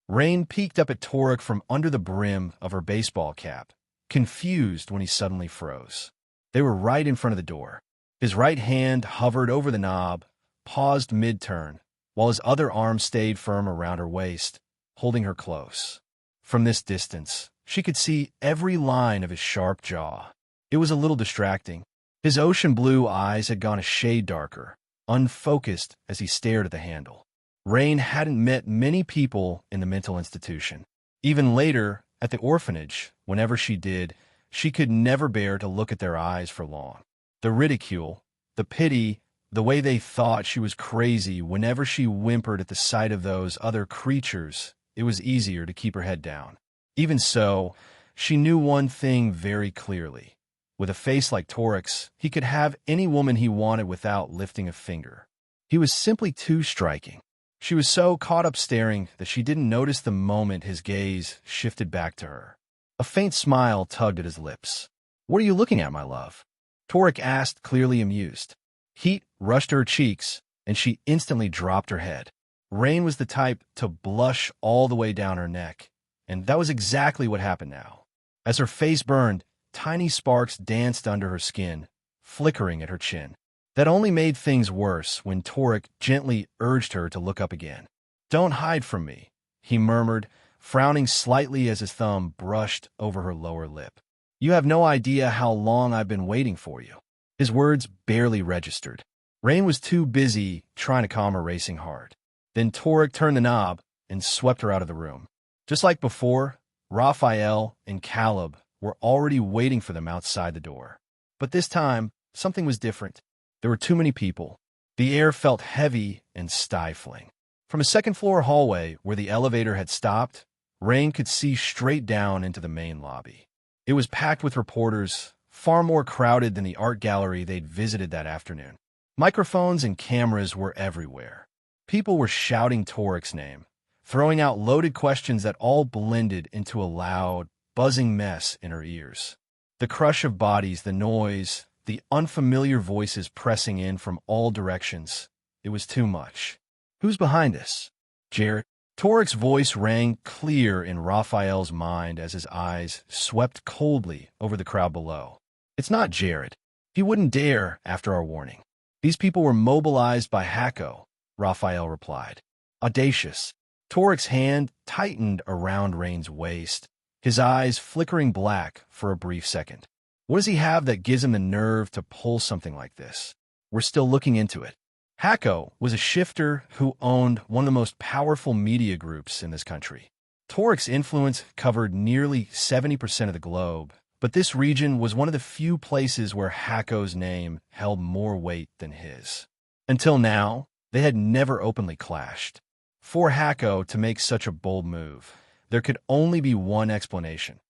Raine peeked up at Torak from under the brim of her baseball cap, confused when he suddenly froze. They were right in front of the door. His right hand hovered over the knob, paused mid-turn, while his other arm stayed firm around her waist, holding her close. From this distance, she could see every line of his sharp jaw. It was a little distracting. His ocean blue eyes had gone a shade darker, unfocused as he stared at the handle. Raine hadn't met many people in the mental institution. Even later, at the orphanage, whenever she did, she could never bear to look at their eyes for long. The ridicule, the pity, the way they thought she was crazy whenever she whimpered at the sight of those other creatures, it was easier to keep her head down. Even so, she knew one thing very clearly. With a face like Torak's, he could have any woman he wanted without lifting a finger. He was simply too striking. She was so caught up staring that she didn't notice the moment his gaze shifted back to her. A faint smile tugged at his lips. "What are you looking at, my love?" Torak asked, clearly amused. Heat rushed to her cheeks, and she instantly dropped her head. Raine was the type to blush all the way down her neck, and that was exactly what happened now. As her face burned, tiny sparks danced under her skin, flickering at her chin. That only made things worse when Torak gently urged her to look up again. "Don't hide from me," he murmured, frowning slightly as his thumb brushed over her lower lip. "You have no idea how long I've been waiting for you." His words barely registered. Raine was too busy trying to calm her racing heart. Then Torak turned the knob and swept her out of the room. Just like before, Raphael and Caleb were already waiting for them outside the door. But this time, something was different. There were too many people. The air felt heavy and stifling. From a second-floor hallway where the elevator had stopped, Raine could see straight down into the main lobby. It was packed with reporters, far more crowded than the art gallery they'd visited that afternoon. Microphones and cameras were everywhere. People were shouting Torak's name, throwing out loaded questions that all blended into a loud, buzzing mess in her ears. The crush of bodies, the noise, the unfamiliar voices pressing in from all directions. It was too much. "Who's behind us?" "Jared." Torak's voice rang clear in Raphael's mind as his eyes swept coldly over the crowd below. "It's not Jared. He wouldn't dare after our warning. These people were mobilized by Hako," Raphael replied. "Audacious." Torak's hand tightened around Raine's waist, his eyes flickering black for a brief second. What does he have that gives him the nerve to pull something like this? We're still looking into it. Hako was a shifter who owned one of the most powerful media groups in this country. Torak's influence covered nearly 70% of the globe, but this region was one of the few places where Hako's name held more weight than his. Until now, they had never openly clashed. For Hako to make such a bold move, there could only be one explanation.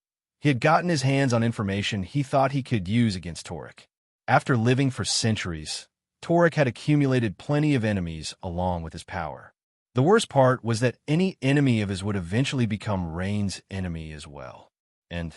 He had gotten his hands on information he thought he could use against Torak. After living for centuries, Torak had accumulated plenty of enemies along with his power. The worst part was that any enemy of his would eventually become Raine's enemy as well. And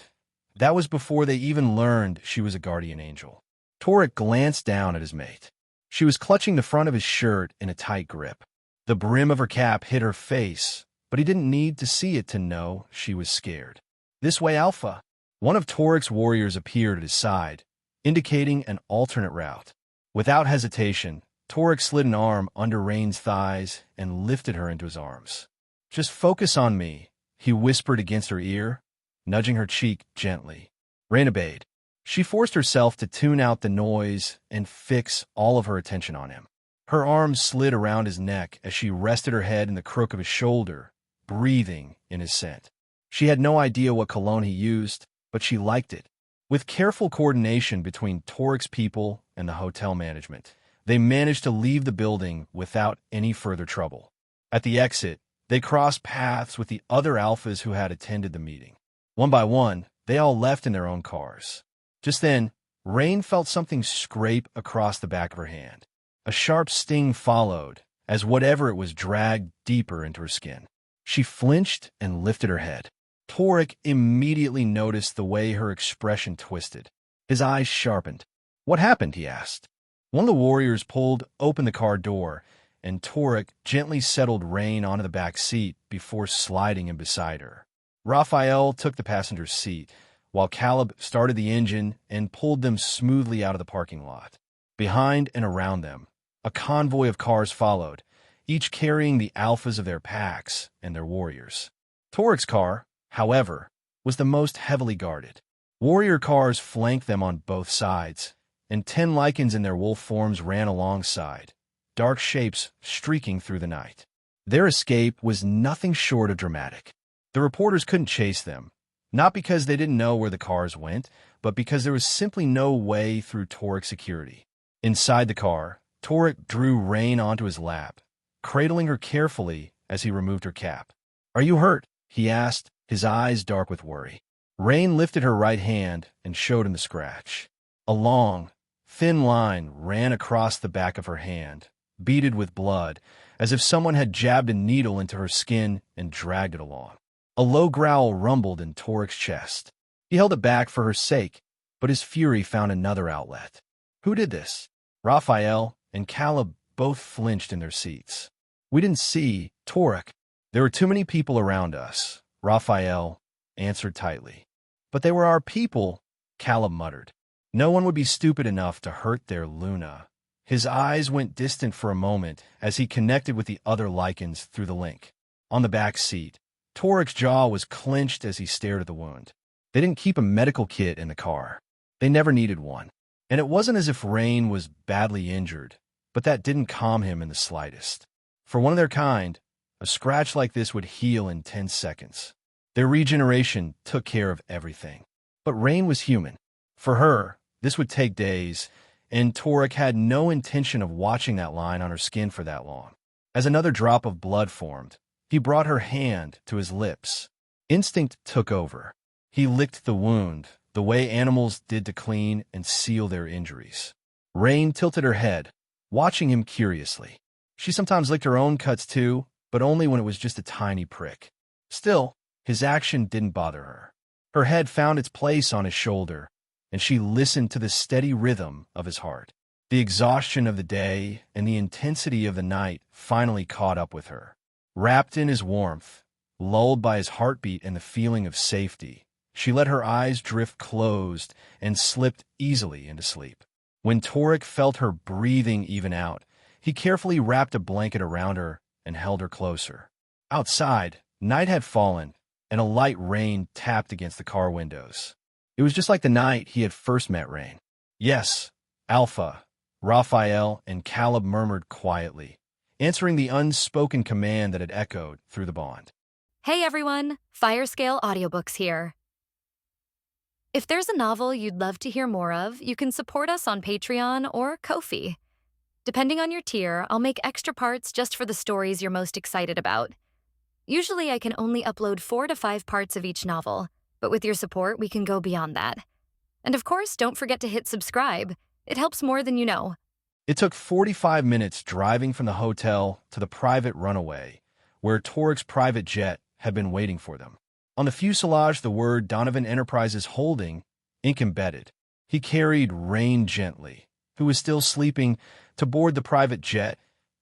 that was before they even learned she was a guardian angel. Torak glanced down at his mate. She was clutching the front of his shirt in a tight grip. The brim of her cap hid her face, but he didn't need to see it to know she was scared. "This way, Alpha." One of Torak's warriors appeared at his side, indicating an alternate route. Without hesitation, Torak slid an arm under Raine's thighs and lifted her into his arms. "Just focus on me," he whispered against her ear, nudging her cheek gently. Raine obeyed. She forced herself to tune out the noise and fix all of her attention on him. Her arms slid around his neck as she rested her head in the crook of his shoulder, breathing in his scent. She had no idea what cologne he used, but she liked it. With careful coordination between Torak's people and the hotel management, they managed to leave the building without any further trouble. At the exit, they crossed paths with the other alphas who had attended the meeting. One by one, they all left in their own cars. Just then, Raine felt something scrape across the back of her hand. A sharp sting followed, as whatever it was dragged deeper into her skin. She flinched and lifted her head. Torak immediately noticed the way her expression twisted. His eyes sharpened. "What happened?" he asked. One of the warriors pulled open the car door, and Torak gently settled Raine onto the back seat before sliding in beside her. Raphael took the passenger's seat, while Caleb started the engine and pulled them smoothly out of the parking lot. Behind and around them, a convoy of cars followed, each carrying the alphas of their packs and their warriors. Torak's car, however, was the most heavily guarded. Warrior cars flanked them on both sides, and 10 Lycans in their wolf forms ran alongside, dark shapes streaking through the night. Their escape was nothing short of dramatic. The reporters couldn't chase them, not because they didn't know where the cars went, but because there was simply no way through Torak's security. Inside the car, Torak drew Raine onto his lap, cradling her carefully as he removed her cap. "Are you hurt?" he asked, his eyes dark with worry. Raine lifted her right hand and showed him the scratch. A long, thin line ran across the back of her hand, beaded with blood, as if someone had jabbed a needle into her skin and dragged it along. A low growl rumbled in Torak's chest. He held it back for her sake, but his fury found another outlet. Who did this? Raphael and Caleb both flinched in their seats. "We didn't see Torak. There were too many people around us," Raphael answered tightly. "But they were our people," Caleb muttered. No one would be stupid enough to hurt their Luna. His eyes went distant for a moment as he connected with the other Lycans through the link. On the back seat, Torak's jaw was clenched as he stared at the wound. They didn't keep a medical kit in the car. They never needed one. And it wasn't as if Raine was badly injured, but that didn't calm him in the slightest. For one of their kind, a scratch like this would heal in 10 seconds. Their regeneration took care of everything. But Raine was human. For her, this would take days, and Torak had no intention of watching that line on her skin for that long. As another drop of blood formed, he brought her hand to his lips. Instinct took over. He licked the wound, the way animals did to clean and seal their injuries. Raine tilted her head, watching him curiously. She sometimes licked her own cuts too, but only when it was just a tiny prick. Still, his action didn't bother her. Her head found its place on his shoulder, and she listened to the steady rhythm of his heart. The exhaustion of the day and the intensity of the night finally caught up with her. Wrapped in his warmth, lulled by his heartbeat and the feeling of safety, she let her eyes drift closed and slipped easily into sleep. When Torak felt her breathing even out, he carefully wrapped a blanket around her and held her closer. Outside, night had fallen, and a light rain tapped against the car windows. It was just like the night he had first met Raine. "Yes, Alpha," Raphael and Caleb murmured quietly, answering the unspoken command that had echoed through the bond. Hey everyone, Firescale Audiobooks here. If there's a novel you'd love to hear more of, you can support us on Patreon or Ko-fi. Depending on your tier, I'll make extra parts just for the stories you're most excited about. Usually I can only upload 4 to 5 parts of each novel, but with your support, we can go beyond that. And of course, don't forget to hit subscribe. It helps more than you know. It took 45 minutes driving from the hotel to the private runaway, where Torak's private jet had been waiting for them. On the fuselage, the word Donovan Enterprises Holding, ink embedded. He carried Raine gently, who was still sleeping, to board the private jet,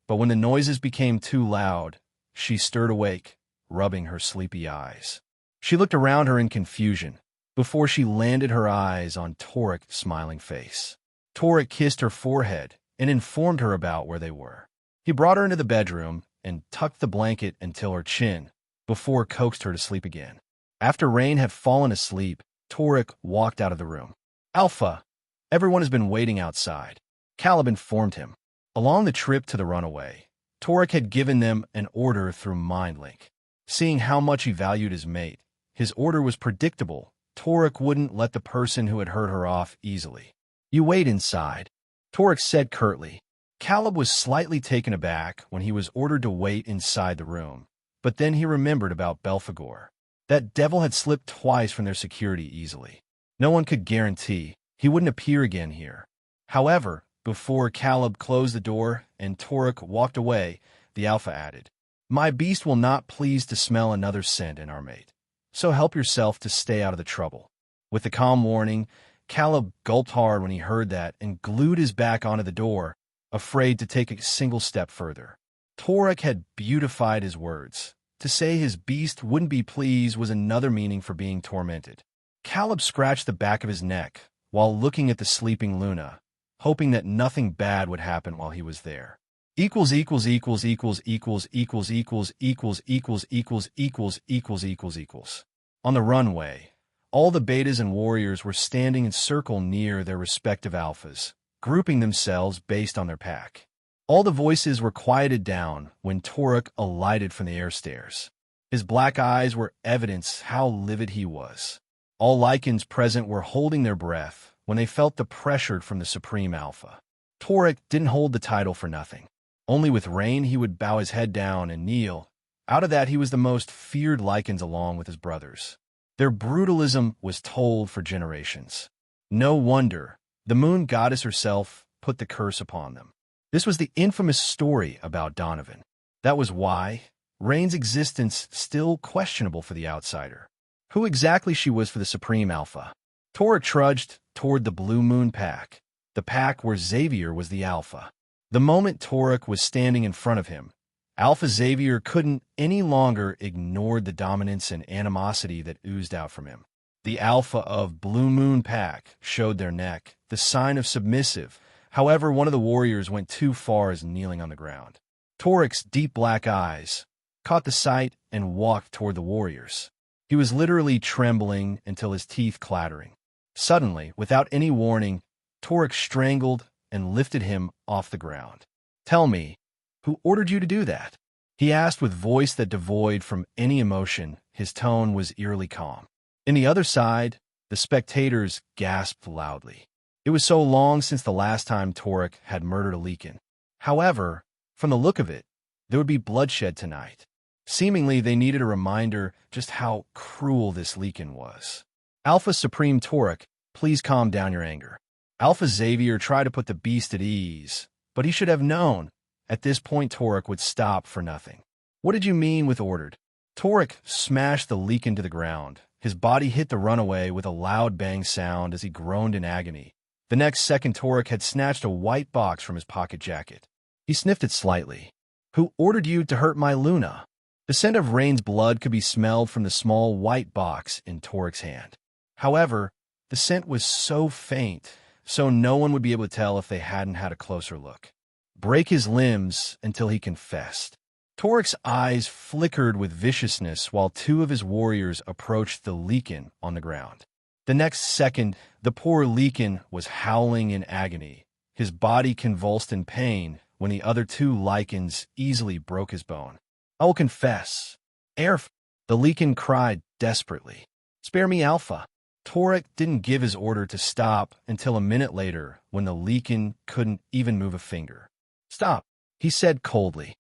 but when the noises became too loud, she stirred awake, rubbing her sleepy eyes. She looked around her in confusion before she landed her eyes on Torak's smiling face. Torak kissed her forehead and informed her about where they were. He brought her into the bedroom and tucked the blanket until her chin before coaxed her to sleep again. After Raine had fallen asleep, Torak walked out of the room. "Alpha, everyone has been waiting outside," Caleb informed him. Along the trip to the runaway, Torak had given them an order through MindLink. Seeing how much he valued his mate, his order was predictable. Torak wouldn't let the person who had hurt her off easily. "You wait inside," Torak said curtly. Caleb was slightly taken aback when he was ordered to wait inside the room, but then he remembered about Belphegor. That devil had slipped twice from their security easily. No one could guarantee he wouldn't appear again here. However, before Caleb closed the door and Torak walked away, the Alpha added, "My beast will not please to smell another scent in our mate, so help yourself to stay out of the trouble." With the calm warning, Caleb gulped hard when he heard that and glued his back onto the door, afraid to take a single step further. Torak had beautified his words. To say his beast wouldn't be pleased was another meaning for being tormented. Caleb scratched the back of his neck while looking at the sleeping Luna, hoping that nothing bad would happen while he was there. Equals equals equals equals equals equals equals equals equals equals equals equals equals equals. On the runway, all the betas and warriors were standing in circle near their respective alphas, grouping themselves based on their pack. All the voices were quieted down when Torak alighted from the air stairs. His black eyes were evidence how livid he was. All Lycans present were holding their breath when they felt the pressure from the Supreme Alpha. Torak didn't hold the title for nothing. Only with Raine he would bow his head down and kneel. Out of that he was the most feared Lycans along with his brothers. Their brutalism was told for generations. No wonder the moon goddess herself put the curse upon them. This was the infamous story about Donovan. That was why Raine's existence still questionable for the outsider. Who exactly she was for the Supreme Alpha? Torak trudged toward the Blue Moon Pack, the pack where Xavier was the Alpha. The moment Torak was standing in front of him, Alpha Xavier couldn't any longer ignore the dominance and animosity that oozed out from him. The Alpha of Blue Moon Pack showed their neck, the sign of submissive. However, one of the warriors went too far as kneeling on the ground. Torak's deep black eyes caught the sight and walked toward the warriors. He was literally trembling until his teeth clattering. Suddenly, without any warning, Torak strangled and lifted him off the ground. "Tell me, who ordered you to do that?" he asked with voice that devoid from any emotion. His tone was eerily calm. In the other side, the spectators gasped loudly. It was so long since the last time Torak had murdered a Lycan. However, from the look of it, there would be bloodshed tonight. Seemingly, they needed a reminder just how cruel this Lycan was. "Alpha Supreme Torak, please calm down your anger." Alpha Xavier tried to put the beast at ease, but he should have known. At this point, Torak would stop for nothing. "What did you mean with ordered?" Torak smashed the Lycan to the ground. His body hit the runaway with a loud bang sound as he groaned in agony. The next second, Torak had snatched a white box from his pocket jacket. He sniffed it slightly. "Who ordered you to hurt my Luna?" The scent of Raine's blood could be smelled from the small white box in Torak's hand. However, the scent was so faint, so no one would be able to tell if they hadn't had a closer look. Break his limbs until he confessed. Torak's eyes flickered with viciousness while two of his warriors approached the Lycan on the ground. The next second, the poor Lycan was howling in agony. His body convulsed in pain when the other two Lycans easily broke his bone. "I will confess." "Erf," the Lycan cried desperately. "Spare me, Alpha." Torak didn't give his order to stop until a minute later when the Lycan couldn't even move a finger. "Stop," he said coldly.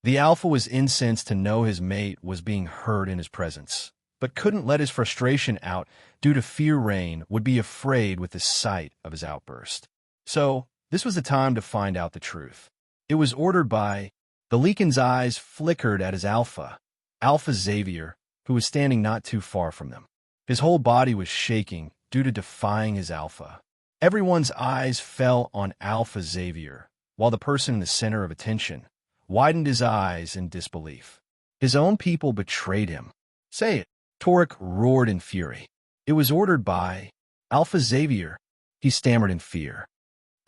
The Alpha was incensed to know his mate was being hurt in his presence, but couldn't let his frustration out due to fear Raine would be afraid with the sight of his outburst. So, this was the time to find out the truth. It was ordered by... The Lycan's eyes flickered at his Alpha, Alpha Xavier, who was standing not too far from them. His whole body was shaking due to defying his Alpha. Everyone's eyes fell on Alpha Xavier, while the person in the center of attention widened his eyes in disbelief. His own people betrayed him. "Say it," Torak roared in fury. "It was ordered by Alpha Xavier," he stammered in fear.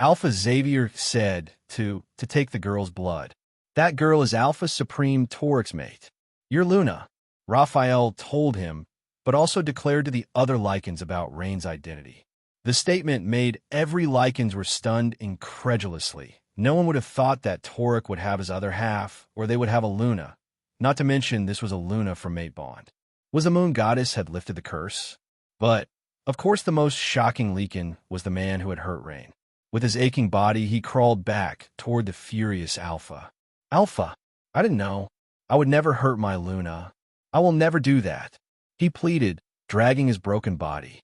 Alpha Xavier said to take the girl's blood. "That girl is Alpha Supreme Torak's mate. Your Luna," Raphael told him, but also declared to the other Lycans about Raine's identity. The statement made every Lycans were stunned incredulously. No one would have thought that Torak would have his other half, or they would have a Luna. Not to mention, this was a Luna from Mate Bond. Was the moon goddess had lifted the curse? But, of course, the most shocking Lycan was the man who had hurt Raine. With his aching body, he crawled back toward the furious Alpha. "Alpha, I didn't know. I would never hurt my Luna. I will never do that," he pleaded, dragging his broken body.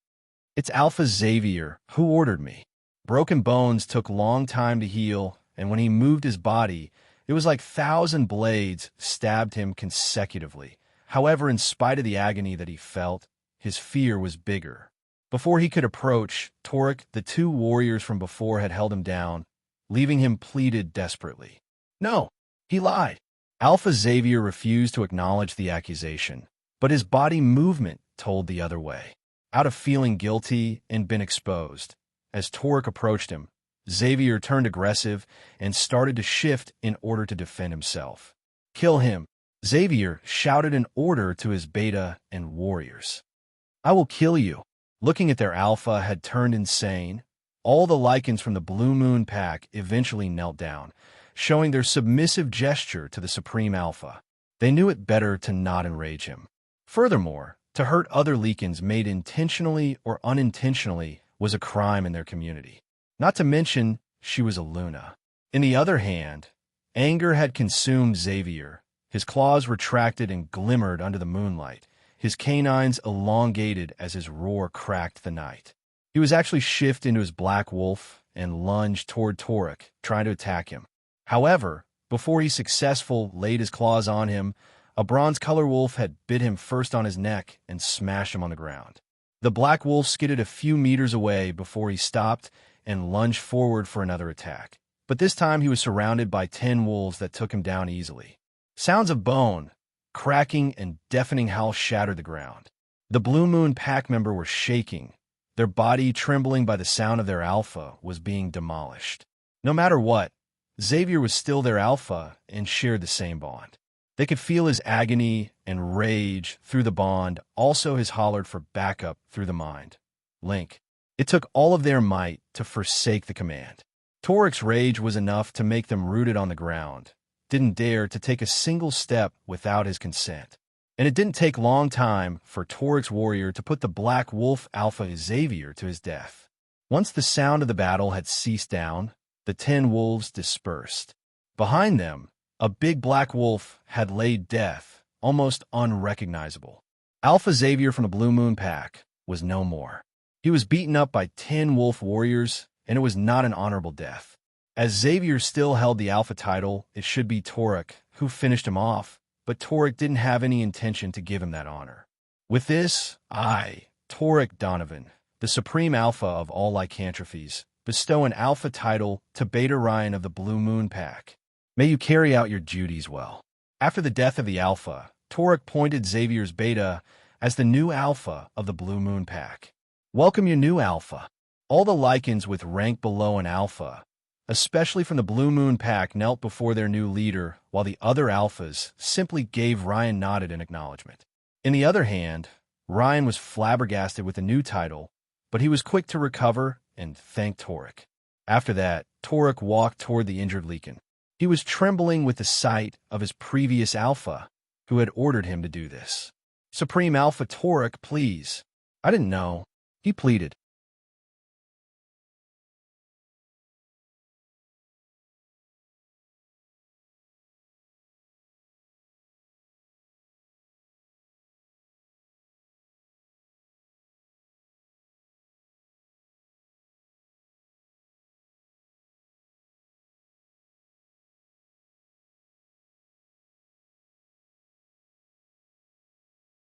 "It's Alpha Xavier who ordered me." Broken bones took long time to heal, and when he moved his body, It was like 1,000 blades stabbed him consecutively. However, in spite of the agony that he felt, his fear was bigger. Before he could approach, Torak, the two warriors from before, had held him down, leaving him pleaded desperately. No, he lied. Alpha Xavier refused to acknowledge the accusation, but his body movement told the other way. Out of feeling guilty and been exposed, as Torak approached him, Xavier turned aggressive and started to shift in order to defend himself. Kill him, Xavier shouted an order to his beta and warriors. I will kill you. Looking at their alpha had turned insane. All the Lycans from the Blue Moon pack eventually knelt down, showing their submissive gesture to the Supreme Alpha. They knew it better to not enrage him. Furthermore, to hurt other Lycans made intentionally or unintentionally was a crime in their community. Not to mention, she was a Luna. In the other hand, anger had consumed Xavier. His claws retracted and glimmered under the moonlight, his canines elongated as his roar cracked the night. He was actually shifted into his black wolf and lunged toward Torak, trying to attack him. However, before he successfully laid his claws on him, a bronze-color wolf had bit him first on his neck and smashed him on the ground. The black wolf skidded a few meters away before he stopped and lunged forward for another attack. But this time he was surrounded by 10 wolves that took him down easily. Sounds of bone, cracking, and deafening howls shattered the ground. The Blue Moon pack member were shaking, their body trembling by the sound of their alpha was being demolished. No matter what, Xavier was still their alpha and shared the same bond. They could feel his agony and rage through the bond, also his hollered for backup through the mind. Link. It took all of their might to forsake the command. Torak's rage was enough to make them rooted on the ground, didn't dare to take a single step without his consent. And it didn't take long time for Torak's warrior to put the Black Wolf Alpha Xavier to his death. Once the sound of the battle had ceased down, the 10 wolves dispersed. Behind them, a big black wolf had laid death, almost unrecognizable. Alpha Xavier from the Blue Moon pack was no more. He was beaten up by 10 wolf warriors, and it was not an honorable death. As Xavier still held the alpha title, it should be Torak who finished him off, but Torak didn't have any intention to give him that honor. With this, I, Torak Donovan, the supreme alpha of all lycanthropes, bestow an alpha title to Beta Raine of the Blue Moon pack. May you carry out your duties well. After the death of the alpha, Torak appointed Xavier's beta as the new alpha of the Blue Moon pack. Welcome your new alpha. All the Lycans with rank below an alpha, especially from the Blue Moon pack, knelt before their new leader, while the other alphas simply gave Raine nodded in acknowledgement. In the other hand, Raine was flabbergasted with the new title, but he was quick to recover and thank Torak. After that, Torak walked toward the injured Lycan. He was trembling with the sight of his previous alpha, who had ordered him to do this. Supreme Alpha Torak, please. I didn't know, he pleaded.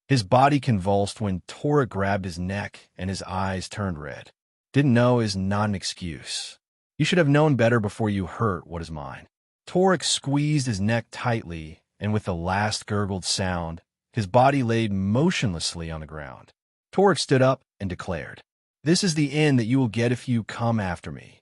His body convulsed when Torak grabbed his neck and his eyes turned red. Didn't know is not an excuse. You should have known better before you hurt what is mine. Torak squeezed his neck tightly, and with the last gurgled sound, his body laid motionlessly on the ground. Torak stood up and declared, "This is the end that you will get if you come after me."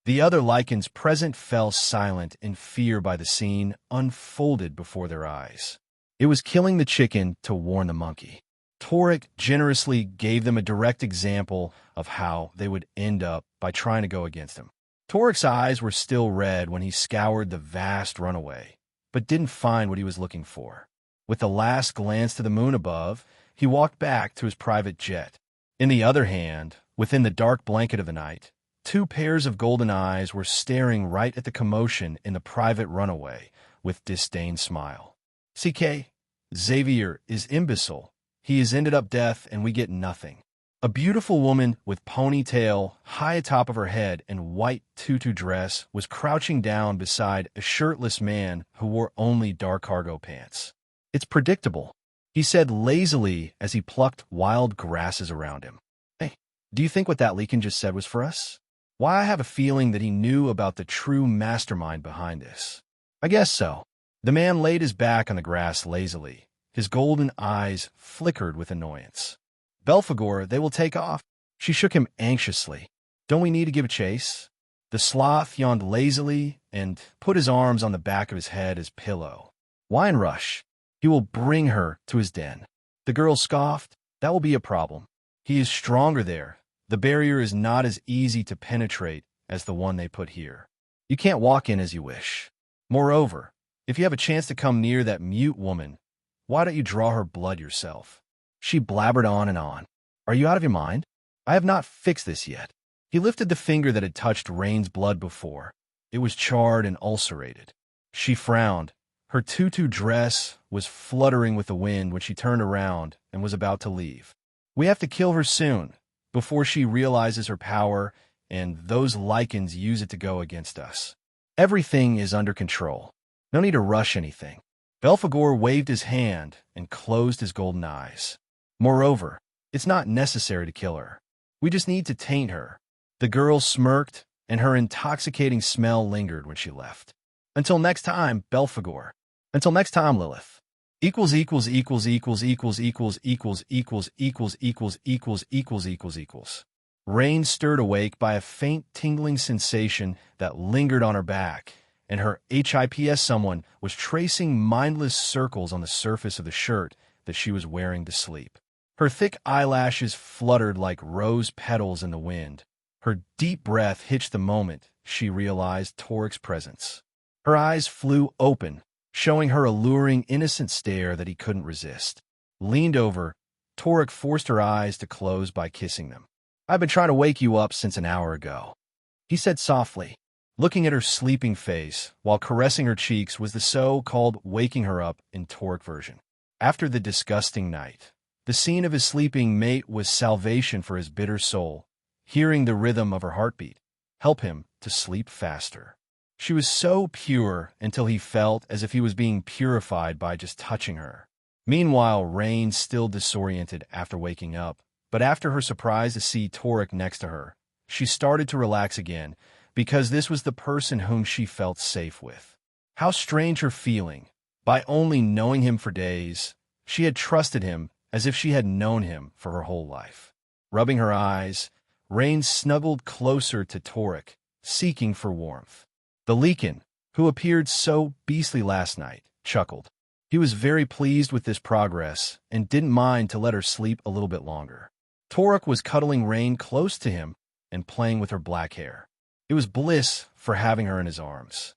The other Lycans present fell silent in fear by the scene unfolded before their eyes. It was killing the chicken to warn the monkey. Torak generously gave them a direct example of how they would end up by trying to go against him. Torak's eyes were still red when he scoured the vast runaway, but didn't find what he was looking for. With the last glance to the moon above, he walked back to his private jet. In the other hand, within the dark blanket of the night, 2 pairs of golden eyes were staring right at the commotion in the private runaway with disdain smile. CK, Xavier is imbecile. He has ended up death and we get nothing. A beautiful woman with ponytail high atop of her head and white tutu dress was crouching down beside a shirtless man who wore only dark cargo pants. "It's predictable," he said lazily as he plucked wild grasses around him. "Hey, do you think what that Lycan just said was for us? Why, I have a feeling that he knew about the true mastermind behind this." "I guess so." The man laid his back on the grass lazily. His golden eyes flickered with annoyance. "Belphegor, they will take off." She shook him anxiously. "Don't we need to give a chase?" The sloth yawned lazily and put his arms on the back of his head as pillow. "Why in rush? He will bring her to his den." The girl scoffed. "That will be a problem. He is stronger there. The barrier is not as easy to penetrate as the one they put here. You can't walk in as you wish. Moreover, if you have a chance to come near that mute woman, why don't you draw her blood yourself?" She blabbered on and on. "Are you out of your mind? I have not fixed this yet." He lifted the finger that had touched Raine's blood before. It was charred and ulcerated. She frowned. Her tutu dress was fluttering with the wind when she turned around and was about to leave. "We have to kill her soon, before she realizes her power and those Lycans use it to go against us. Everything is under control. No need to rush anything." Belphegor waved his hand and closed his golden eyes. "Moreover, it's not necessary to kill her. We just need to taint her." The girl smirked, and her intoxicating smell lingered when she left. "Until next time, Belphegor. Until next time, Lilith. Equals equals equals equals equals equals equals equals equals equals equals equals equals equals." Raine stirred awake by a faint tingling sensation that lingered on her back, and her hips someone was tracing mindless circles on the surface of the shirt that she was wearing to sleep. Her thick eyelashes fluttered like rose petals in the wind. Her deep breath hitched the moment she realized Torak's presence. Her eyes flew open, showing her alluring, innocent stare that he couldn't resist. Leaned over, Torak forced her eyes to close by kissing them. "I've been trying to wake you up since an hour ago," he said softly. Looking at her sleeping face while caressing her cheeks was the so-called waking her up in Torak version. After the disgusting night, the scene of his sleeping mate was salvation for his bitter soul. Hearing the rhythm of her heartbeat help him to sleep faster. She was so pure until he felt as if he was being purified by just touching her. Meanwhile, Raine still disoriented after waking up, but after her surprise to see Torak next to her, she started to relax again, because this was the person whom she felt safe with. How strange her feeling. By only knowing him for days, she had trusted him as if she had known him for her whole life. Rubbing her eyes, Raine snuggled closer to Torak, seeking for warmth. The Lycan, who appeared so beastly last night, chuckled. He was very pleased with this progress and didn't mind to let her sleep a little bit longer. Torak was cuddling Raine close to him and playing with her black hair. It was bliss for having her in his arms.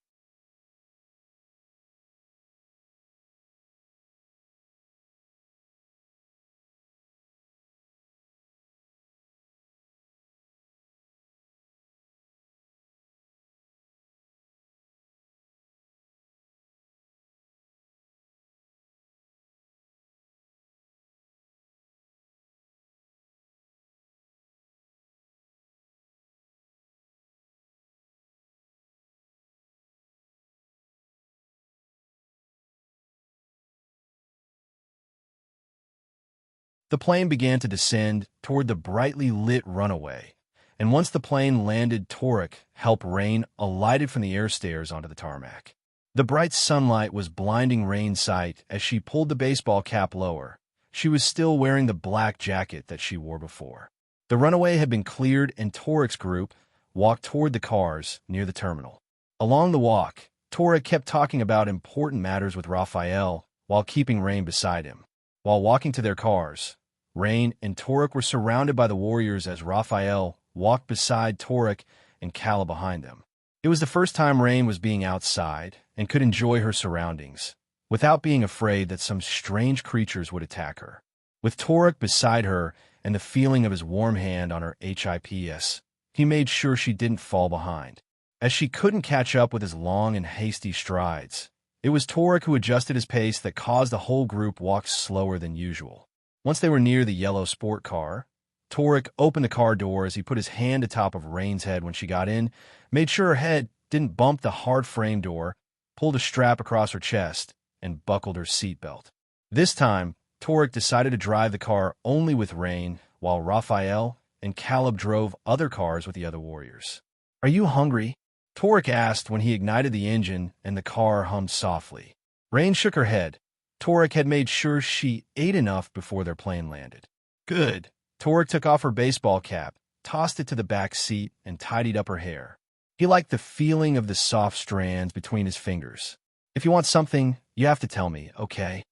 The plane began to descend toward the brightly lit runaway, and once the plane landed, Torak helped Raine alighted from the air stairs onto the tarmac. The bright sunlight was blinding Raine's sight as she pulled the baseball cap lower. She was still wearing the black jacket that she wore before. The runaway had been cleared, and Torak's group walked toward the cars near the terminal. Along the walk, Torak kept talking about important matters with Raphael while keeping Raine beside him. While walking to their cars, Raine and Torak were surrounded by the warriors as Raphael walked beside Torak and Kala behind them. It was the first time Raine was being outside and could enjoy her surroundings, without being afraid that some strange creatures would attack her. With Torak beside her and the feeling of his warm hand on her hips, he made sure she didn't fall behind. As she couldn't catch up with his long and hasty strides, it was Torak who adjusted his pace that caused the whole group walk slower than usual. Once they were near the yellow sport car, Torak opened the car door as he put his hand atop of Raine's head when she got in, made sure her head didn't bump the hard frame door, pulled a strap across her chest, and buckled her seatbelt. This time, Torak decided to drive the car only with Raine, while Raphael and Caleb drove other cars with the other warriors. "Are you hungry?" Torak asked when he ignited the engine and the car hummed softly. Raine shook her head. Torak had made sure she ate enough before their plane landed. "Good." Torak took off her baseball cap, tossed it to the back seat, and tidied up her hair. He liked the feeling of the soft strands between his fingers. "If you want something, you have to tell me, okay?"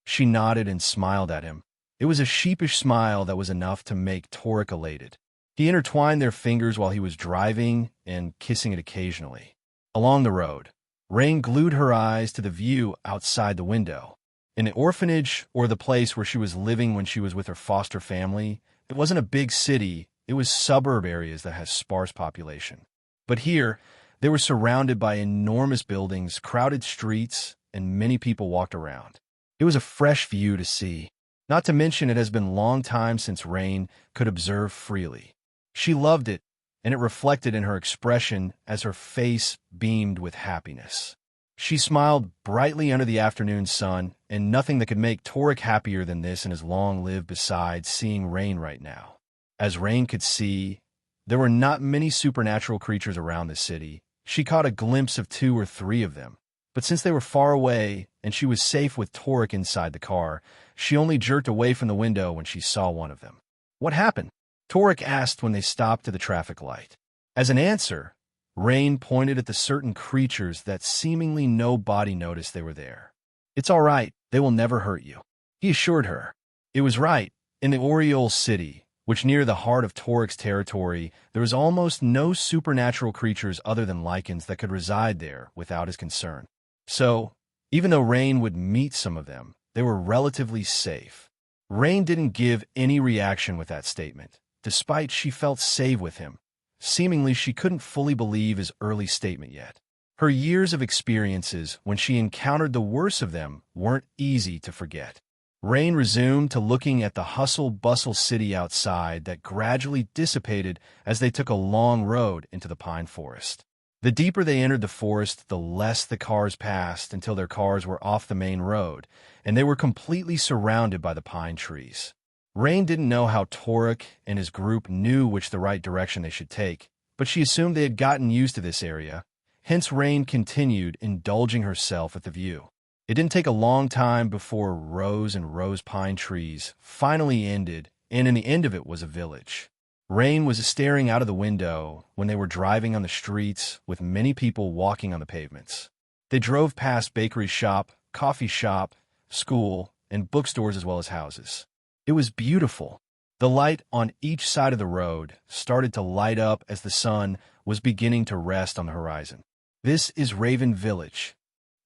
She nodded and smiled at him. It was a sheepish smile that was enough to make Torak elated. He intertwined their fingers while he was driving and kissing it occasionally. Along the road, Raine glued her eyes to the view outside the window. In the orphanage, or the place where she was living when she was with her foster family, it wasn't a big city, it was suburb areas that has sparse population. But here, they were surrounded by enormous buildings, crowded streets, and many people walked around. It was a fresh view to see. Not to mention it has been a long time since Raine could observe freely. She loved it, and it reflected in her expression as her face beamed with happiness. She smiled brightly under the afternoon sun, and nothing that could make Torak happier than this in his long live besides seeing Raine right now. As Raine could see, there were not many supernatural creatures around the city. She caught a glimpse of 2 or 3 of them. But since they were far away and she was safe with Torak inside the car, she only jerked away from the window when she saw one of them. "What happened?" Torak asked when they stopped to the traffic light. As an answer, Raine pointed at the certain creatures that seemingly nobody noticed they were there. "It's all right. They will never hurt you," he assured her. It was right. In the Oriole City, which near the heart of Torak's territory, there was almost no supernatural creatures other than Lycans that could reside there without his concern. So, even though Raine would meet some of them, they were relatively safe. Raine didn't give any reaction with that statement, despite she felt safe with him. Seemingly, she couldn't fully believe his early statement yet. Her years of experiences, when she encountered the worst of them, weren't easy to forget. Raine resumed to looking at the hustle-bustle city outside that gradually dissipated as they took a long road into the pine forest. The deeper they entered the forest, the less the cars passed until their cars were off the main road, and they were completely surrounded by the pine trees. Raine didn't know how Torak and his group knew which the right direction they should take, but she assumed they had gotten used to this area. Hence Raine continued indulging herself at the view. It didn't take a long time before rows and rows pine trees finally ended, and in the end of it was a village. Raine was staring out of the window when they were driving on the streets with many people walking on the pavements. They drove past bakery shop, coffee shop, school, and bookstores as well as houses. It was beautiful. The light on each side of the road started to light up as the sun was beginning to rest on the horizon. "This is Raven Village,"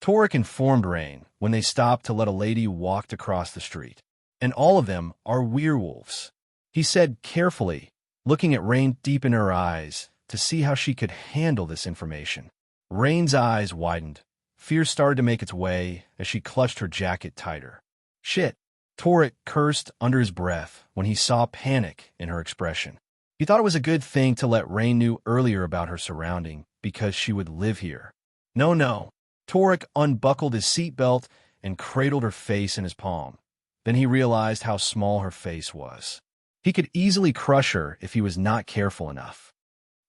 Torak informed Raine when they stopped to let a lady walk across the street. "And all of them are werewolves," he said carefully, looking at Raine deep in her eyes to see how she could handle this information. Raine's eyes widened. Fear started to make its way as she clutched her jacket tighter. "Shit," Torak cursed under his breath when he saw panic in her expression. He thought it was a good thing to let Raine know earlier about her surrounding because she would live here. No. Torak unbuckled his seatbelt and cradled her face in his palm. Then he realized how small her face was. He could easily crush her if he was not careful enough.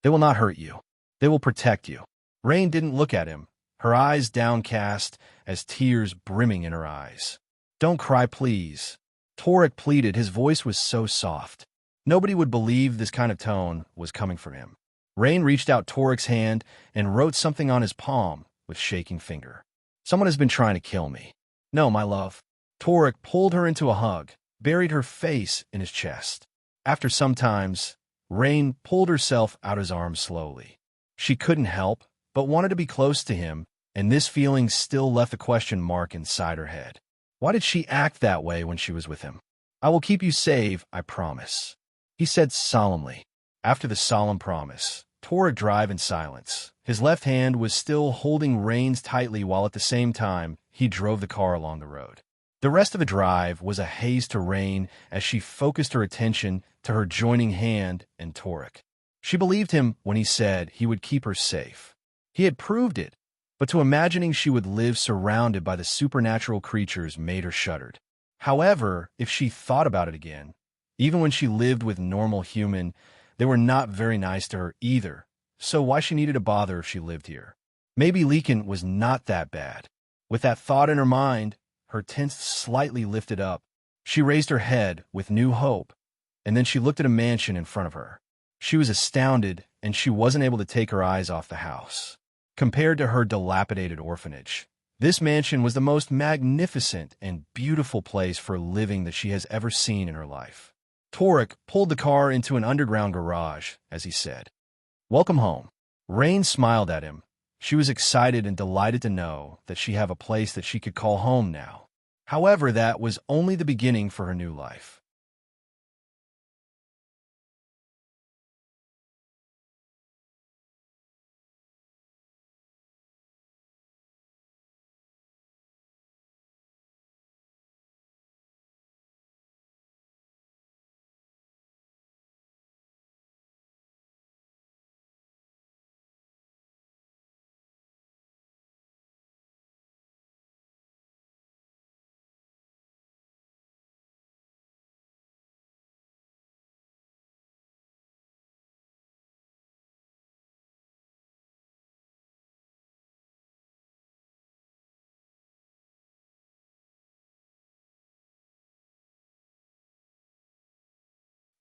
"They will not hurt you. They will protect you." Raine didn't look at him, her eyes downcast as tears brimming in her eyes. "Don't cry, please," Torak pleaded. His voice was so soft. Nobody would believe this kind of tone was coming from him. Raine reached out Torak's hand and wrote something on his palm with shaking finger. "Someone has been trying to kill me." "No, my love." Torak pulled her into a hug, buried her face in his chest. After some times, Raine pulled herself out of his arms slowly. She couldn't help, but wanted to be close to him, and this feeling still left a question mark inside her head. Why did she act that way when she was with him? "I will keep you safe, I promise," he said solemnly. After the solemn promise, Torak drove in silence. His left hand was still holding reins tightly while at the same time he drove the car along the road. The rest of the drive was a haze to Raine as she focused her attention to her joining hand and Torak. She believed him when he said he would keep her safe. He had proved it, but to imagining she would live surrounded by the supernatural creatures made her shuddered. However, if she thought about it again, even when she lived with normal human, they were not very nice to her either, so why she needed to bother if she lived here? Maybe Lycan was not that bad. With that thought in her mind, her tense slightly lifted up. She raised her head with new hope, and then she looked at a mansion in front of her. She was astounded, and she wasn't able to take her eyes off the house. Compared to her dilapidated orphanage, this mansion was the most magnificent and beautiful place for living that she has ever seen in her life. Torak pulled the car into an underground garage as he said, "Welcome home." Raine smiled at him. She was excited and delighted to know that she had a place that she could call home now. However, that was only the beginning for her new life.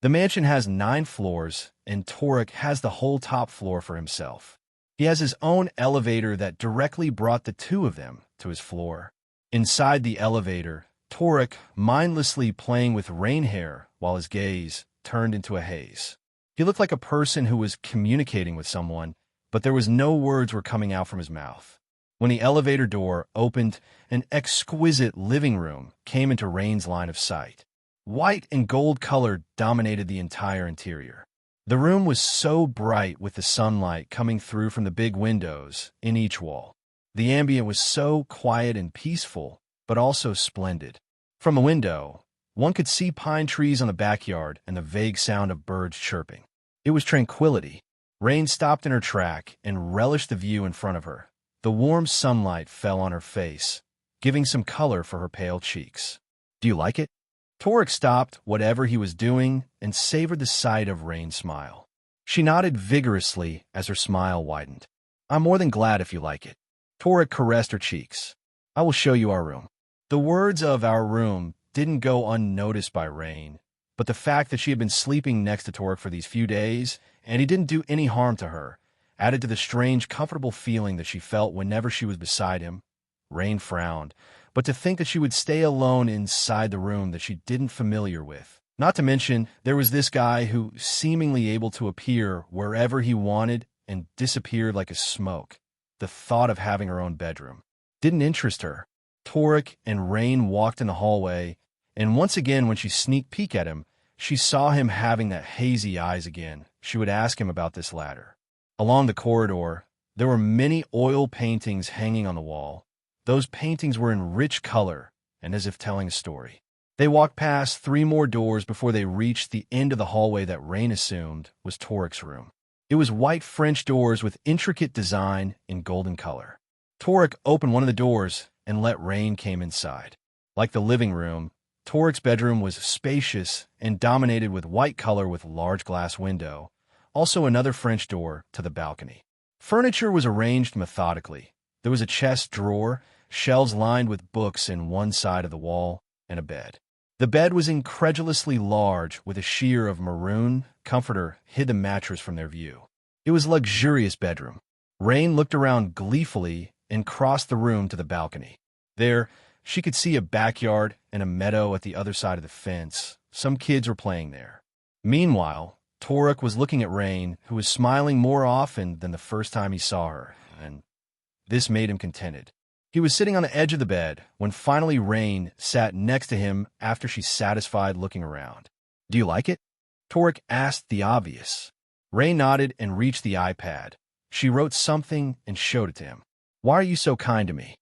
The mansion has 9 floors, and Torak has the whole top floor for himself. He has his own elevator that directly brought the two of them to his floor. Inside the elevator, Torak mindlessly playing with Raine hair while his gaze turned into a haze. He looked like a person who was communicating with someone, but there was no words were coming out from his mouth. When the elevator door opened, an exquisite living room came into Raine's line of sight. White and gold color dominated the entire interior. The room was so bright with the sunlight coming through from the big windows in each wall. The ambient was so quiet and peaceful, but also splendid. From a window, one could see pine trees on the backyard and the vague sound of birds chirping. It was tranquility. Raine stopped in her track and relished the view in front of her. The warm sunlight fell on her face, giving some color for her pale cheeks. "Do you like it?" Torak stopped whatever he was doing and savored the sight of Raine's smile. She nodded vigorously as her smile widened. "I'm more than glad if you like it." Torak caressed her cheeks. "I will show you our room." The words of "our room" didn't go unnoticed by Raine, but the fact that she had been sleeping next to Torak for these few days, and he didn't do any harm to her, added to the strange, comfortable feeling that she felt whenever she was beside him. Raine frowned, but to think that she would stay alone inside the room that she didn't familiar with. Not to mention, there was this guy who seemingly able to appear wherever he wanted and disappeared like a smoke. The thought of having her own bedroom didn't interest her. Torak and Raine walked in the hallway, and once again when she sneaked peek at him, she saw him having that hazy eyes again. She would ask him about this ladder. Along the corridor, there were many oil paintings hanging on the wall. Those paintings were in rich color and as if telling a story. They walked past 3 more doors before they reached the end of the hallway that Raine assumed was Torak's room. It was white French doors with intricate design in golden color. Torak opened one of the doors and let Raine came inside. Like the living room, Torak's bedroom was spacious and dominated with white color with large glass window, also another French door to the balcony. Furniture was arranged methodically. There was a chest drawer, shelves lined with books in one side of the wall, and a bed. The bed was incredulously large, with a sheer of maroon comforter hid the mattress from their view. It was a luxurious bedroom. Raine looked around gleefully and crossed the room to the balcony. There, she could see a backyard and a meadow at the other side of the fence. Some kids were playing there. Meanwhile, Torak was looking at Raine, who was smiling more often than the first time he saw her, and this made him contented. He was sitting on the edge of the bed when finally Raine sat next to him after she satisfied looking around. "Do you like it?" Torak asked the obvious. Raine nodded and reached the iPad. She wrote something and showed it to him. "Why are you so kind to me?"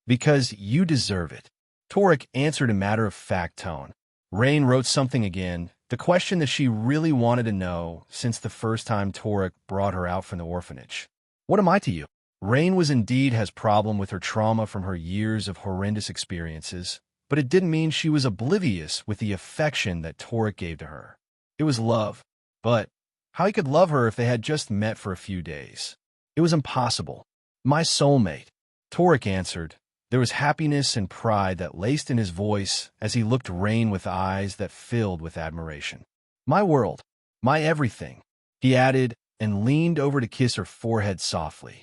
"Because you deserve it." Torak answered in matter-of-fact tone. Raine wrote something again, the question that she really wanted to know since the first time Torak brought her out from the orphanage. What am I to you? Raine was indeed has problem with her trauma from her years of horrendous experiences, but it didn't mean she was oblivious with the affection that Torak gave to her. It was love, but how he could love her if they had just met for a few days? It was impossible. My soulmate, Torak answered. There was happiness and pride that laced in his voice as he looked Raine with eyes that filled with admiration. My world, my everything, he added and leaned over to kiss her forehead softly.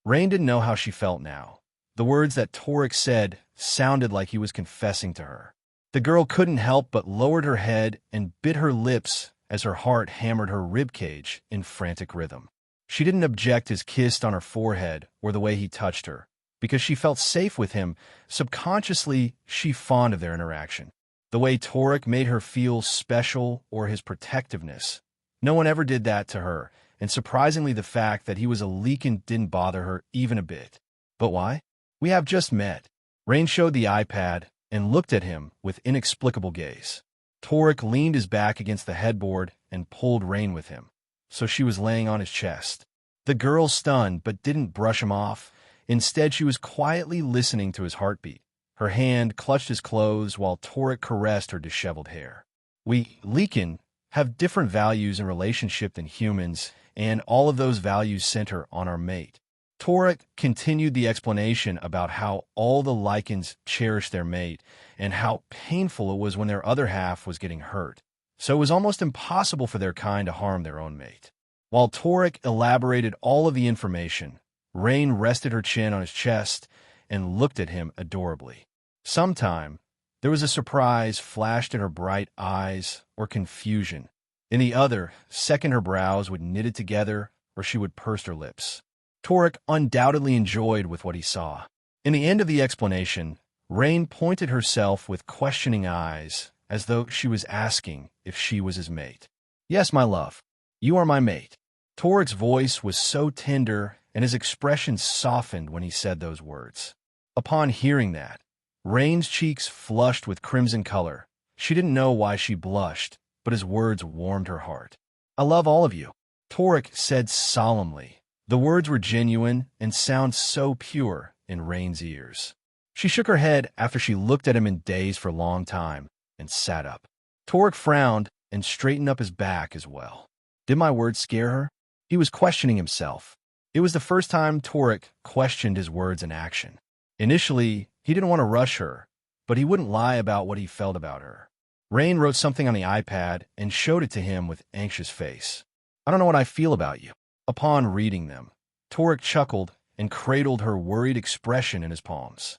Raine didn't know how she felt now. The words that Torak said sounded like he was confessing to her. The girl couldn't help but lowered her head and bit her lips as her heart hammered her ribcage in frantic rhythm. She didn't object his kiss on her forehead or the way he touched her, because she felt safe with him. Subconsciously, she fond of their interaction. The way Torak made her feel special or his protectiveness. No one ever did that to her, and surprisingly the fact that he was a Lycan didn't bother her even a bit. But why? We have just met. Raine showed the iPad and looked at him with inexplicable gaze. Torak leaned his back against the headboard and pulled Raine with him, so she was laying on his chest. The girl stunned but didn't brush him off. Instead, she was quietly listening to his heartbeat. Her hand clutched his clothes while Torak caressed her disheveled hair. We, Lycan, have different values in relationship than humans, and all of those values center on our mate. Torak continued the explanation about how all the Lycans cherish their mate and how painful it was when their other half was getting hurt. So it was almost impossible for their kind to harm their own mate. While Torak elaborated all of the information, Raine rested her chin on his chest and looked at him adorably. Sometime, there was a surprise flashed in her bright eyes or confusion. In the other, second her brows would knit together or she would purse her lips. Torak undoubtedly enjoyed with what he saw. In the end of the explanation, Raine pointed herself with questioning eyes as though she was asking if she was his mate. Yes, my love, you are my mate. Torak's voice was so tender and his expression softened when he said those words. Upon hearing that, Raine's cheeks flushed with crimson color. She didn't know why she blushed, but his words warmed her heart. I love all of you, Torak said solemnly. The words were genuine and sound so pure in Raine's ears. She shook her head after she looked at him in daze for a long time and sat up. Torak frowned and straightened up his back as well. Did my words scare her? He was questioning himself. It was the first time Torak questioned his words in action. Initially, he didn't want to rush her, but he wouldn't lie about what he felt about her. Raine wrote something on the iPad and showed it to him with anxious face. I don't know what I feel about you. Upon reading them, Torak chuckled and cradled her worried expression in his palms.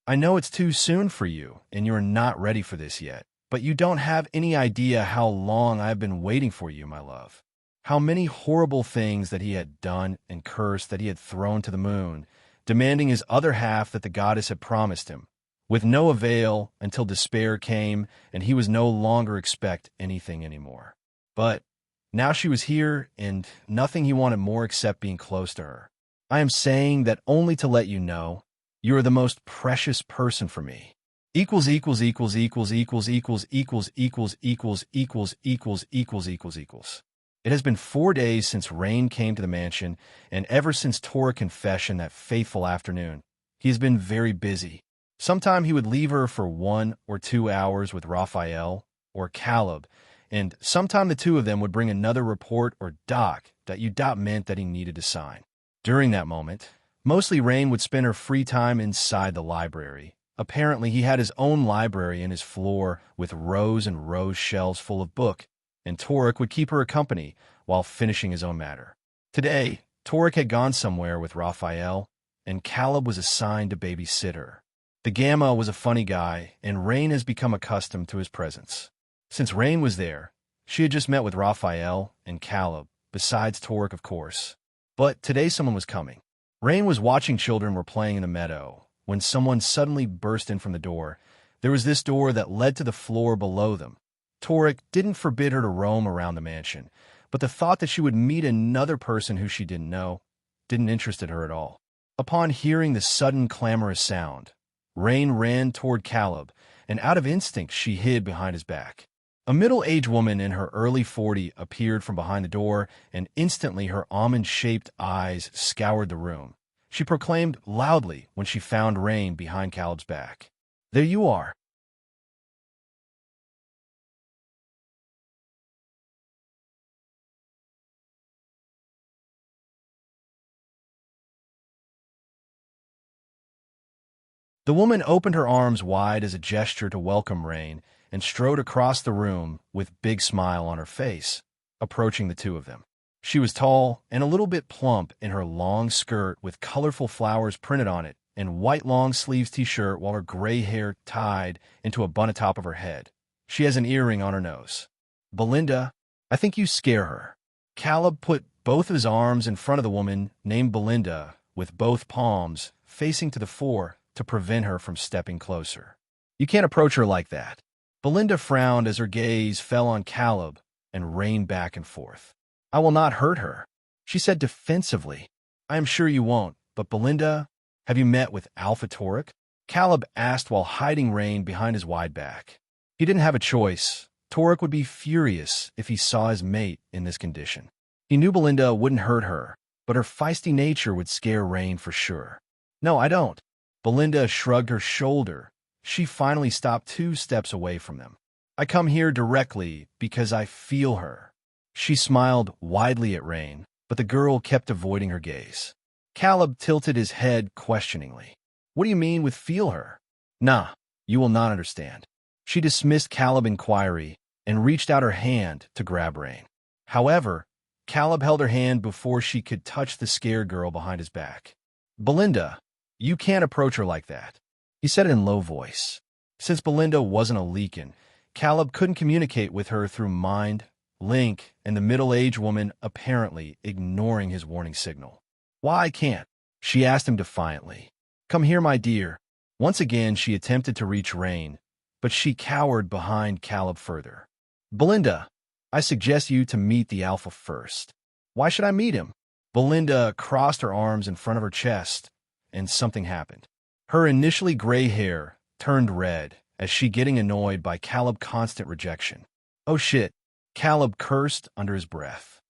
I know it's too soon for you, and you're not ready for this yet, but you don't have any idea how long I've been waiting for you, my love. How many horrible things that he had done and cursed that he had thrown to the moon, demanding his other half that the goddess had promised him, with no avail until despair came and he was no longer expect anything anymore. But now she was here, and nothing he wanted more except being close to her. I am saying that only to let you know, you are the most precious person for me. Equals equals equals equals equals equals equals equals equals equals equals equals equals equals. It has been 4 days since Raine came to the mansion, and ever since Torak's confession that fateful afternoon, he has been very busy. Sometime he would leave her for 1 or 2 hours with Raphael or Caleb, and sometime the two of them would bring another report or doc that you doubt meant that he needed to sign. During that moment, mostly Raine would spend her free time inside the library. Apparently, he had his own library in his floor with rows and rows shelves full of book, and Torak would keep her company while finishing his own matter. Today, Torak had gone somewhere with Raphael, and Caleb was assigned to babysit her. The Gamma was a funny guy, and Raine has become accustomed to his presence. Since Raine was there, she had just met with Raphael and Caleb, besides Torak, of course. But today someone was coming. Raine was watching children were playing in the meadow when someone suddenly burst in from the door. There was this door that led to the floor below them. Torak didn't forbid her to roam around the mansion, but the thought that she would meet another person who she didn't know didn't interest her at all. Upon hearing the sudden clamorous sound, Raine ran toward Caleb, and out of instinct she hid behind his back. A middle-aged woman in her early 40s appeared from behind the door, and instantly her almond-shaped eyes scoured the room. She proclaimed loudly when she found Raine behind Caleb's back. "There you are." The woman opened her arms wide as a gesture to welcome Raine and strode across the room with big smile on her face, approaching the two of them. She was tall and a little bit plump in her long skirt with colorful flowers printed on it and white long-sleeves t-shirt, while her gray hair tied into a bun atop of her head. She has an earring on her nose. "Belinda, I think you scare her." Caleb put both of his arms in front of the woman named Belinda with both palms facing to the floor to prevent her from stepping closer. "You can't approach her like that." Belinda frowned as her gaze fell on Caleb and rained back and forth. "I will not hurt her," she said defensively. "I am sure you won't, but Belinda, have you met with Alpha Torak?" Caleb asked while hiding Raine behind his wide back. He didn't have a choice. Torak would be furious if he saw his mate in this condition. He knew Belinda wouldn't hurt her, but her feisty nature would scare Raine for sure. "No, I don't." Belinda shrugged her shoulder. She finally stopped 2 steps away from them. "I come here directly because I feel her." She smiled widely at Raine, but the girl kept avoiding her gaze. Caleb tilted his head questioningly. "What do you mean with feel her?" "Nah, you will not understand." She dismissed Caleb's inquiry and reached out her hand to grab Raine. However, Caleb held her hand before she could touch the scared girl behind his back. "Belinda, you can't approach her like that," he said in a low voice. Since Belinda wasn't a Lycan, Caleb couldn't communicate with her through mind, link, and the middle-aged woman apparently ignoring his warning signal. "Why I can't?" she asked him defiantly. "Come here, my dear." Once again she attempted to reach Raine, but she cowered behind Caleb further. "Belinda, I suggest you to meet the Alpha first." "Why should I meet him?" Belinda crossed her arms in front of her chest, and something happened. Her initially gray hair turned red as she getting annoyed by Caleb's constant rejection. "Oh shit," Caleb cursed under his breath.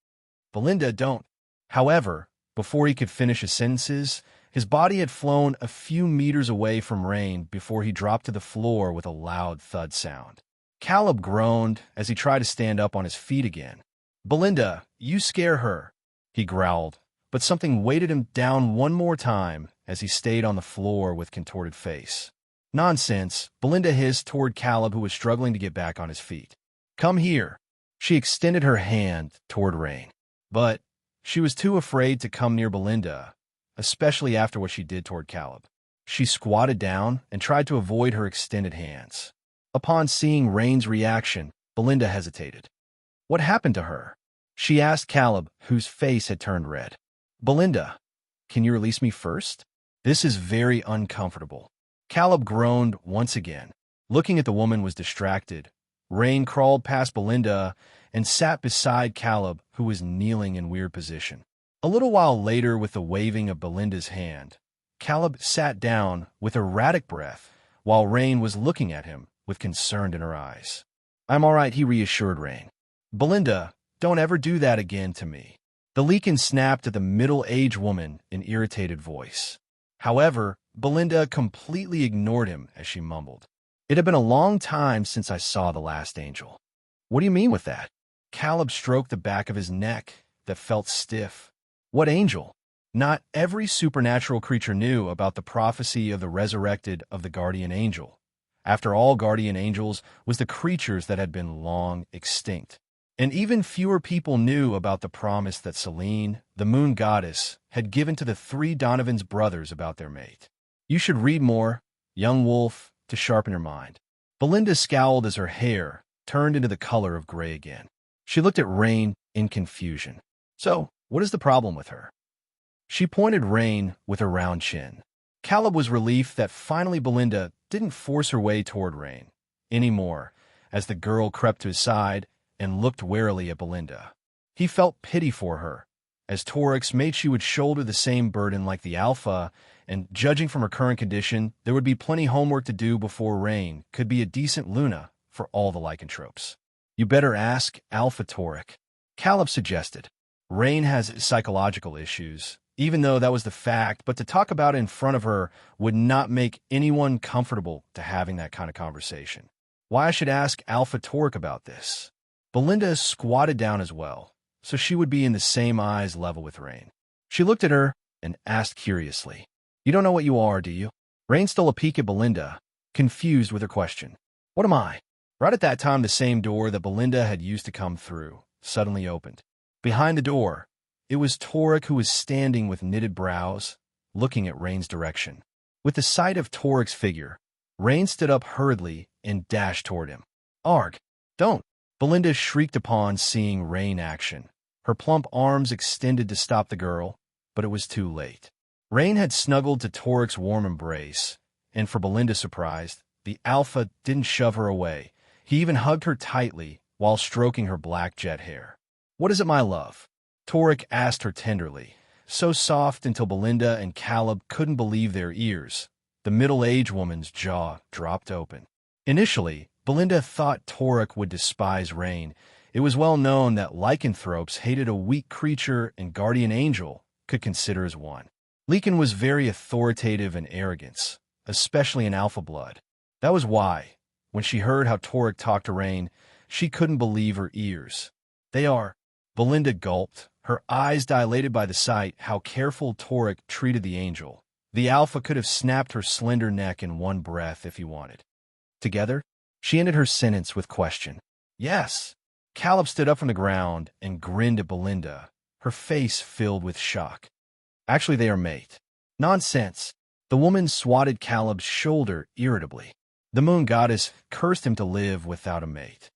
"Belinda, don't." However, before he could finish his sentences, his body had flown a few meters away from Raine before he dropped to the floor with a loud thud sound. Caleb groaned as he tried to stand up on his feet again. "Belinda, you scare her," he growled, but something weighted him down one more time as he stayed on the floor with contorted face. "Nonsense," Belinda hissed toward Caleb, who was struggling to get back on his feet. "Come here." She extended her hand toward Raine, but she was too afraid to come near Belinda, especially after what she did toward Caleb. She squatted down and tried to avoid her extended hands. Upon seeing Raine's reaction, Belinda hesitated. "What happened to her?" she asked Caleb, whose face had turned red. "Belinda, can you release me first? This is very uncomfortable." Caleb groaned once again. Looking at the woman was distracted. Raine crawled past Belinda and sat beside Caleb, who was kneeling in weird position. A little while later, with the waving of Belinda's hand, Caleb sat down with erratic breath while Raine was looking at him with concern in her eyes. "I'm all right," he reassured Raine. "Belinda, don't ever do that again to me." The Lycan snapped at the middle-aged woman in irritated voice. However, Belinda completely ignored him as she mumbled, "It had been a long time since I saw the last angel." "What do you mean with that?" Caleb stroked the back of his neck that felt stiff. "What angel?" Not every supernatural creature knew about the prophecy of the resurrected of the guardian angel. After all, guardian angels was the creatures that had been long extinct. And even fewer people knew about the promise that Selene, the moon goddess, had given to the 3 Donovan's brothers about their mate. You should read more. young wolf, to sharpen her mind. Belinda scowled as her hair turned into the color of gray again. She looked at Raine in confusion. So, what is the problem with her? She pointed Raine with her round chin. Caleb was relieved that finally Belinda didn't force her way toward Raine anymore, as the girl crept to his side and looked warily at Belinda. He felt pity for her, as Torak's made she would shoulder the same burden like the alpha, and judging from her current condition, there would be plenty homework to do before Raine could be a decent Luna for all the lycanthropes. You better ask Alpha Torak, Caleb suggested. Raine has psychological issues, even though that was the fact, but to talk about it in front of her would not make anyone comfortable to having that kind of conversation. Why I should ask Alpha Torak about this? Belinda squatted down as well, so she would be in the same eyes level with Raine. She looked at her and asked curiously, "You don't know what you are, do you?" Raine stole a peek at Belinda, confused with her question. "What am I?" Right at that time, the same door that Belinda had used to come through suddenly opened. Behind the door, it was Torak who was standing with knitted brows, looking at Raine's direction. With the sight of Torak's figure, Raine stood up hurriedly and dashed toward him. "Arg, don't!" Belinda shrieked upon seeing Raine action. Her plump arms extended to stop the girl, but it was too late. Raine had snuggled to Torak's warm embrace, and for Belinda's surprise, the alpha didn't shove her away. He even hugged her tightly while stroking her black jet hair. "What is it, my love?" Torak asked her tenderly, so soft until Belinda and Caleb couldn't believe their ears. The middle-aged woman's jaw dropped open. Initially, Belinda thought Torak would despise Raine. It was well known that lycanthropes hated a weak creature and guardian angel could consider as one. Lycan was very authoritative and arrogant, especially in alpha blood. That was why, when she heard how Torak talked to Raine, she couldn't believe her ears. "They are..." Belinda gulped, her eyes dilated by the sight how careful Torak treated the angel. The alpha could have snapped her slender neck in one breath if he wanted. "Together?" She ended her sentence with question. "Yes." Caleb stood up from the ground and grinned at Belinda, her face filled with shock. "Actually, they are mate." "Nonsense." The woman swatted Caleb's shoulder irritably. The moon goddess cursed him to live without a mate.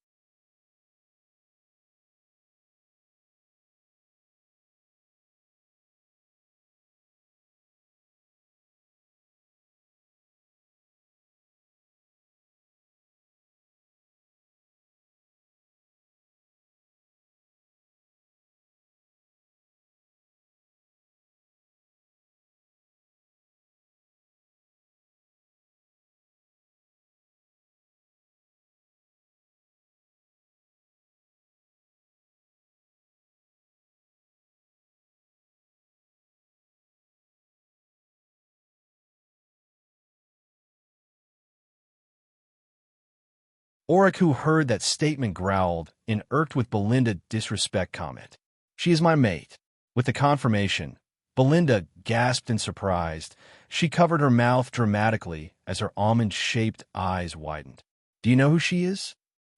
Torak, who heard that statement, growled and irked with Belinda's disrespect comment. "She is my mate." With the confirmation, Belinda gasped in surprise. She covered her mouth dramatically as her almond-shaped eyes widened. "Do you know who she is?"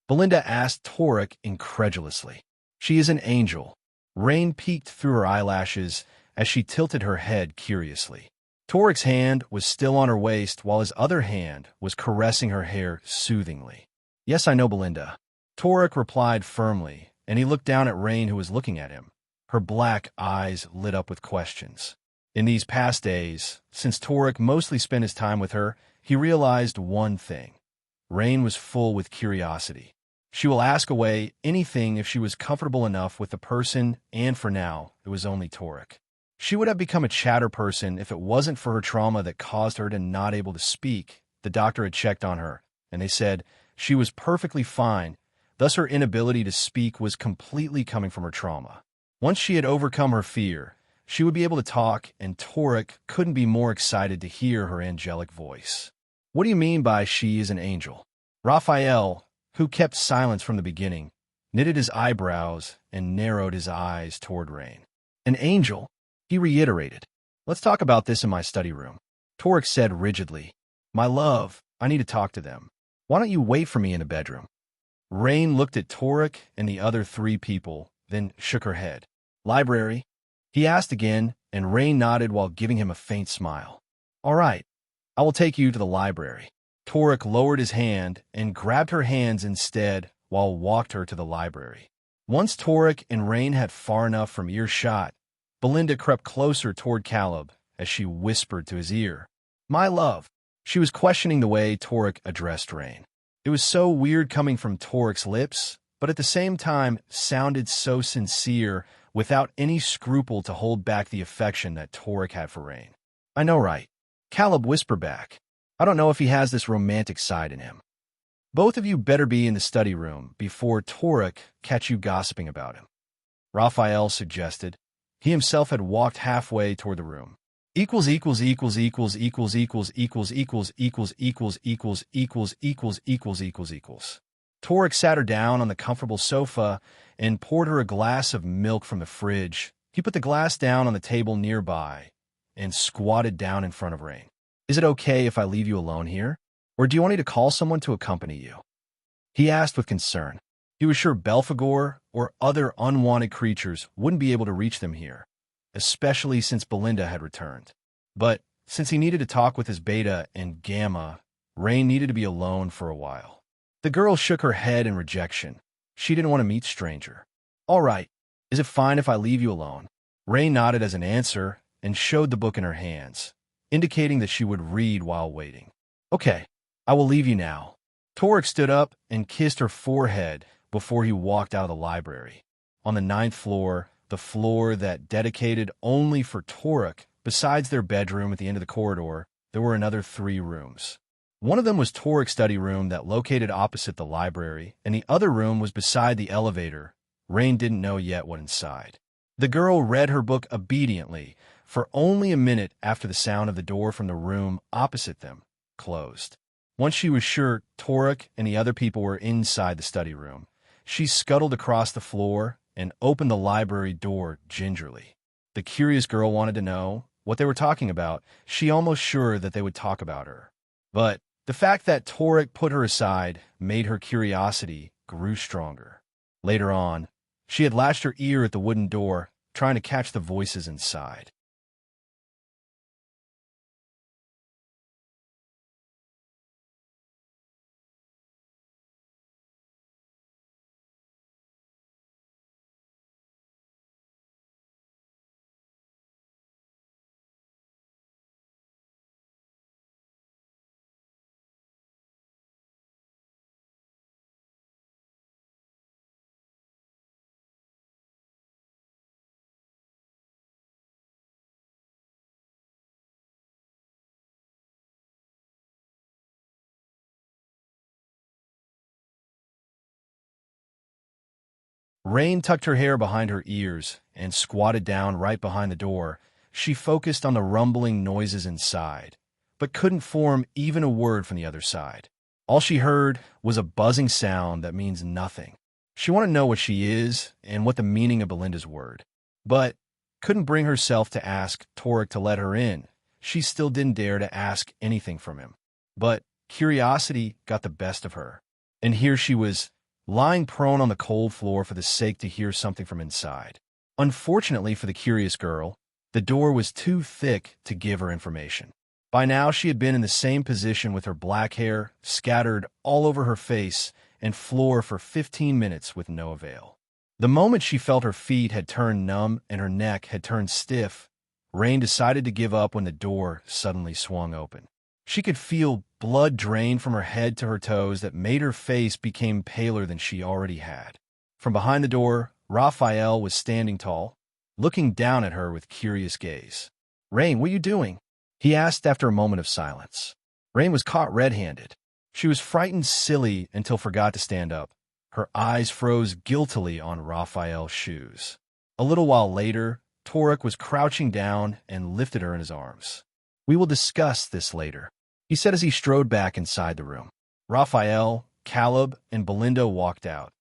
Belinda asked Torak incredulously. "She is an angel." Raine peeked through her eyelashes as she tilted her head curiously. Torak's hand was still on her waist while his other hand was caressing her hair soothingly. "Yes, I know Belinda." Torak replied firmly, and he looked down at Raine, who was looking at him. Her black eyes lit up with questions. In these past days, since Torak mostly spent his time with her, he realized one thing. Raine was full with curiosity. She will ask away anything if she was comfortable enough with the person, and for now, it was only Torak. She would have become a chatter person if it wasn't for her trauma that caused her to not able to speak. The doctor had checked on her, and they said she was perfectly fine, thus her inability to speak was completely coming from her trauma. Once she had overcome her fear, she would be able to talk, and Torak couldn't be more excited to hear her angelic voice. "What do you mean by she is an angel?" Raphael, who kept silence from the beginning, knitted his eyebrows and narrowed his eyes toward Raine. "An angel?" he reiterated. "Let's talk about this in my study room." Torak said rigidly, "My love, I need to talk to them. Why don't you wait for me in the bedroom?" Raine looked at Torak and the other three people, then shook her head. "Library?" he asked again, and Raine nodded while giving him a faint smile. "All right." I will take you to the library. Torak lowered his hand and grabbed her hands instead while walked her to the library. Once Torak and Raine had far enough from earshot, Belinda crept closer toward Caleb as she whispered to his ear, "My love." She was questioning the way Torak addressed Raine. It was so weird coming from Torak's lips, but at the same time sounded so sincere without any scruple to hold back the affection that Torak had for Raine. "I know, right?" Caleb whispered back. "I don't know if he has this romantic side in him. Both of you better be in the study room before Torak catch you gossiping about him," Raphael suggested. He himself had walked halfway toward the room. Equals equals equals equals equals equals equals equals equals equals equals equals equals equals equals equals. Torak sat her down on the comfortable sofa and poured her a glass of milk from the fridge. He put the glass down on the table nearby and squatted down in front of Raine. "Is it okay if I leave you alone here? Or do you want me to call someone to accompany you?" he asked with concern. He was sure Belphegor or other unwanted creatures wouldn't be able to reach them here, especially since Belinda had returned. But since he needed to talk with his beta and gamma, Raine needed to be alone for a while. The girl shook her head in rejection. She didn't want to meet stranger. "All right. Is it fine if I leave you alone?" Raine nodded as an answer and showed the book in her hands, indicating that she would read while waiting. "Okay, I will leave you now." Torak stood up and kissed her forehead before he walked out of the library. On the 9th floor, the floor that dedicated only for Torak, besides their bedroom at the end of the corridor, there were another 3 rooms. One of them was Torak's study room that located opposite the library, and the other room was beside the elevator. Raine didn't know yet what inside. The girl read her book obediently for only a minute after the sound of the door from the room opposite them closed. Once she was sure Torak and the other people were inside the study room, she scuttled across the floor and opened the library door gingerly. The curious girl wanted to know what they were talking about. She almost sure that they would talk about her. But the fact that Torak put her aside made her curiosity grew stronger. Later on, she had latched her ear at the wooden door, trying to catch the voices inside. Raine tucked her hair behind her ears and squatted down right behind the door. She focused on the rumbling noises inside, but couldn't form even a word from the other side. All she heard was a buzzing sound that means nothing. She wanted to know what she is and what the meaning of Belinda's word, but couldn't bring herself to ask Torak to let her in. She still didn't dare to ask anything from him. But curiosity got the best of her, and here she was, lying prone on the cold floor for the sake to hear something from inside. Unfortunately for the curious girl, the door was too thick to give her information. By now, she had been in the same position with her black hair scattered all over her face and floor for 15 minutes with no avail. The moment she felt her feet had turned numb and her neck had turned stiff, Raine decided to give up when the door suddenly swung open. She could feel blood drain from her head to her toes that made her face become paler than she already had. From behind the door, Raphael was standing tall, looking down at her with curious gaze. "Raine, what are you doing?" he asked after a moment of silence. Raine was caught red-handed. She was frightened silly until forgot to stand up. Her eyes froze guiltily on Raphael's shoes. A little while later, Torak was crouching down and lifted her in his arms. "We will discuss this later," he said as he strode back inside the room. Raphael, Caleb, and Belinda walked out,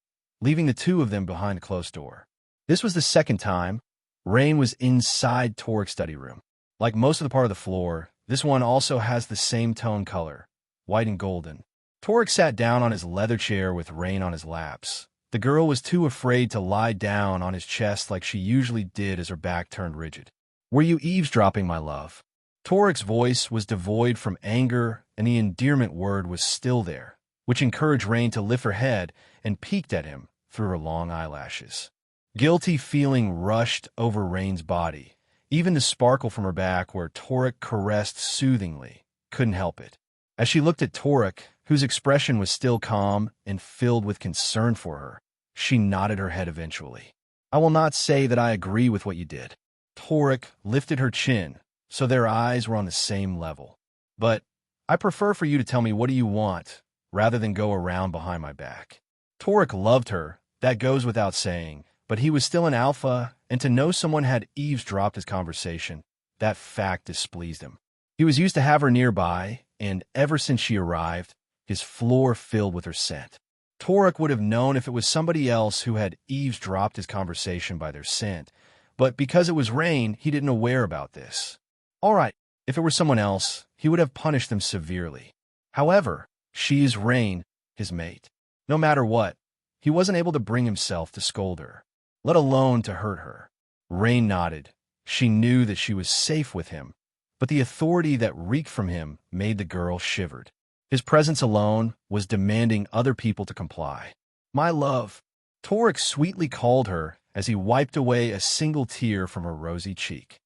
leaving the 2 of them behind the closed door. This was the second time Raine was inside Torak's study room. Like most of the part of the floor, this one also has the same tone color, white and golden. Torak sat down on his leather chair with Raine on his laps. The girl was too afraid to lie down on his chest like she usually did as her back turned rigid. "Were you eavesdropping, my love?" Torak's voice was devoid from anger, and the endearment word was still there, which encouraged Raine to lift her head and peeked at him through her long eyelashes. Guilty feeling rushed over Raine's body. Even the sparkle from her back, where Torak caressed soothingly, couldn't help it. As she looked at Torak, whose expression was still calm and filled with concern for her, she nodded her head eventually. "I will not say that I agree with what you did." Torak lifted her chin, so their eyes were on the same level. "But I prefer for you to tell me what do you want, rather than go around behind my back." Torak loved her, that goes without saying, but he was still an alpha, and to know someone had eavesdropped his conversation, that fact displeased him. He was used to have her nearby, and ever since she arrived, his floor filled with her scent. Torak would have known if it was somebody else who had eavesdropped his conversation by their scent, but because it was Raine, he didn't aware about this. All right, if it were someone else, he would have punished them severely. However, she is Raine, his mate. No matter what, he wasn't able to bring himself to scold her, let alone to hurt her. Raine nodded. She knew that she was safe with him, but the authority that reeked from him made the girl shivered. His presence alone was demanding other people to comply. "My love," Torak sweetly called her as he wiped away a single tear from her rosy cheek.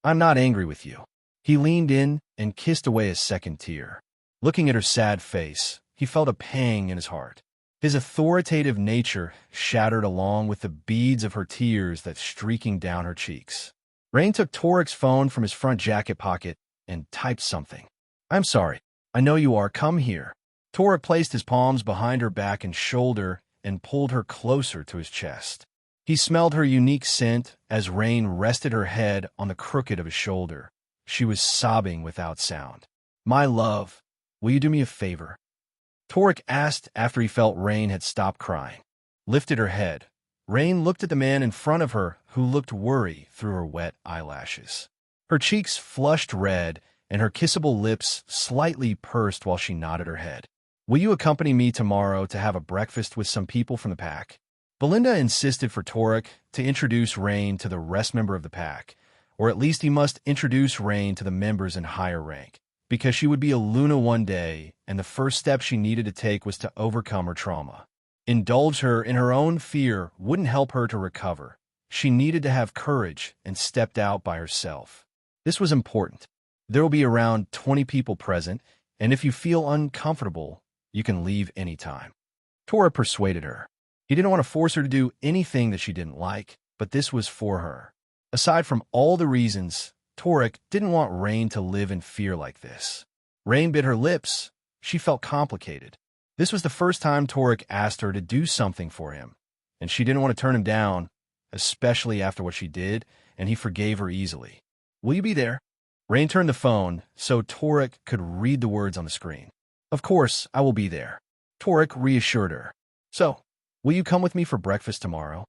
"I'm not angry with you." He leaned in and kissed away a second tear. Looking at her sad face, he felt a pang in his heart. His authoritative nature shattered along with the beads of her tears that streaking down her cheeks. Raine took Torak's phone from his front jacket pocket and typed something. "I'm sorry. I know you are. Come here." Torak placed his palms behind her back and shoulder and pulled her closer to his chest. He smelled her unique scent as Raine rested her head on the crooked of his shoulder. She was sobbing without sound. "My love, will you do me a favor?" Torak asked after he felt Raine had stopped crying. Lifted her head. Raine looked at the man in front of her, who looked worry through her wet eyelashes. Her cheeks flushed red, and her kissable lips slightly pursed while she nodded her head. "Will you accompany me tomorrow to have a breakfast with some people from the pack?" Belinda insisted for Torak to introduce Raine to the rest member of the pack, or at least he must introduce Raine to the members in higher rank, because she would be a Luna one day, and the first step she needed to take was to overcome her trauma. Indulge her in her own fear wouldn't help her to recover. She needed to have courage and stepped out by herself. This was important. There will be around 20 people present, and if you feel uncomfortable, you can leave anytime. Torak persuaded her. He didn't want to force her to do anything that she didn't like, but this was for her. Aside from all the reasons, Torak didn't want Raine to live in fear like this. Raine bit her lips. She felt complicated. This was the first time Torak asked her to do something for him, and she didn't want to turn him down, especially after what she did, and he forgave her easily. "Will you be there?" Raine turned the phone so Torak could read the words on the screen. "Of course, I will be there." Torak reassured her. "So, will you come with me for breakfast tomorrow?"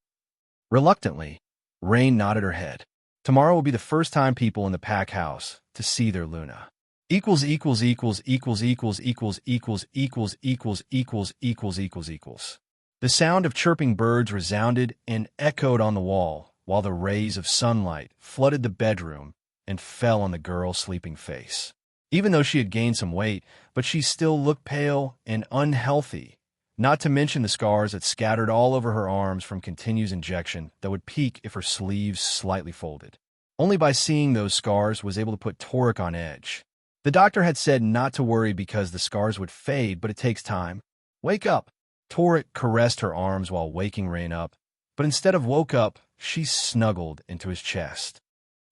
Reluctantly, Raine nodded her head. Tomorrow will be the first time people in the pack house to see their Luna. Equals equals equals equals equals equals equals equals equals equals equals equals equals. The sound of chirping birds resounded and echoed on the wall, while the rays of sunlight flooded the bedroom and fell on the girl's sleeping face. Even though she had gained some weight, but she still looked pale and unhealthy, not to mention the scars that scattered all over her arms from continuous injection that would peak if her sleeves slightly folded. Only by seeing those scars was able to put Torak on edge. The doctor had said not to worry because the scars would fade, but it takes time. "Wake up." Torak caressed her arms while waking Raine up, but instead of woke up, she snuggled into his chest.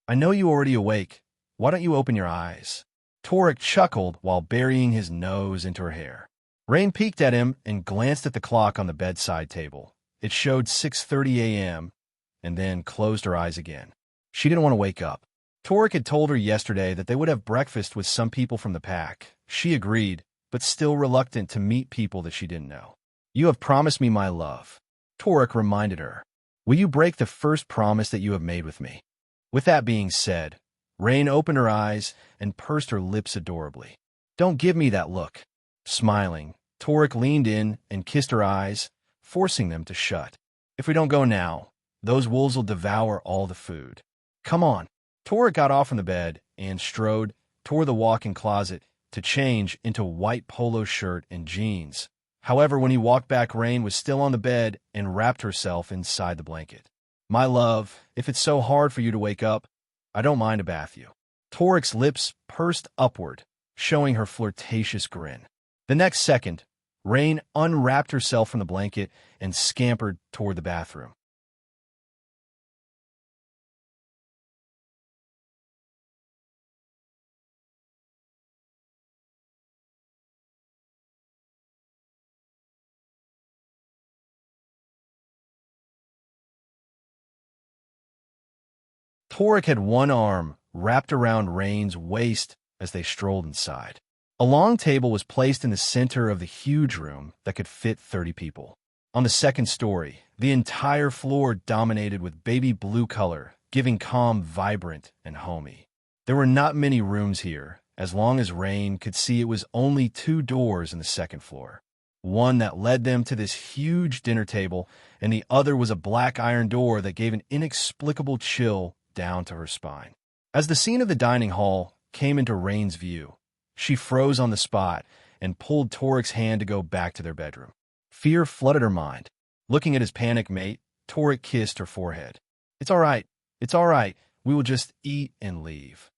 "I know you already awake. Why don't you open your eyes?" Torak chuckled while burying his nose into her hair. Raine peeked at him and glanced at the clock on the bedside table. It showed 6:30 a.m., and then closed her eyes again. She didn't want to wake up. Torak had told her yesterday that they would have breakfast with some people from the pack. She agreed, but still reluctant to meet people that she didn't know. "You have promised me my love," Torak reminded her. "Will you break the first promise that you have made with me?" With that being said, Raine opened her eyes and pursed her lips adorably. "Don't give me that look." Smiling, Torak leaned in and kissed her eyes, forcing them to shut. "If we don't go now, those wolves will devour all the food. Come on." Torak got off from the bed and strode toward the walk-in closet to change into white polo shirt and jeans. However, when he walked back, Raine was still on the bed and wrapped herself inside the blanket. "My love, if it's so hard for you to wake up, I don't mind to bath you." Torak's lips pursed upward, showing her flirtatious grin. The next second, Raine unwrapped herself from the blanket and scampered toward the bathroom. Torak had one arm wrapped around Raine's waist as they strolled inside. A long table was placed in the center of the huge room that could fit 30 people. On the second story, the entire floor dominated with baby blue color, giving calm, vibrant, and homey. There were not many rooms here. As long as Raine could see, it was only 2 doors in the second floor. One that led them to this huge dinner table, and the other was a black iron door that gave an inexplicable chill down to her spine. As the scene of the dining hall came into Raine's view, she froze on the spot and pulled Torak's hand to go back to their bedroom. Fear flooded her mind. Looking at his panicked mate, Torak kissed her forehead. It's all right. We will just eat and leave."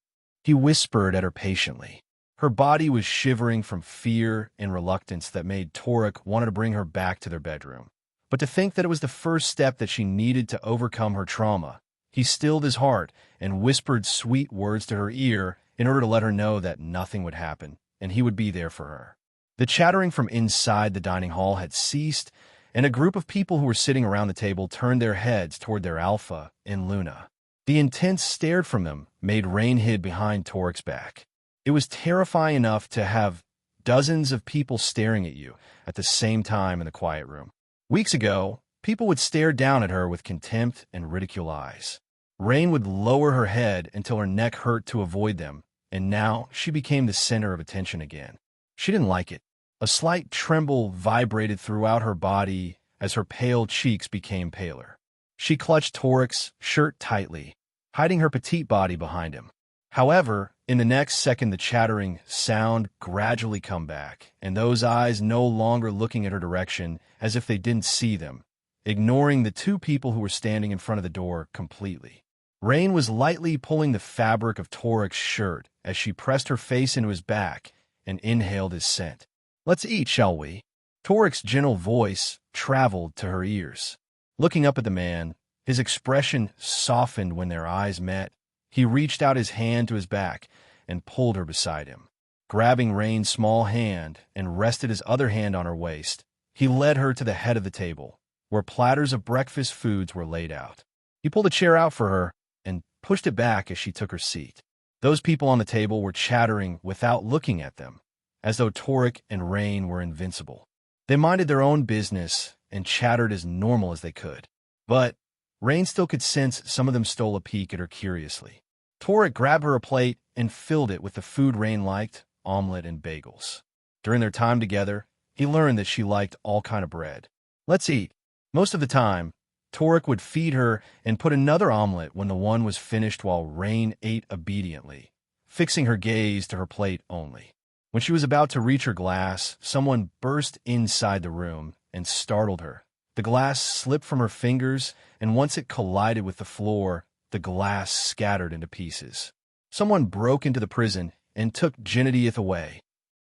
He whispered at her patiently. Her body was shivering from fear and reluctance that made Torak want to bring her back to their bedroom. But to think that it was the first step that she needed to overcome her trauma, he stilled his heart and whispered sweet words to her ear in order to let her know that nothing would happen and he would be there for her. The chattering from inside the dining hall had ceased, and a group of people who were sitting around the table turned their heads toward their alpha and Luna. The intense stare from them made Raine hid behind Torak's back. It was terrifying enough to have dozens of people staring at you at the same time in the quiet room. Weeks ago, people would stare down at her with contempt and ridicule eyes. Raine would lower her head until her neck hurt to avoid them, and now she became the center of attention again. She didn't like it. A slight tremble vibrated throughout her body as her pale cheeks became paler. She clutched Torak's shirt tightly, hiding her petite body behind him. However, in the next second, the chattering sound gradually come back, and those eyes no longer looking at her direction as if they didn't see them, ignoring the 2 people who were standing in front of the door completely. Raine was lightly pulling the fabric of Torak's shirt as she pressed her face into his back and inhaled his scent. "Let's eat, shall we?" Torak's gentle voice traveled to her ears. Looking up at the man, his expression softened when their eyes met. He reached out his hand to his back and pulled her beside him. Grabbing Raine's small hand and rested his other hand on her waist, he led her to the head of the table, where platters of breakfast foods were laid out. He pulled a chair out for her and pushed it back as she took her seat. Those people on the table were chattering without looking at them, as though Torak and Raine were invincible. They minded their own business and chattered as normal as they could. But Raine still could sense some of them stole a peek at her curiously. Torak grabbed her a plate and filled it with the food Raine liked, omelet and bagels. During their time together, he learned that she liked all kind of bread. "Let's eat." Most of the time, Torak would feed her and put another omelet when the one was finished while Raine ate obediently, fixing her gaze to her plate only. When she was about to reach her glass, someone burst inside the room and startled her. The glass slipped from her fingers, and once it collided with the floor, the glass scattered into pieces. Someone broke into the prison and took Genevieve away.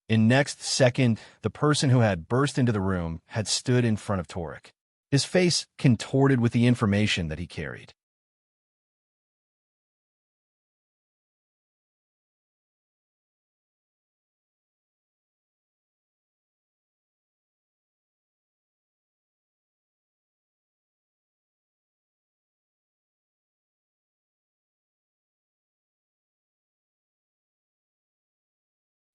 In next second, the person who had burst into the room had stood in front of Torak, his face contorted with the information that he carried.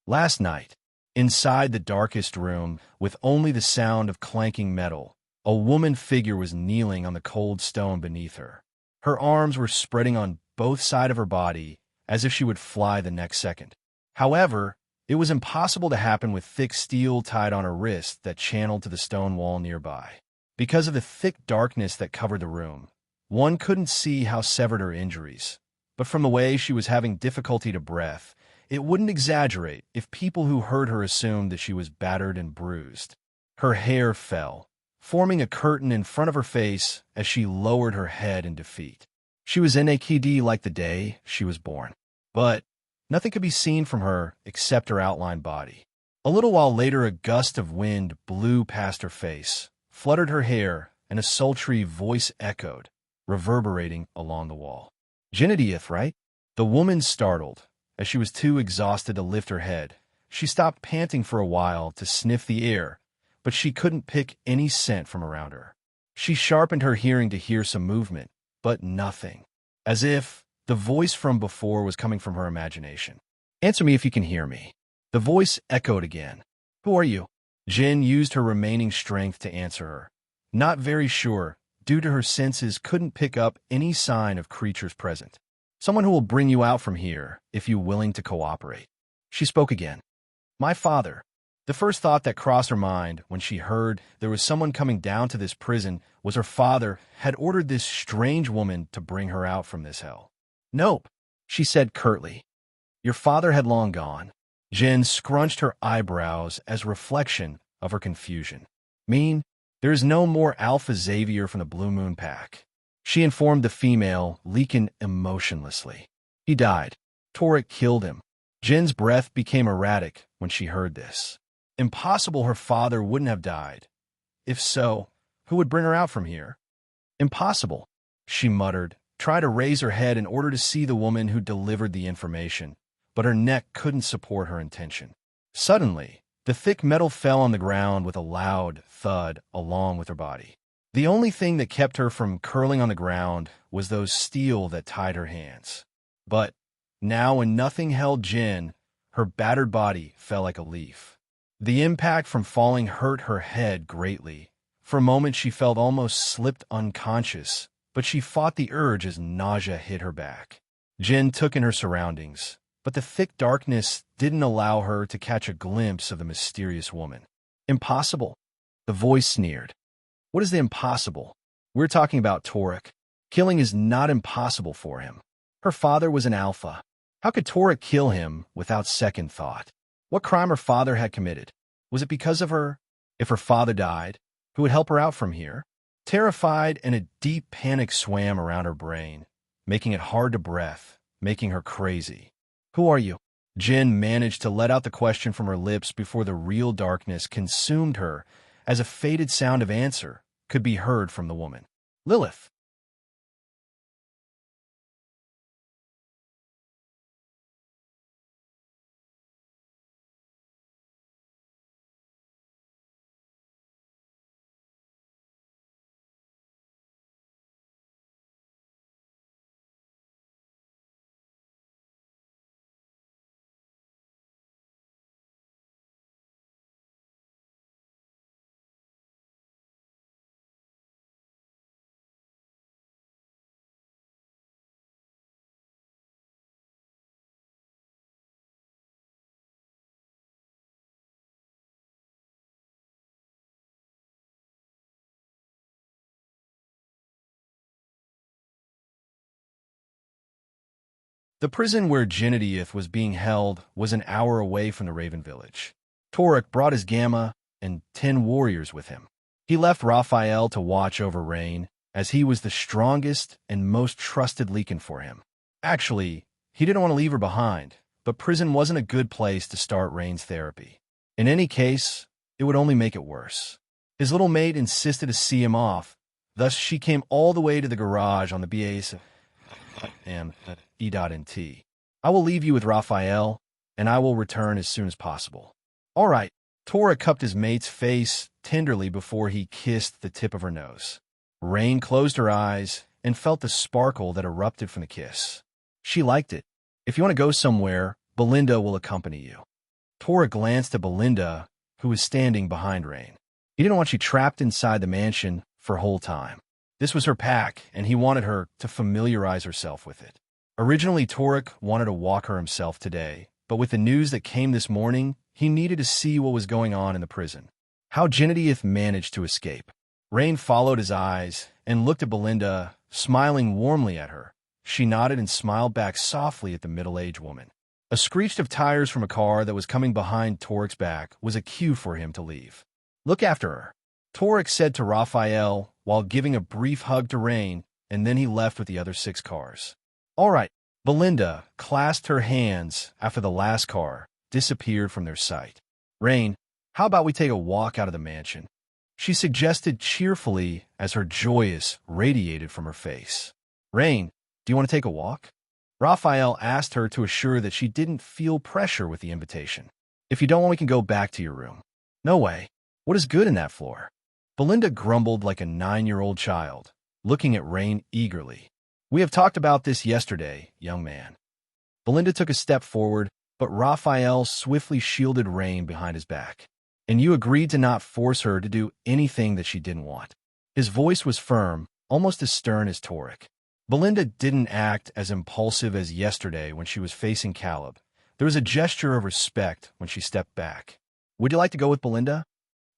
Last night, inside the darkest room, with only the sound of clanking metal, a woman figure was kneeling on the cold stone beneath her. Her arms were spreading on both sides of her body, as if she would fly the next second. However, it was impossible to happen with thick steel tied on her wrist that channeled to the stone wall nearby. Because of the thick darkness that covered the room, one couldn't see how severed her injuries, but from the way she was having difficulty to breath, it wouldn't exaggerate if people who heard her assumed that she was battered and bruised. Her hair fell, forming a curtain in front of her face as she lowered her head in defeat. She was naked like the day she was born, but nothing could be seen from her except her outlined body. A little while later, a gust of wind blew past her face, fluttered her hair, and a sultry voice echoed, reverberating along the wall. "Genevieve, right?" The woman startled. As she was too exhausted to lift her head, she stopped panting for a while to sniff the air, but she couldn't pick any scent from around her. She sharpened her hearing to hear some movement, but nothing. As if the voice from before was coming from her imagination. "Answer me if you can hear me." The voice echoed again. "Who are you?" Jen used her remaining strength to answer her. Not very sure, due to her senses couldn't pick up any sign of creatures present. "Someone who will bring you out from here, if you're willing to cooperate." She spoke again. "My father." The first thought that crossed her mind when she heard there was someone coming down to this prison was her father had ordered this strange woman to bring her out from this hell. "Nope," she said curtly. "Your father had long gone." Jen scrunched her eyebrows as a reflection of her confusion. "Mean, there is no more Alpha Xavier from the Blue Moon Pack," she informed the female, Lycan emotionlessly. "He died. Torak killed him." Jen's breath became erratic when she heard this. Impossible her father wouldn't have died. If so, who would bring her out from here? "Impossible," she muttered, tried to raise her head in order to see the woman who delivered the information, but her neck couldn't support her intention. Suddenly, the thick metal fell on the ground with a loud thud along with her body. The only thing that kept her from curling on the ground was those steel that tied her hands. But now when nothing held Jen, her battered body fell like a leaf. The impact from falling hurt her head greatly. For a moment she felt almost slipped unconscious, but she fought the urge as nausea hit her back. Jen took in her surroundings, but the thick darkness didn't allow her to catch a glimpse of the mysterious woman. "Impossible," the voice sneered. "What is the impossible? We're talking about Torak. Killing is not impossible for him. Her father was an alpha. How could Torak kill him without second thought? What crime her father had committed? Was it because of her? If her father died, who would help her out from here?" Terrified, and a deep panic swam around her brain, making it hard to breathe, making her crazy. "Who are you?" Jen managed to let out the question from her lips before the real darkness consumed her, as a faded sound of answer could be heard from the woman. "Lilith." The prison where Genevieve was being held was an hour away from the Raven village. Torak brought his Gamma and 10 warriors with him. He left Raphael to watch over Raine, as he was the strongest and most trusted Lycan for him. Actually, he didn't want to leave her behind, but prison wasn't a good place to start Raine's therapy. In any case, it would only make it worse. His little mate insisted to see him off, thus she came all the way to the garage on the BAs and E.N.T. "I will leave you with Raphael, and I will return as soon as possible." "All right." Torak cupped his mate's face tenderly before he kissed the tip of her nose. Raine closed her eyes and felt the sparkle that erupted from the kiss. She liked it. "If you want to go somewhere, Belinda will accompany you." Torak glanced at Belinda, who was standing behind Raine. He didn't want you trapped inside the mansion for whole time. This was her pack, and he wanted her to familiarize herself with it. Originally, Torak wanted to walk her himself today, but with the news that came this morning, he needed to see what was going on in the prison. How Genevieve managed to escape. Raine followed his eyes and looked at Belinda, smiling warmly at her. She nodded and smiled back softly at the middle-aged woman. A screech of tires from a car that was coming behind Torak's back was a cue for him to leave. "Look after her," Torak said to Raphael while giving a brief hug to Raine, and then he left with the other 6 cars. "All right." Belinda clasped her hands after the last car disappeared from their sight. "Raine, how about we take a walk out of the mansion?" she suggested cheerfully as her joyous radiated from her face. "Raine, do you want to take a walk?" Raphael asked her to assure that she didn't feel pressure with the invitation. "If you don't, we can go back to your room." "No way. What is good in that floor?" Belinda grumbled like a 9-year-old child, looking at Raine eagerly. "We have talked about this yesterday, young man." Belinda took a step forward, but Raphael swiftly shielded Raine behind his back. "And you agreed to not force her to do anything that she didn't want." His voice was firm, almost as stern as Torak. Belinda didn't act as impulsive as yesterday when she was facing Caleb. There was a gesture of respect when she stepped back. "Would you like to go with Belinda?"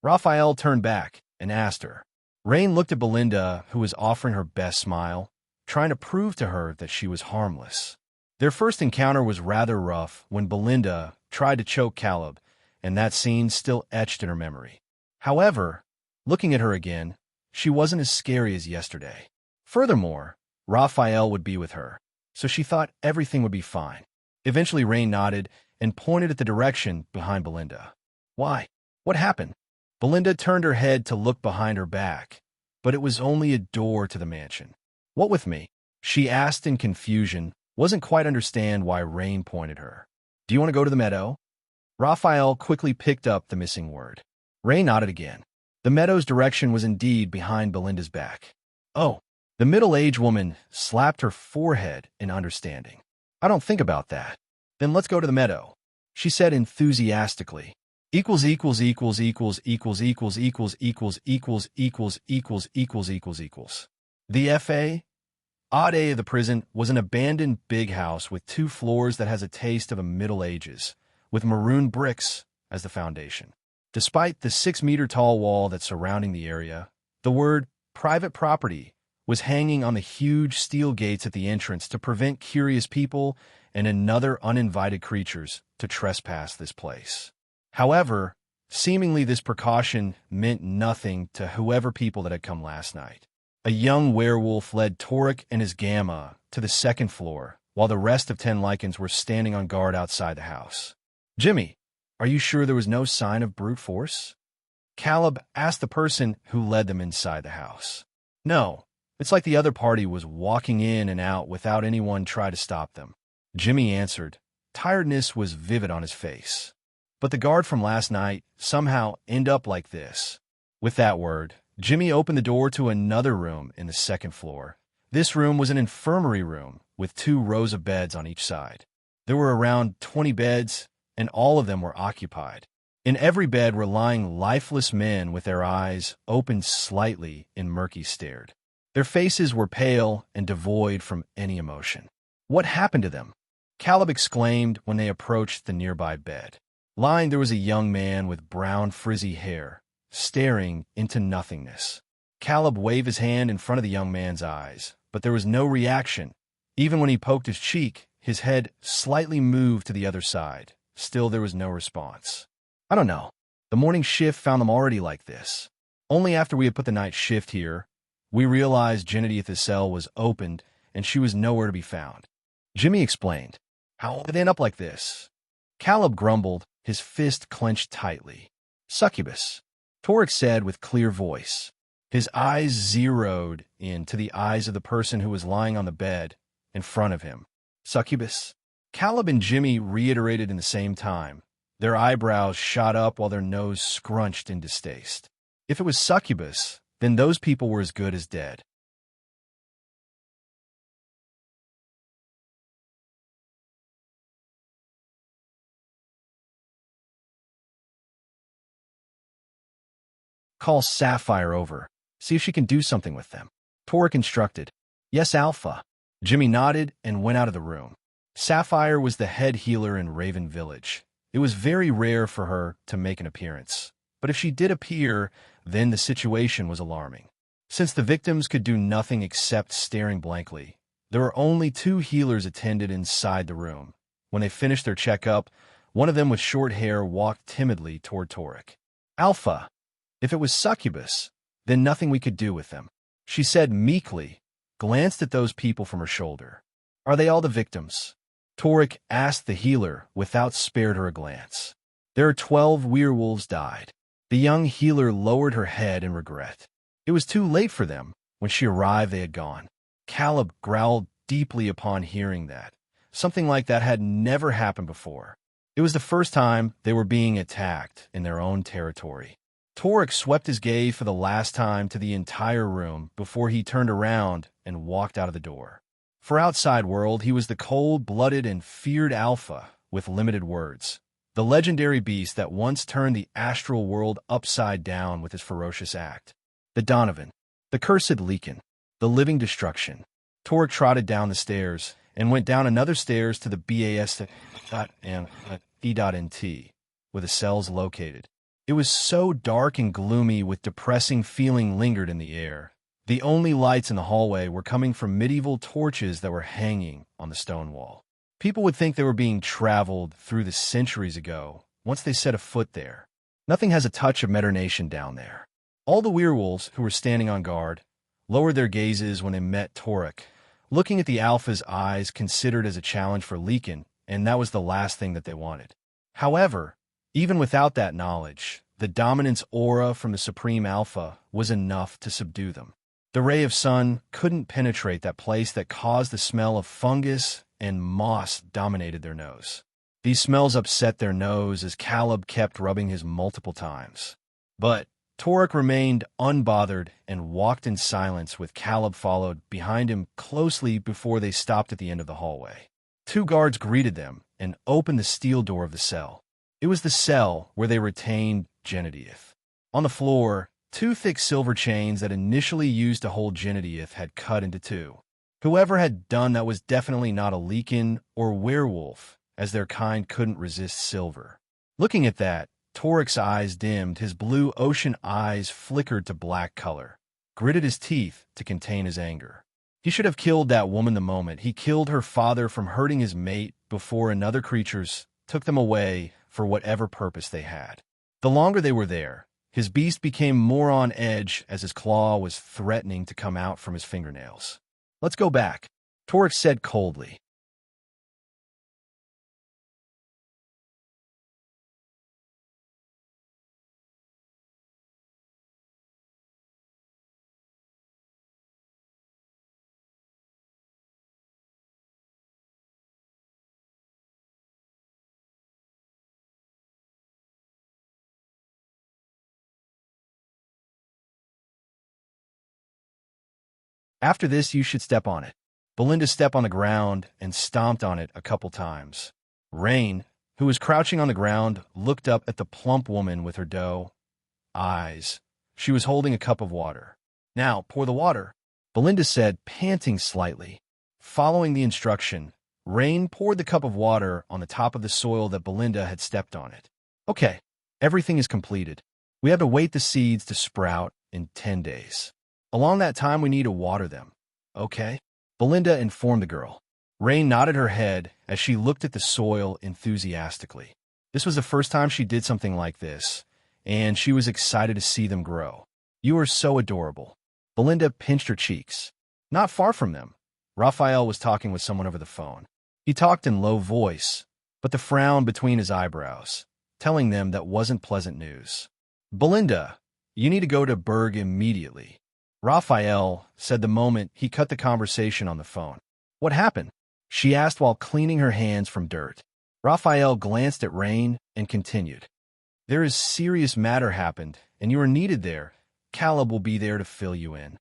Raphael turned back and asked her. Raine looked at Belinda, who was offering her best smile, trying to prove to her that she was harmless. Their first encounter was rather rough when Belinda tried to choke Caleb, and that scene still etched in her memory. However, looking at her again, she wasn't as scary as yesterday. Furthermore, Raphael would be with her, so she thought everything would be fine. Eventually, Raine nodded and pointed at the direction behind Belinda. "Why? What happened?" Belinda turned her head to look behind her back, but it was only a door to the mansion. "What with me?" she asked in confusion, wasn't quite understand why Raine pointed her. "Do you want to go to the meadow?" Raphael quickly picked up the missing word. Raine nodded again. The meadow's direction was indeed behind Belinda's back. "Oh." The middle-aged woman slapped her forehead in understanding. "I don't think about that." "Then let's go to the meadow," she said enthusiastically. Equals equals equals equals equals equals equals equals equals equals equals equals equals equals. The F.A. Odd A of the prison was an abandoned big house with 2 floors that has a taste of the Middle Ages, with maroon bricks as the foundation. Despite the 6-meter-tall wall that's surrounding the area, the word private property was hanging on the huge steel gates at the entrance to prevent curious people and other uninvited creatures to trespass this place. However, seemingly this precaution meant nothing to whoever people that had come last night. A young werewolf led Torak and his gamma to the 2nd floor, while the rest of 10 Lycans were standing on guard outside the house. "Jimmy, are you sure there was no sign of brute force?" Caleb asked the person who led them inside the house. "No, it's like the other party was walking in and out without anyone try to stop them," Jimmy answered. Tiredness was vivid on his face. "But the guard from last night somehow end up like this." With that word, Jimmy opened the door to another room in the 2nd floor. This room was an infirmary room with 2 rows of beds on each side. There were around 20 beds, and all of them were occupied. In every bed were lying lifeless men with their eyes opened slightly in murky stare. Their faces were pale and devoid from any emotion. "What happened to them?" Caleb exclaimed when they approached the nearby bed. Lying there was a young man with brown frizzy hair, staring into nothingness. Caleb waved his hand in front of the young man's eyes, but there was no reaction. Even when he poked his cheek, his head slightly moved to the other side. Still, there was no response. "I don't know. The morning shift found them already like this. Only after we had put the night shift here, we realized Genetia's cell was opened and she was nowhere to be found," Jimmy explained. "How did they end up like this?" Caleb grumbled, his fist clenched tightly. "Succubus," Torak said with clear voice. His eyes zeroed in to the eyes of the person who was lying on the bed in front of him. "Succubus?" Caleb and Jimmy reiterated in the same time. Their eyebrows shot up while their nose scrunched in distaste. If it was succubus, then those people were as good as dead. "Call Sapphire over. See if she can do something with them," Torak instructed. "Yes, Alpha." Jimmy nodded and went out of the room. Sapphire was the head healer in Raven Village. It was very rare for her to make an appearance, but if she did appear, then the situation was alarming. Since the victims could do nothing except staring blankly, There were only 2 healers attended inside the room. When they finished their checkup, one of them with short hair walked timidly toward Torak. "Alpha, if it was succubus, then nothing we could do with them," she said meekly, glanced at those people from her shoulder. "Are they all the victims?" Torak asked the healer without spared her a glance. "There are 12 werewolves died." The young healer lowered her head in regret. It was too late for them. When she arrived, they had gone. Caleb growled deeply upon hearing that. Something like that had never happened before. It was the first time they were being attacked in their own territory. Torak swept his gaze for the last time to the entire room before he turned around and walked out of the door. For outside world, he was the cold-blooded and feared Alpha with limited words. The legendary beast that once turned the astral world upside down with his ferocious act. The Donovan, the cursed Lycan, the living destruction. Torak trotted down the stairs and went down another stairs to the BAS.E.Nt, where the cells located. It was so dark and gloomy with depressing feeling lingered in the air. The only lights in the hallway were coming from medieval torches that were hanging on the stone wall. People would think they were being traveled through the centuries ago once they set a foot there. Nothing has a touch of meternation down there. All the werewolves who were standing on guard lowered their gazes when they met Torak, looking at the Alpha's eyes considered as a challenge for Lycan, and that was the last thing that they wanted. However, even without that knowledge, the dominance aura from the Supreme Alpha was enough to subdue them. The ray of sun couldn't penetrate that place that caused the smell of fungus and moss dominated their nose. These smells upset their nose as Caleb kept rubbing his multiple times. But Torak remained unbothered and walked in silence with Caleb followed behind him closely before they stopped at the end of the hallway. 2 guards greeted them and opened the steel door of the cell. It was the cell where they retained Genedieth. On the floor, 2 thick silver chains that initially used to hold Genedieth had cut into 2. Whoever had done that was definitely not a Lycan or werewolf, as their kind couldn't resist silver. Looking at that, Torak's eyes dimmed, his blue ocean eyes flickered to black color, gritted his teeth to contain his anger. He should have killed that woman the moment he killed her father from hurting his mate before another creatures took them away for whatever purpose they had. The longer they were there, his beast became more on edge as his claw was threatening to come out from his fingernails. "Let's go back," Torak said coldly. "After this, you should step on it." Belinda stepped on the ground and stomped on it a couple times. Raine, who was crouching on the ground, looked up at the plump woman with her doe eyes. She was holding a cup of water. "Now, pour the water," Belinda said, panting slightly. Following the instruction, Raine poured the cup of water on the top of the soil that Belinda had stepped on it. "Okay, everything is completed. We have to wait the seeds to sprout in 10 days. Along that time, we need to water them. Okay?" Belinda informed the girl. Raine nodded her head as she looked at the soil enthusiastically. This was the first time she did something like this, and she was excited to see them grow. "You are so adorable." Belinda pinched her cheeks. Not far from them, Raphael was talking with someone over the phone. He talked in low voice, but the frown between his eyebrows, telling them that wasn't pleasant news. "Belinda, you need to go to Berg immediately," Raphael said the moment he cut the conversation on the phone. "What happened?" she asked while cleaning her hands from dirt. Raphael glanced at Raine and continued. "There is serious matter happened, and you are needed there. Caleb will be there to fill you in."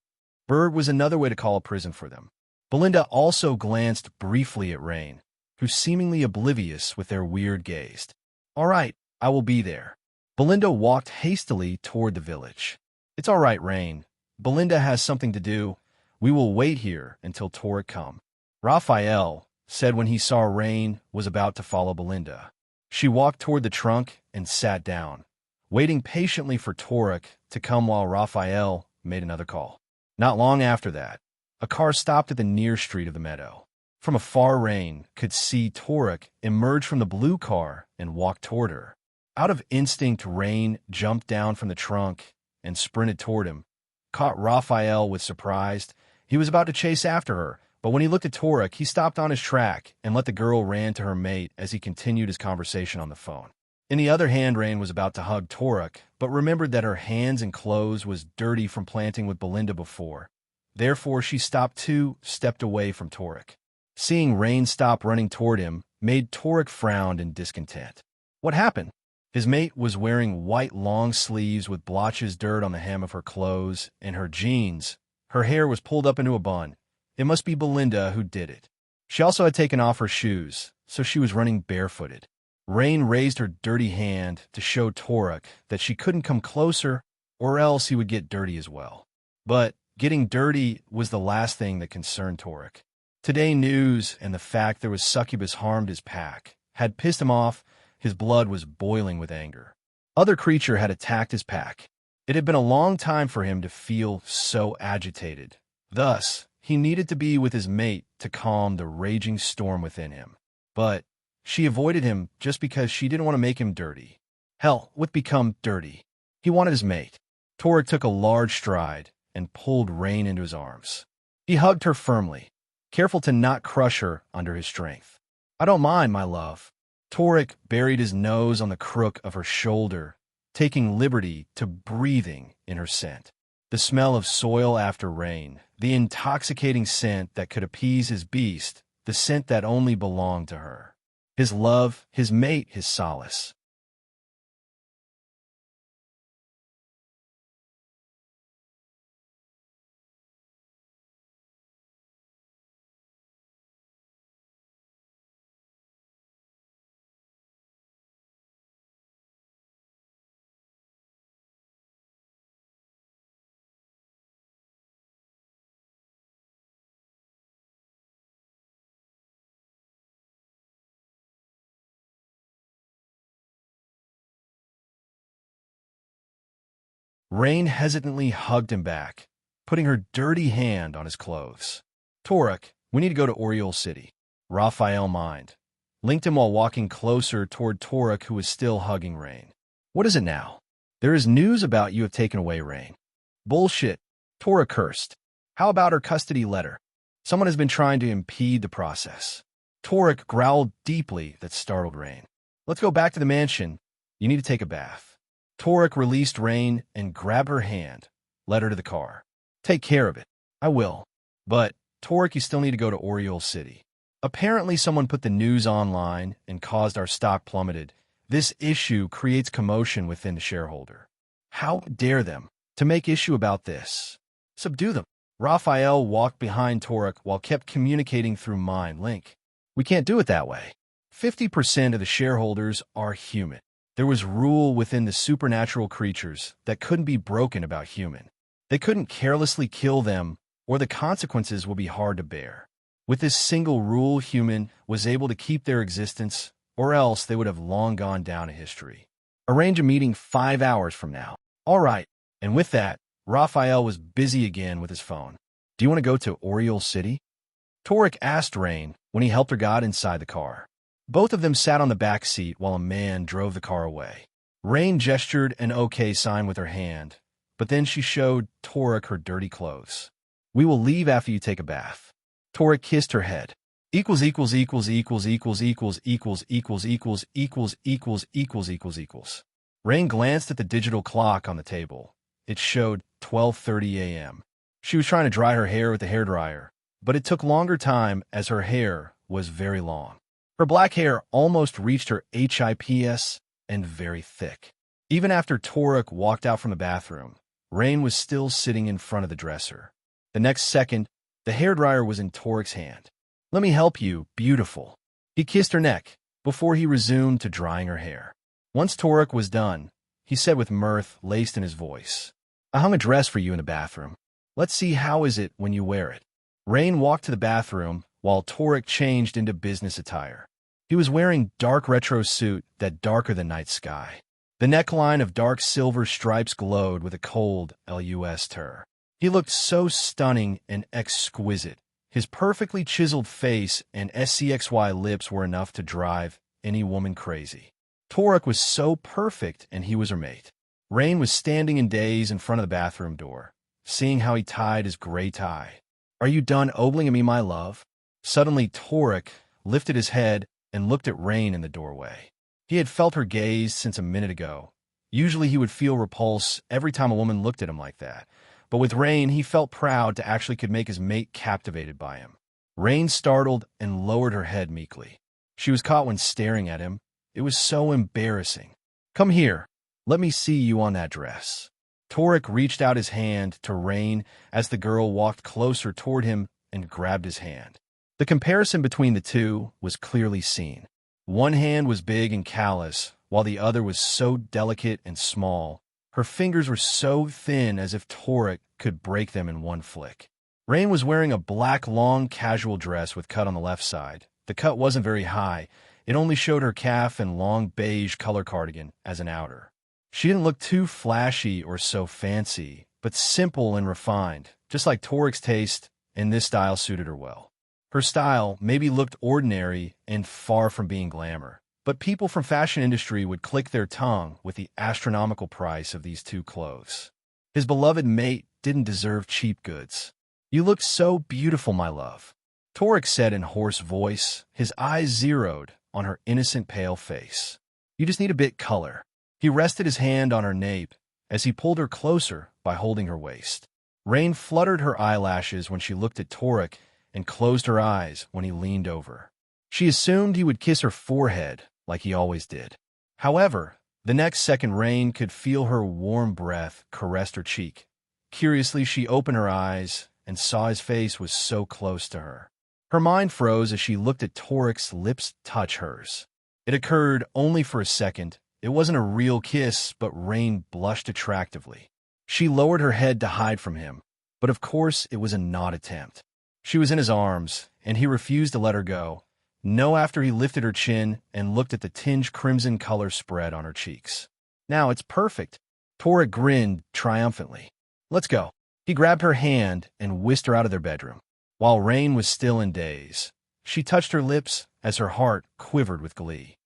Berg was another way to call a prison for them. Belinda also glanced briefly at Raine, who seemingly oblivious with their weird gaze. "All right, I will be there." Belinda walked hastily toward the village. "It's all right, Raine. Belinda has something to do. We will wait here until Torak come," Raphael said when he saw Raine was about to follow Belinda. She walked toward the trunk and sat down, waiting patiently for Torak to come while Raphael made another call. Not long after that, A car stopped at the near street of the meadow. From afar, Raine could see Torak emerge from the blue car and walk toward her. Out of instinct, Raine jumped down from the trunk and sprinted toward him. Caught Raphael with surprise. He was about to chase after her, but when he looked at Torak, he stopped on his track and let the girl ran to her mate as he continued his conversation on the phone. In the other hand, Raine was about to hug Torak, but remembered that her hands and clothes was dirty from planting with Belinda before. Therefore, she stopped too, stepped away from Torak. Seeing Raine stop running toward him made Torak frown in discontent. What happened? His mate was wearing white long sleeves with blotches dirt on the hem of her clothes and her jeans. Her hair was pulled up into a bun. It must be Belinda who did it. She also had taken off her shoes, so she was running barefooted. Raine raised her dirty hand to show Torak that she couldn't come closer or else he would get dirty as well. But getting dirty was the last thing that concerned Torak. Today news and the fact there was succubus harmed his pack had pissed him off. His blood was boiling with anger. Other creature had attacked his pack. It had been a long time for him to feel so agitated. Thus, he needed to be with his mate to calm the raging storm within him. But she avoided him just because she didn't want to make him dirty. Hell, what become dirty? He wanted his mate. Torak took a large stride and pulled Raine into his arms. He hugged her firmly, careful to not crush her under his strength. I don't mind, my love. Torak buried his nose on the crook of her shoulder, taking liberty to breathing in her scent. The smell of soil after rain, the intoxicating scent that could appease his beast, the scent that only belonged to her. His love, his mate, his solace. Raine hesitantly hugged him back, putting her dirty hand on his clothes. Torak, we need to go to Oriole City. Raphael mined. Linked him while walking closer toward Torak, who was still hugging Raine. What is it now? There is news about you have taken away Raine. Bullshit. Torak cursed. How about her custody letter? Someone has been trying to impede the process. Torak growled deeply that startled Raine. Let's go back to the mansion. You need to take a bath. Torak released Raine and grabbed her hand, led her to the car. Take care of it. I will. But, Torak, you still need to go to Oriole City. Apparently someone put the news online and caused our stock plummeted. This issue creates commotion within the shareholder. How dare them to make issue about this? Subdue them. Raphael walked behind Torak while kept communicating through mind link. We can't do it that way. 50% of the shareholders are human. There was rule within the supernatural creatures that couldn't be broken about human. They couldn't carelessly kill them, or the consequences will be hard to bear. With this single rule, human was able to keep their existence, or else they would have long gone down in history. Arrange a meeting 5 hours from now. All right. And with that, Raphael was busy again with his phone. Do you want to go to Oriole City? Torak asked Raine when he helped her got inside the car. Both of them sat on the back seat while a man drove the car away. Raine gestured an OK sign with her hand, but then she showed Torak her dirty clothes. We will leave after you take a bath. Torak kissed her head. Equals equals equals equals equals equals equals equals equals equals equals equals equals equals. Raine glanced at the digital clock on the table. It showed 12:30 a.m. She was trying to dry her hair with the hairdryer, but it took longer time as her hair was very long. Her black hair almost reached her hips and very thick. Even after Torak walked out from the bathroom, Raine was still sitting in front of the dresser. The next second, the hairdryer was in Torak's hand. Let me help you, beautiful. He kissed her neck before he resumed to drying her hair. Once Torak was done, he said with mirth laced in his voice, I hung a dress for you in the bathroom. Let's see how is it when you wear it. Raine walked to the bathroom while Torak changed into business attire. He was wearing dark retro suit that darker than night sky. The neckline of dark silver stripes glowed with a cold LUS ter. He looked so stunning and exquisite. His perfectly chiseled face and SCXY lips were enough to drive any woman crazy. Torak was so perfect, and he was her mate. Raine was standing in daze in front of the bathroom door, seeing how he tied his gray tie. "Are you done ogling at me, my love?" Suddenly, Torak lifted his head and looked at Raine in the doorway. He had felt her gaze since a minute ago. Usually he would feel repulse every time a woman looked at him like that, but with Raine he felt proud to actually could make his mate captivated by him. Raine startled and lowered her head meekly. She was caught when staring at him. It was so embarrassing. "Come here. Let me see you on that dress." Torak reached out his hand to Raine as the girl walked closer toward him and grabbed his hand. The comparison between the two was clearly seen. One hand was big and callous, while the other was so delicate and small. Her fingers were so thin as if Torak could break them in one flick. Raine was wearing a black long casual dress with cut on the left side. The cut wasn't very high. It only showed her calf and long beige color cardigan as an outer. She didn't look too flashy or so fancy, but simple and refined, just like Torak's taste, and this style suited her well. Her style maybe looked ordinary and far from being glamour, but people from fashion industry would click their tongue with the astronomical price of these two clothes. His beloved mate didn't deserve cheap goods. "You look so beautiful, my love," Torak said in hoarse voice, his eyes zeroed on her innocent pale face. "You just need a bit color." He rested his hand on her nape as he pulled her closer by holding her waist. Raine fluttered her eyelashes when she looked at Torak and closed her eyes when he leaned over. She assumed he would kiss her forehead like he always did. However, the next second Raine could feel her warm breath caress her cheek. Curiously, she opened her eyes and saw his face was so close to her. Her mind froze as she looked at Torak's lips touch hers. It occurred only for a second. It wasn't a real kiss, but Raine blushed attractively. She lowered her head to hide from him, but of course it was a not attempt. She was in his arms, and he refused to let her go. No, after he lifted her chin and looked at the tinged crimson color spread on her cheeks. "Now it's perfect." Torak grinned triumphantly. "Let's go." He grabbed her hand and whisked her out of their bedroom. While Raine was still in daze, she touched her lips as her heart quivered with glee.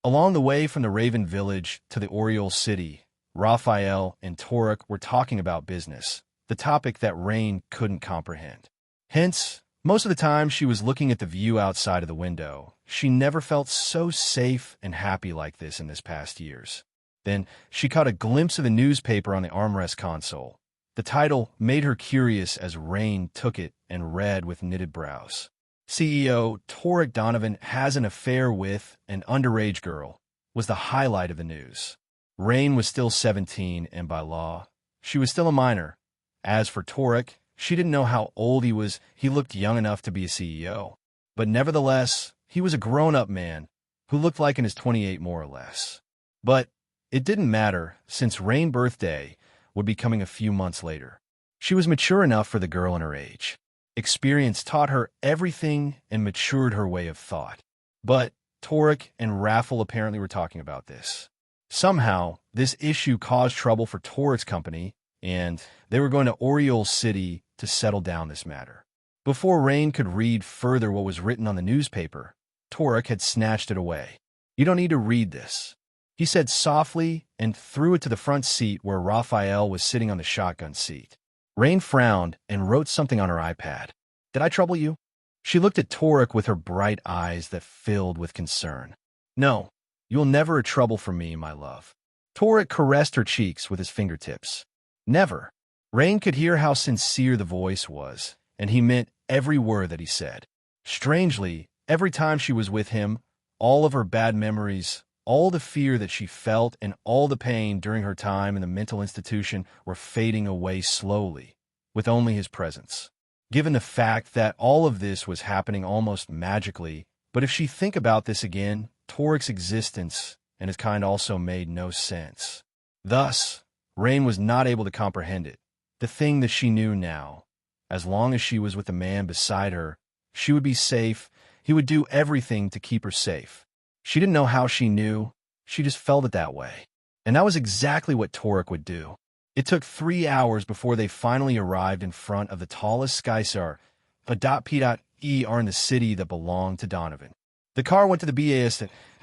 Along the way from the Raven village to the Oriole city, Raphael and Torak were talking about business, the topic that Raine couldn't comprehend. Hence, most of the time she was looking at the view outside of the window. She never felt so safe and happy like this in this past years. Then she caught a glimpse of the newspaper on the armrest console. The title made her curious as Raine took it and read with knitted brows. CEO Torak Donovan has an affair with an underage girl was the highlight of the news. Raine was still 17, and by law, she was still a minor. As for Torak, she didn't know how old he was. He looked young enough to be a CEO. But nevertheless, he was a grown-up man who looked like in his 28 more or less. But it didn't matter, since Raine's birthday would be coming a few months later. She was mature enough for the girl in her age. Experience taught her everything and matured her way of thought. But Torak and Raffle apparently were talking about this. Somehow, this issue caused trouble for Torak's company, and they were going to Oriole City to settle down this matter. Before Raine could read further what was written on the newspaper, Torak had snatched it away. "You don't need to read this," he said softly and threw it to the front seat where Raphael was sitting on the shotgun seat. Raine frowned and wrote something on her iPad. "Did I trouble you?" She looked at Torak with her bright eyes that filled with concern. "No, you'll never a trouble for me, my love." Torak caressed her cheeks with his fingertips. "Never." Raine could hear how sincere the voice was, and he meant every word that he said. Strangely, every time she was with him, all of her bad memories, all the fear that she felt, and all the pain during her time in the mental institution were fading away slowly, with only his presence. Given the fact that all of this was happening almost magically, but if she think about this again, Torak's existence and his kind also made no sense. Thus, Raine was not able to comprehend it. the thing that she knew now. As long as she was with the man beside her, she would be safe. He would do everything to keep her safe. She didn't know how she knew. She just felt it that way. And that was exactly what Torak would do. It took 3 hours before they finally arrived in front of the tallest skyscraper, a.p.e.r. in the city that belonged to Donovan. The car went to the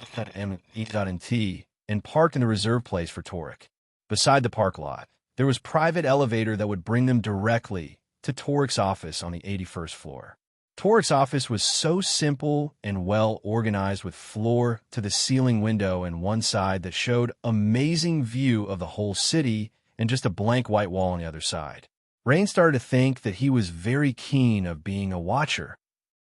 BAS.M.E.T. and parked in the reserved place for Torak. Beside the park lot, there was a private elevator that would bring them directly to Torak's office on the 81st floor. Torak's office was so simple and well organized, with floor-to-the-ceiling window on one side that showed amazing view of the whole city and just a blank white wall on the other side. Raine started to think that he was very keen of being a watcher.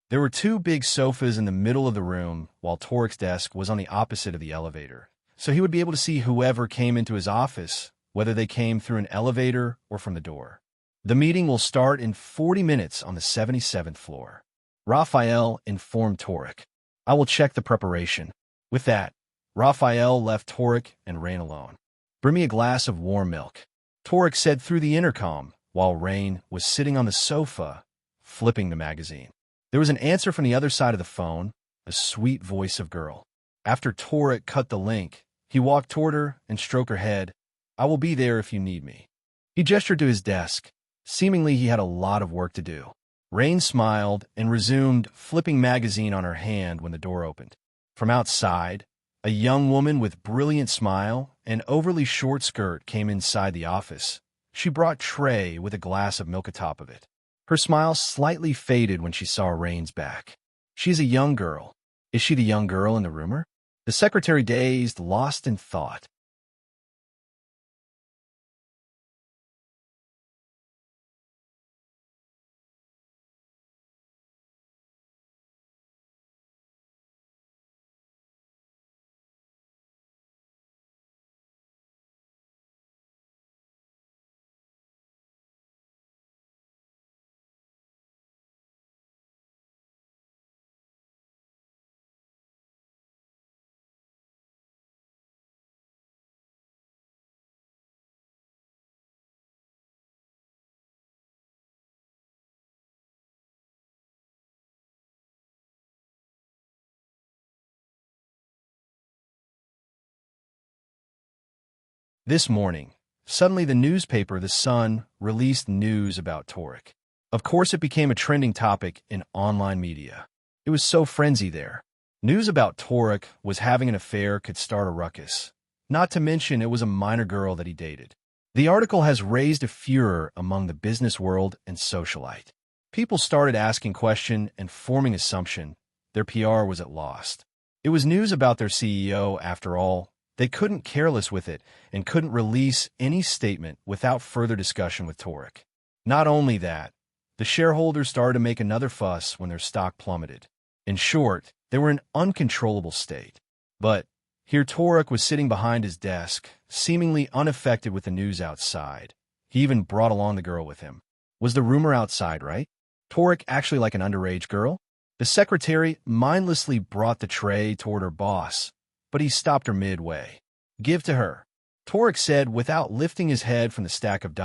There were 2 big sofas in the middle of the room, while Torak's desk was on the opposite of the elevator, so he would be able to see whoever came into his office, whether they came through an elevator or from the door. The meeting will start in 40 minutes on the 77th floor. Raphael informed Torak. I will check the preparation. With that, Raphael left Torak and Raine alone. Bring me a glass of warm milk, Torak said through the intercom, while Raine was sitting on the sofa, flipping the magazine. There was an answer from the other side of the phone, a sweet voice of girl. After Torak cut the link, he walked toward her and stroked her head. I will be there if you need me. He gestured to his desk. Seemingly he had a lot of work to do. Raine smiled and resumed flipping magazine on her hand when the door opened. From outside, a young woman with brilliant smile and overly short skirt came inside the office. She brought tray with a glass of milk atop of it. Her smile slightly faded when she saw Raine's back. She's a young girl. Is she the young girl in the rumor? The secretary dazed, lost in thought. This morning, suddenly the newspaper The Sun released news about Torak. Of course, it became a trending topic in online media. It was so frenzy there. News about Torak was having an affair could start a ruckus. Not to mention it was a minor girl that he dated. The article has raised a furor among the business world and socialite. People started asking questions and forming assumption. Their PR was at loss. It was news about their CEO, after all. They couldn't careless with it and couldn't release any statement without further discussion with Torak. Not only that, the shareholders started to make another fuss when their stock plummeted. In short, they were in uncontrollable state. But here Torak was sitting behind his desk, seemingly unaffected with the news outside. He even brought along the girl with him. Was the rumor outside right? Torak actually like an underage girl? The secretary mindlessly brought the tray toward her boss, but he stopped her midway. Give to her, Torak said without lifting his head from the stack of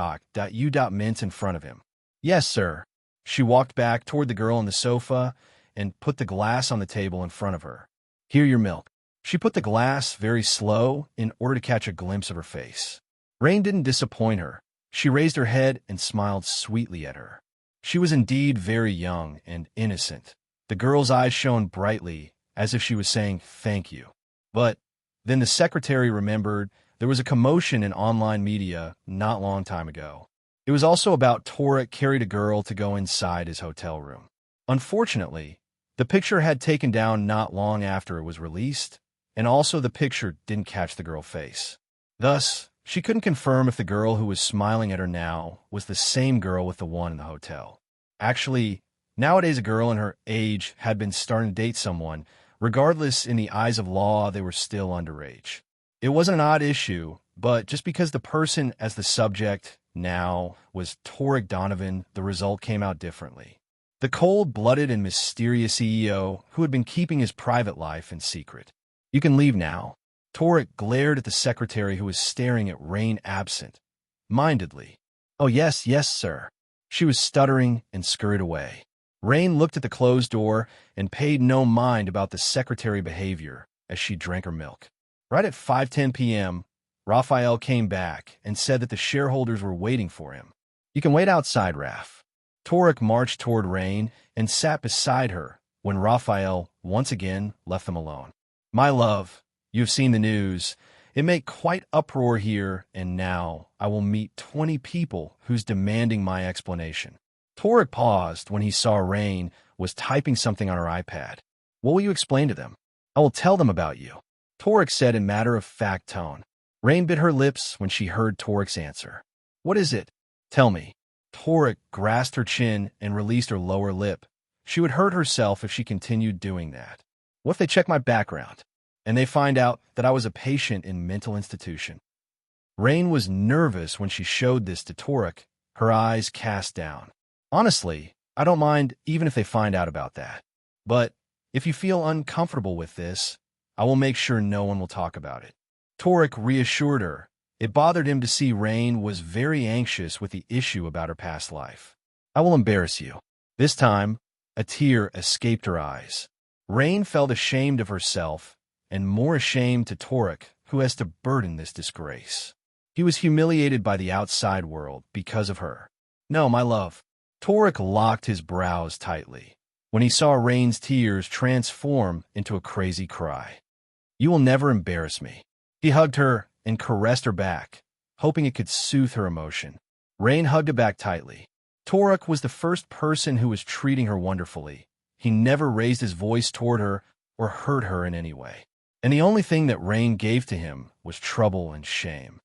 mints in front of him. Yes, sir. She walked back toward the girl on the sofa and put the glass on the table in front of her. Here, your milk. She put the glass very slow in order to catch a glimpse of her face. Raine didn't disappoint her. She raised her head and smiled sweetly at her. She was indeed very young and innocent. The girl's eyes shone brightly, as if she was saying, thank you. But then the secretary remembered there was a commotion in online media not long time ago. It was also about Torak carried a girl to go inside his hotel room. Unfortunately, the picture had taken down not long after it was released, and also the picture didn't catch the girl's face. Thus, she couldn't confirm if the girl who was smiling at her now was the same girl with the one in the hotel. Actually, nowadays a girl in her age had been starting to date someone. Regardless, in the eyes of law, they were still underage. It wasn't an odd issue, but just because the person as the subject now was Torak Donovan, the result came out differently. The cold-blooded and mysterious CEO who had been keeping his private life in secret. You can leave now. Torak glared at the secretary who was staring at Raine absent-mindedly. "Oh, yes, yes, sir." She was stuttering and scurried away. Raine looked at the closed door and paid no mind about the secretary behavior as she drank her milk. Right at 5:10 p.m., Raphael came back and said that the shareholders were waiting for him. "You can wait outside, Raph." Torak marched toward Raine and sat beside her when Raphael once again left them alone. "My love, you have seen the news. It made quite uproar here, and now I will meet 20 people who's demanding my explanation." Torak paused when he saw Raine was typing something on her iPad. "What will you explain to them?" "I will tell them about you," Torak said in matter-of-fact tone. Raine bit her lips when she heard Torak's answer. "What is it? Tell me." Torak grasped her chin and released her lower lip. She would hurt herself if she continued doing that. "What if they check my background, and they find out that I was a patient in mental institution?" Raine was nervous when she showed this to Torak, her eyes cast down. "Honestly, I don't mind even if they find out about that. But if you feel uncomfortable with this, I will make sure no one will talk about it." Torak reassured her. It bothered him to see Raine was very anxious with the issue about her past life. "I will embarrass you." This time, a tear escaped her eyes. Raine felt ashamed of herself, and more ashamed to Torak, who has to burden this disgrace. He was humiliated by the outside world because of her. "No, my love." Torak locked his brows tightly when he saw Raine's tears transform into a crazy cry. "You will never embarrass me." He hugged her and caressed her back, hoping it could soothe her emotion. Raine hugged her back tightly. Torak was the first person who was treating her wonderfully. He never raised his voice toward her or hurt her in any way. And the only thing that Raine gave to him was trouble and shame.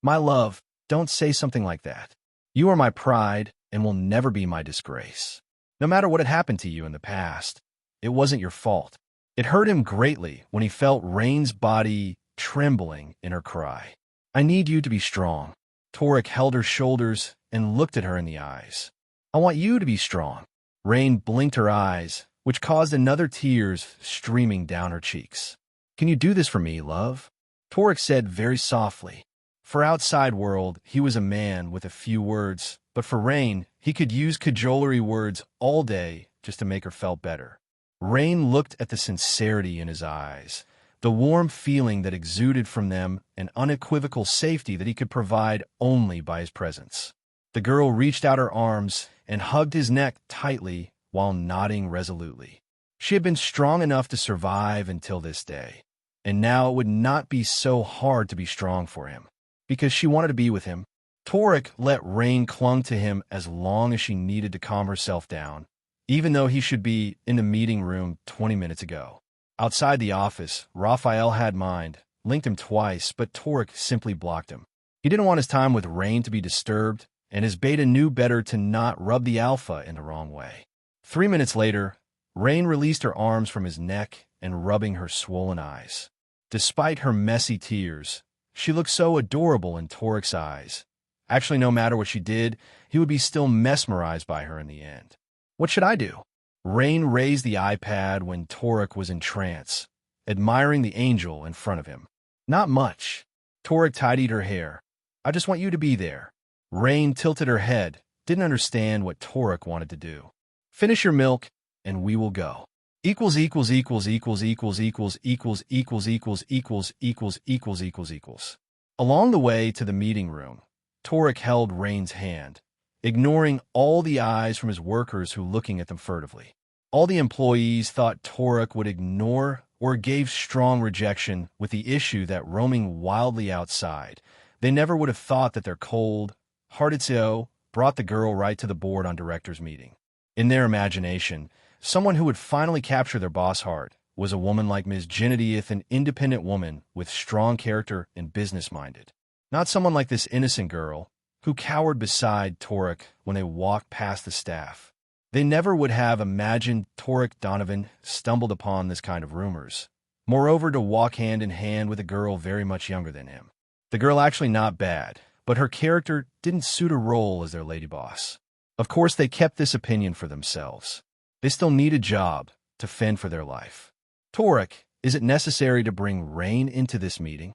"My love, don't say something like that. You are my pride and will never be my disgrace. No matter what had happened to you in the past, it wasn't your fault." It hurt him greatly when he felt Raine's body trembling in her cry. "I need you to be strong." Torak held her shoulders and looked at her in the eyes. "I want you to be strong." Raine blinked her eyes, which caused another tears streaming down her cheeks. "Can you do this for me, love?" Torak said very softly. For outside world, he was a man with a few words, but for Raine, he could use cajolery words all day just to make her feel better. Raine looked at the sincerity in his eyes, the warm feeling that exuded from them, and unequivocal safety that he could provide only by his presence. The girl reached out her arms and hugged his neck tightly while nodding resolutely. She had been strong enough to survive until this day, and now it would not be so hard to be strong for him, because she wanted to be with him. Torak let Raine clung to him as long as she needed to calm herself down, even though he should be in the meeting room 20 minutes ago. Outside the office, Raphael had mind, linked him twice, but Torak simply blocked him. He didn't want his time with Raine to be disturbed, and his beta knew better to not rub the alpha in the wrong way. 3 minutes later, Raine released her arms from his neck and rubbing her swollen eyes. Despite her messy tears, she looked so adorable in Torak's eyes. Actually, no matter what she did, he would be still mesmerized by her in the end. "What should I do?" Raine raised the iPad when Torak was in trance, admiring the angel in front of him. "Not much." Torak tidied her hair. "I just want you to be there." Raine tilted her head, didn't understand what Torak wanted to do. "Finish your milk, and we will go." Equals equals equals equals equals equals equals equals equals equals equals equals equals equals. Along the way to the meeting room, Torak held Raine's hand, ignoring all the eyes from his workers who looking at them furtively. All the employees thought Torak would ignore or gave strong rejection with the issue that roaming wildly outside. They never would have thought that their cold-hearted CEO brought the girl right to the board on directors' meeting. In their imagination, someone who would finally capture their boss heart was a woman like Ms. Genevieve, an independent woman with strong character and business-minded. Not someone like this innocent girl who cowered beside Torak when they walked past the staff. They never would have imagined Torak Donovan stumbled upon this kind of rumors. Moreover, to walk hand in hand with a girl very much younger than him. The girl actually not bad, but her character didn't suit a role as their lady boss. Of course, they kept this opinion for themselves. They still need a job to fend for their life. Torak, is it necessary to bring Raine into this meeting?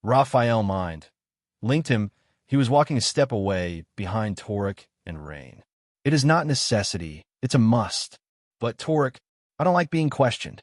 Raphael mind. Linked him, he was walking a step away behind Torak and Raine. It is not necessity, it's a must. But Torak, I don't like being questioned.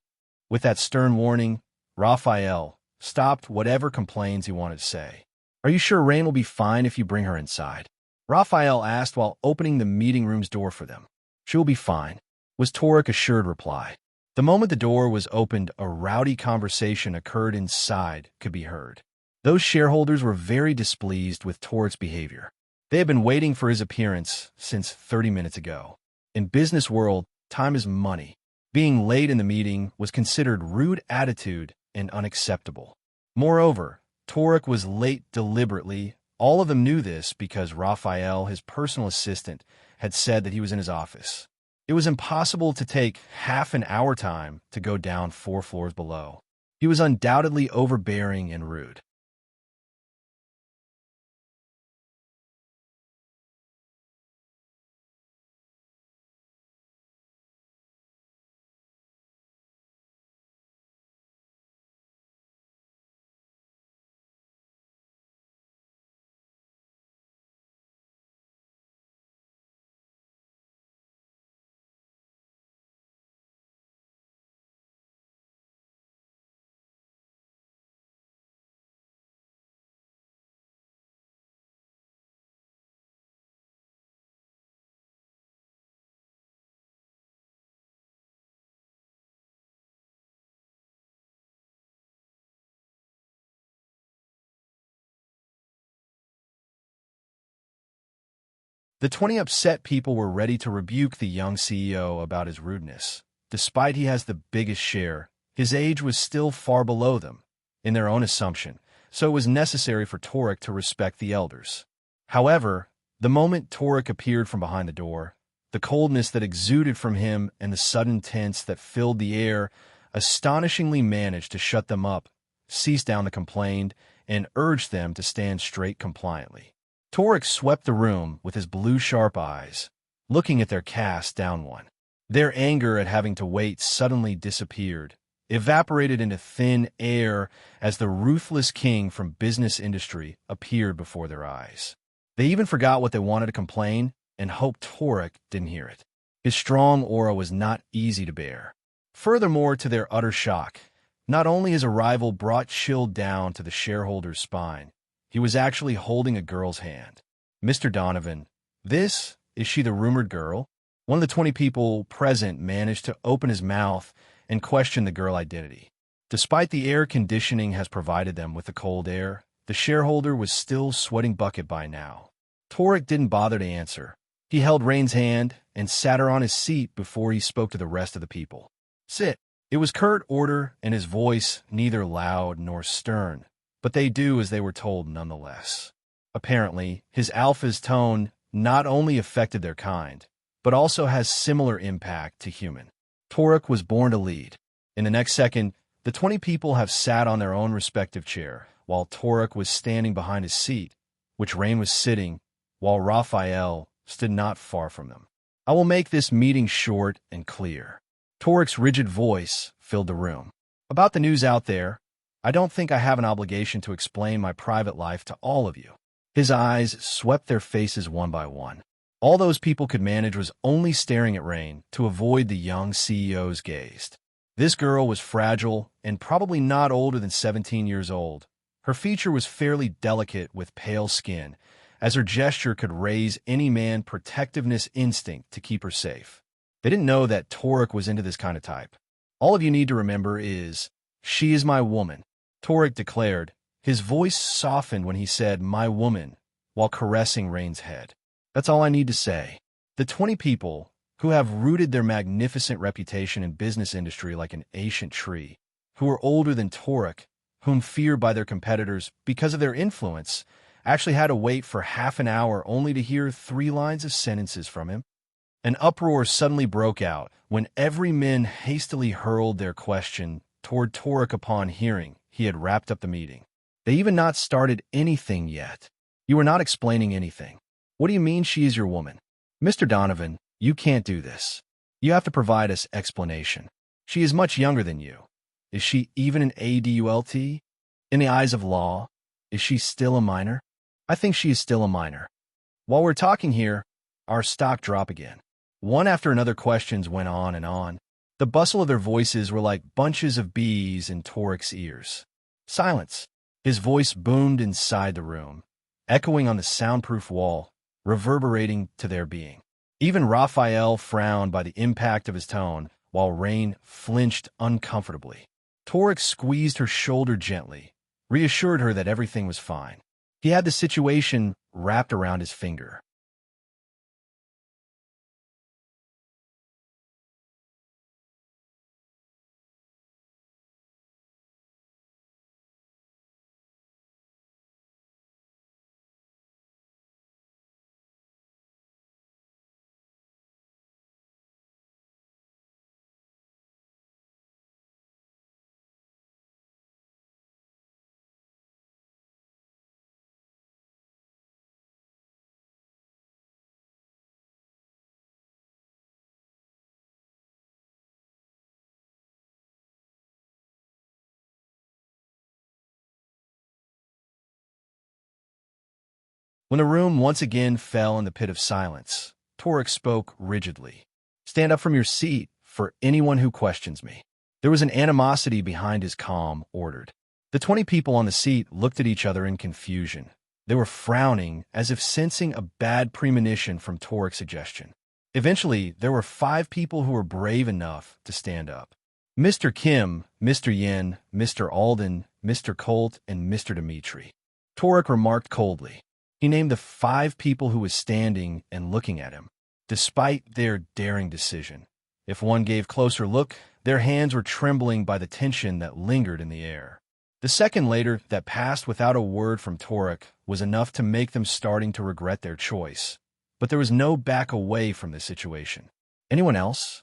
With that stern warning, Raphael stopped whatever complaints he wanted to say. Are you sure Raine will be fine if you bring her inside? Raphael asked while opening the meeting room's door for them. She will be fine, was Torak's assured reply. The moment the door was opened, a rowdy conversation occurred inside could be heard. Those shareholders were very displeased with Torak's behavior. They had been waiting for his appearance since 30 minutes ago. In business world, time is money. Being late in the meeting was considered rude attitude and unacceptable. Moreover, Torak was late deliberately. All of them knew this because Raphael, his personal assistant, had said that he was in his office. It was impossible to take half an hour time to go down 4 floors below. He was undoubtedly overbearing and rude. The 20 upset people were ready to rebuke the young CEO about his rudeness. Despite he has the biggest share, his age was still far below them, in their own assumption, so it was necessary for Torak to respect the elders. However, the moment Torak appeared from behind the door, the coldness that exuded from him and the sudden tense that filled the air astonishingly managed to shut them up, ceased down the complaint, and urged them to stand straight compliantly. Torak swept the room with his blue sharp eyes, looking at their cast down one. Their anger at having to wait suddenly disappeared, evaporated into thin air as the ruthless king from business industry appeared before their eyes. They even forgot what they wanted to complain and hoped Torak didn't hear it. His strong aura was not easy to bear. Furthermore, to their utter shock, not only his arrival brought chill down to the shareholder's spine, he was actually holding a girl's hand. Mr. Donovan, is she the rumored girl? One of the 20 people present managed to open his mouth and question the girl identity. Despite the air conditioning has provided them with the cold air, the shareholder was still sweating bucket by now. Torak didn't bother to answer. He held Raine's hand and sat her on his seat before he spoke to the rest of the people. Sit. It was curt order and his voice neither loud nor stern, but they do as they were told nonetheless. Apparently, his alpha's tone not only affected their kind, but also has similar impact to human. Torak was born to lead. In the next second, the 20 people have sat on their own respective chair, while Torak was standing behind his seat, which Raine was sitting, while Raphael stood not far from them. I will make this meeting short and clear. Torak's rigid voice filled the room. About the news out there, I don't think I have an obligation to explain my private life to all of you. His eyes swept their faces one by one. All those people could manage was only staring at Raine to avoid the young CEO's gaze. This girl was fragile and probably not older than 17 years old. Her feature was fairly delicate with pale skin, as her gesture could raise any man's protectiveness instinct to keep her safe. They didn't know that Torak was into this kind of type. All of you need to remember is, she is my woman. Torak declared. His voice softened when he said, my woman, while caressing Raine's head. That's all I need to say. The 20 people, who have rooted their magnificent reputation in business industry like an ancient tree, who are older than Torak, whom feared by their competitors because of their influence, actually had to wait for half an hour only to hear 3 lines of sentences from him. An uproar suddenly broke out when every man hastily hurled their question toward Torak upon hearing he had wrapped up the meeting. They even not started anything yet. You were not explaining anything. What do you mean she is your woman? Mr. Donovan, you can't do this. You have to provide us explanation. She is much younger than you. Is she even an adult? In the eyes of law, is she still a minor? I think she is still a minor. While we're talking here, our stock dropped again. One after another questions went on and on. The bustle of their voices were like bunches of bees in Torak's ears. Silence. His voice boomed inside the room, echoing on the soundproof wall, reverberating to their being. Even Raphael frowned by the impact of his tone, while Raine flinched uncomfortably. Torak squeezed her shoulder gently, reassured her that everything was fine. He had the situation wrapped around his finger. When the room once again fell in the pit of silence, Torak spoke rigidly. Stand up from your seat for anyone who questions me. There was an animosity behind his calm, ordered. The 20 people on the seat looked at each other in confusion. They were frowning as if sensing a bad premonition from Torak's suggestion. Eventually, there were 5 people who were brave enough to stand up. Mr. Kim, Mr. Yin, Mr. Alden, Mr. Colt, and Mr. Dimitri. Torak remarked coldly. He named the 5 people who was standing and looking at him, despite their daring decision. If one gave closer look, their hands were trembling by the tension that lingered in the air. The second later that passed without a word from Torak was enough to make them starting to regret their choice. But there was no back away from this situation. Anyone else?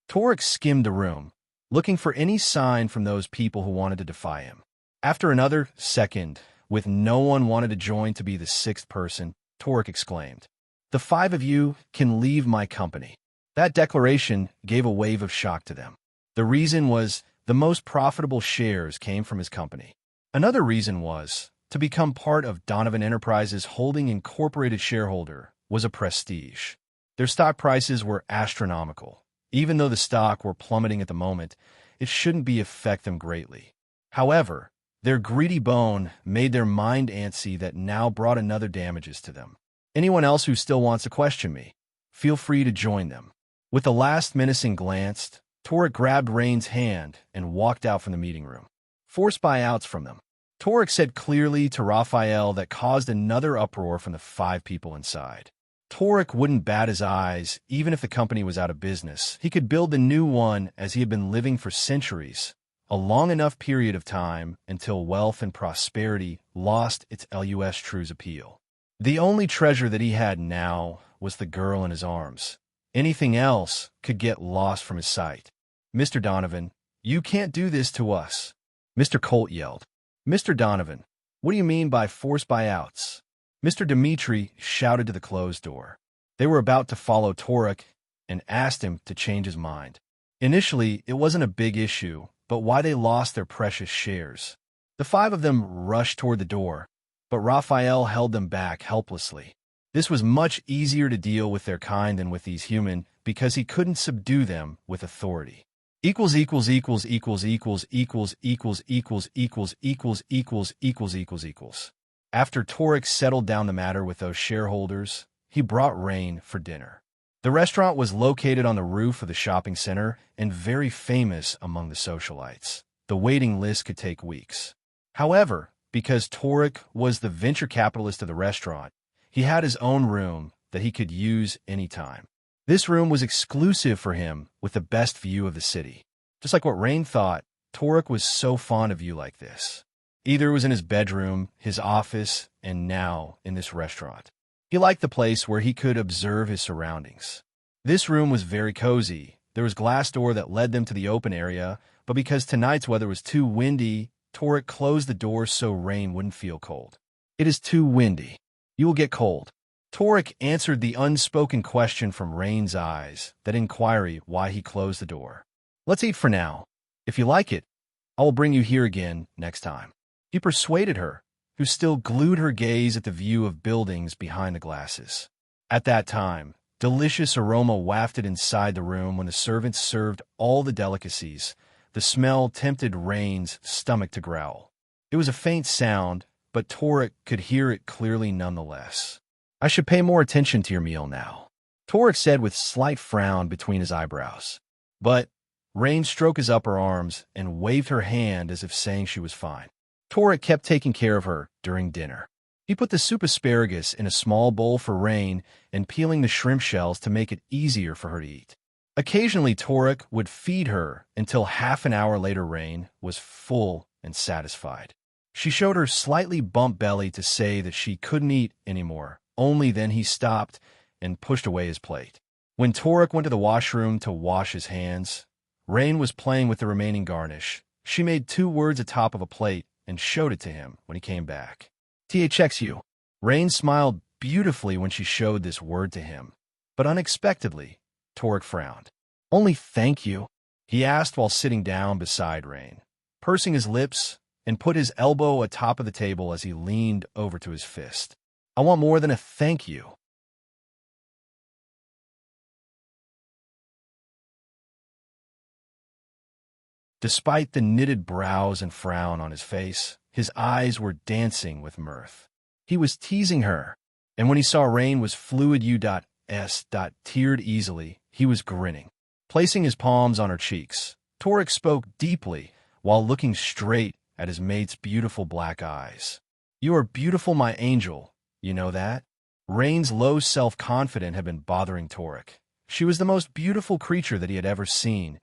Torak skimmed the room, looking for any sign from those people who wanted to defy him. After another second, with no one wanted to join to be the 6th person, Torak exclaimed, "The 5 of you can leave my company." That declaration gave a wave of shock to them. The reason was the most profitable shares came from his company. Another reason was to become part of Donovan Enterprises Holding Incorporated shareholder was a prestige. Their stock prices were astronomical. Even though the stock were plummeting at the moment, it shouldn't be affect them greatly. However, their greedy bone made their mind antsy that now brought another damages to them. Anyone else who still wants to question me, feel free to join them. With the last menacing glance, Torak grabbed Raine's hand and walked out from the meeting room. Forced buyouts from them. Torak said clearly to Raphael that caused another uproar from the 5 people inside. Torak wouldn't bat his eyes even if the company was out of business. He could build the new one as he had been living for centuries. A long enough period of time until wealth and prosperity lost its lus true's appeal. The only treasure that he had now was the girl in his arms. Anything else could get lost from his sight. "Mr. Donovan, you can't do this to us," Mr. Colt yelled. "Mr. Donovan, what do you mean by forced buyouts?" Mr. Dimitri shouted to the closed door. They were about to follow Torak and asked him to change his mind. Initially, it wasn't a big issue, but why they lost their precious shares. The 5 of them rushed toward the door, but Raphael held them back helplessly. This was much easier to deal with their kind than with these human because he couldn't subdue them with authority. Equals equals equals equals equals equals equals equals equals equals equals equals equals equals. After Torak settled down the matter with those shareholders, he brought Raine for dinner. The restaurant was located on the roof of the shopping center and very famous among the socialites. The waiting list could take weeks. However, because Torak was the venture capitalist of the restaurant, he had his own room that he could use anytime. This room was exclusive for him with the best view of the city. Just like what Raine thought, Torak was so fond of you like this. Either it was in his bedroom, his office, and now in this restaurant. He liked the place where he could observe his surroundings. This room was very cozy. There was a glass door that led them to the open area, but because tonight's weather was too windy, Torak closed the door so Raine wouldn't feel cold. "It is too windy. You will get cold." Torak answered the unspoken question from Raine's eyes, that inquiry why he closed the door. "Let's eat for now. If you like it, I will bring you here again next time." He persuaded her, who still glued her gaze at the view of buildings behind the glasses. At that time, delicious aroma wafted inside the room when the servants served all the delicacies. The smell tempted Raine's stomach to growl. It was a faint sound, but Torak could hear it clearly nonetheless. "I should pay more attention to your meal now," Torak said with slight frown between his eyebrows. But Raine stroked his upper arms and waved her hand as if saying she was fine. Torak kept taking care of her during dinner. He put the soup asparagus in a small bowl for Raine and peeling the shrimp shells to make it easier for her to eat. Occasionally, Torak would feed her until half an hour later Raine was full and satisfied. She showed her slightly bumped belly to say that she couldn't eat anymore. Only then he stopped and pushed away his plate. When Torak went to the washroom to wash his hands, Raine was playing with the remaining garnish. She made 2 words atop of a plate and showed it to him when he came back. "THXU." Raine smiled beautifully when she showed this word to him, but unexpectedly, Torak frowned. "Only thank you?" he asked while sitting down beside Raine, pursing his lips and put his elbow atop of the table as he leaned over to his fist. "I want more than a thank you." Despite the knitted brows and frown on his face, his eyes were dancing with mirth. He was teasing her, and when he saw Raine was fluid tiered easily, he was grinning. Placing his palms on her cheeks, Torak spoke deeply while looking straight at his mate's beautiful black eyes. "You are beautiful, my angel. You know that?" Raine's low self-confidence had been bothering Torak. She was the most beautiful creature that he had ever seen,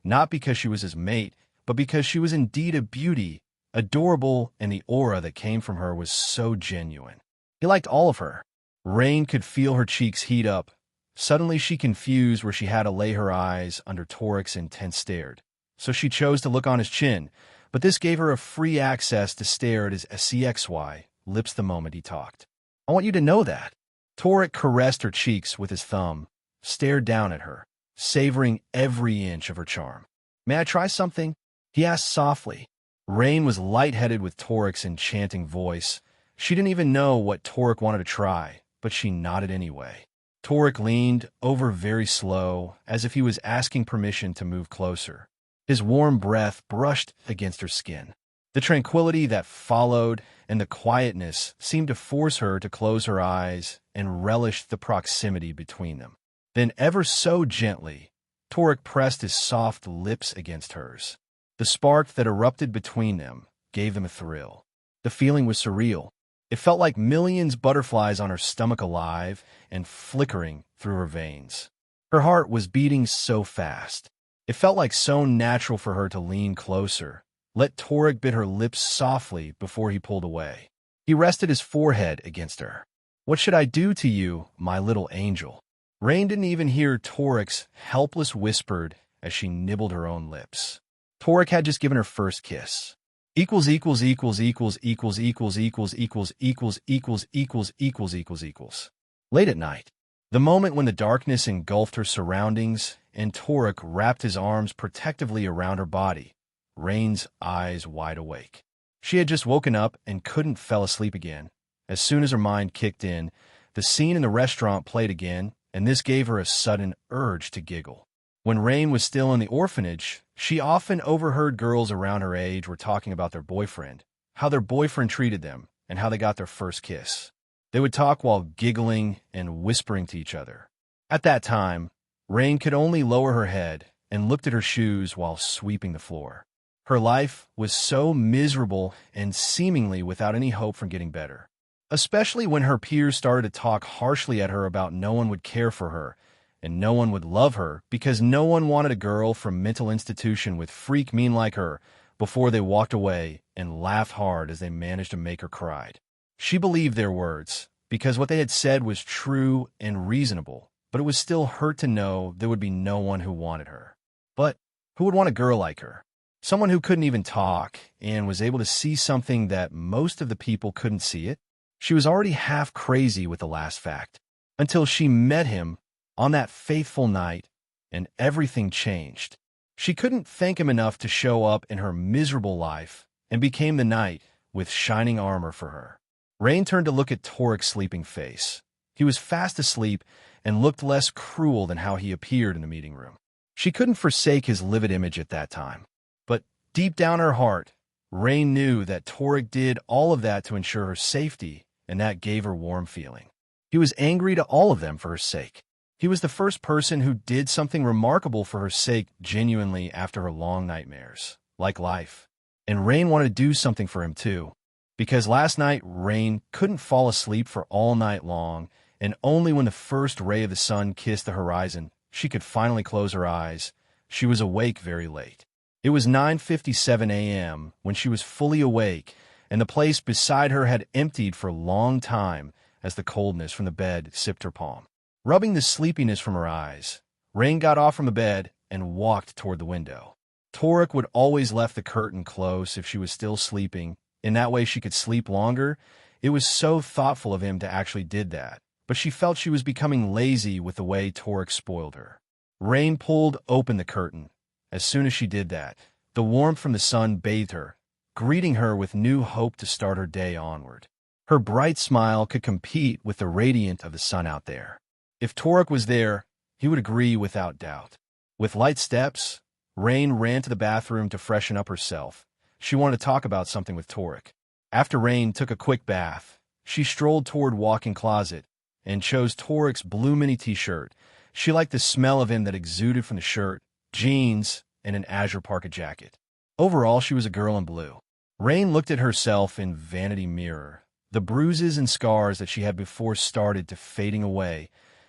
not because she was his mate, but because she was indeed a beauty, adorable, and the aura that came from her was so genuine. He liked all of her. Raine could feel her cheeks heat up. Suddenly she confused where she had to lay her eyes under Torak's intense stare, so she chose to look on his chin, but this gave her a free access to stare at his CXY lips the moment he talked. "I want you to know that." Torak caressed her cheeks with his thumb, stared down at her, savoring every inch of her charm. "May I try something?" he asked softly. Raine was lightheaded with Torak's enchanting voice. She didn't even know what Torak wanted to try, but she nodded anyway. Torak leaned over very slow, as if he was asking permission to move closer. His warm breath brushed against her skin. The tranquility that followed and the quietness seemed to force her to close her eyes and relish the proximity between them. Then, ever so gently, Torak pressed his soft lips against hers. The spark that erupted between them gave them a thrill. The feeling was surreal. It felt like millions of butterflies on her stomach alive and flickering through her veins. Her heart was beating so fast. It felt like so natural for her to lean closer, let Torak bit her lips softly before he pulled away. He rested his forehead against her. "What should I do to you, my little angel?" Raine didn't even hear Torak's helpless whispered as she nibbled her own lips. Torak had just given her first kiss. Equals equals equals equals equals equals equals equals equals equals equals equals equals equals. Late at night, the moment when the darkness engulfed her surroundings and Torak wrapped his arms protectively around her body, Raine's eyes wide awake. She had just woken up and couldn't fall asleep again. As soon as her mind kicked in, the scene in the restaurant played again, and this gave her a sudden urge to giggle. When Raine was still in the orphanage, she often overheard girls around her age were talking about their boyfriend, how their boyfriend treated them, and how they got their first kiss. They would talk while giggling and whispering to each other. At that time, Raine could only lower her head and looked at her shoes while sweeping the floor. Her life was so miserable and seemingly without any hope from getting better, especially when her peers started to talk harshly at her about no one would care for her and no one would love her because no one wanted a girl from mental institution with freak mean like her, before they walked away and laughed hard as they managed to make her cry. She believed their words, because what they had said was true and reasonable, but it was still hurt to know there would be no one who wanted her. But who would want a girl like her? Someone who couldn't even talk and was able to see something that most of the people couldn't see it? She was already half crazy with the last fact, until she met him on that fateful night, and everything changed. She couldn't thank him enough to show up in her miserable life and became the knight with shining armor for her. Raine turned to look at Torak's sleeping face. He was fast asleep and looked less cruel than how he appeared in the meeting room. She couldn't forsake his livid image at that time. But deep down her heart, Raine knew that Torak did all of that to ensure her safety, and that gave her warm feeling. He was angry to all of them for her sake. He was the first person who did something remarkable for her sake genuinely after her long nightmares, like life. And Raine wanted to do something for him too, because last night Raine couldn't fall asleep for all night long, and only when the first ray of the sun kissed the horizon she could finally close her eyes. She was awake very late. It was 9:57 a.m. when she was fully awake, and the place beside her had emptied for a long time as the coldness from the bed sipped her palm. Rubbing the sleepiness from her eyes, Raine got off from the bed and walked toward the window. Torak would always left the curtain close if she was still sleeping. In that way she could sleep longer. It was so thoughtful of him to actually did that, but she felt she was becoming lazy with the way Torak spoiled her. Raine pulled open the curtain. As soon as she did that, the warmth from the sun bathed her, greeting her with new hope to start her day onward. Her bright smile could compete with the radiance of the sun out there. If Torak was there, he would agree without doubt. With light steps, Raine ran to the bathroom to freshen up herself. She wanted to talk about something with Torak. After Raine took a quick bath, she strolled toward walk-in closet and chose Torak's blue mini t-shirt. She liked the smell of him that exuded from the shirt, jeans, and an azure parka jacket. Overall, she was a girl in blue. Raine looked at herself in vanity mirror. The bruises and scars that she had before started to fading away,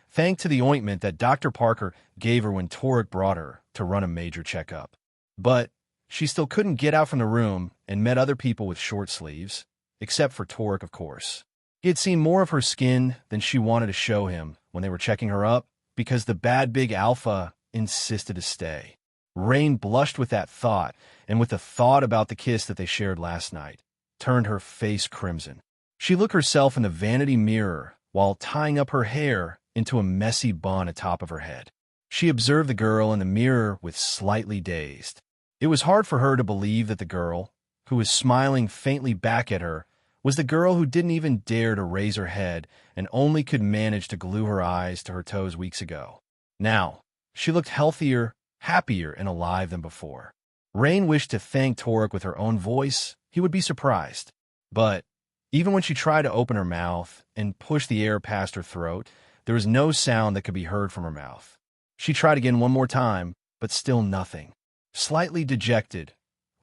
thanks to the ointment that Dr. Parker gave her when Torak brought her to run a major checkup. But she still couldn't get out from the room and met other people with short sleeves, except for Torak, of course. He had seen more of her skin than she wanted to show him when they were checking her up, because the bad big alpha insisted to stay. Raine blushed with that thought, and with the thought about the kiss that they shared last night, turned her face crimson. She looked herself in the vanity mirror while tying up her hair into a messy bun atop of her head. She observed the girl in the mirror with slightly dazed. It was hard for her to believe that the girl, who was smiling faintly back at her, was the girl who didn't even dare to raise her head and only could manage to glue her eyes to her toes weeks ago. Now, she looked healthier, happier, and alive than before. Raine wished to thank Torak with her own voice. He would be surprised. But even when she tried to open her mouth and push the air past her throat, there was no sound that could be heard from her mouth. She tried again one more time, but still nothing. Slightly dejected,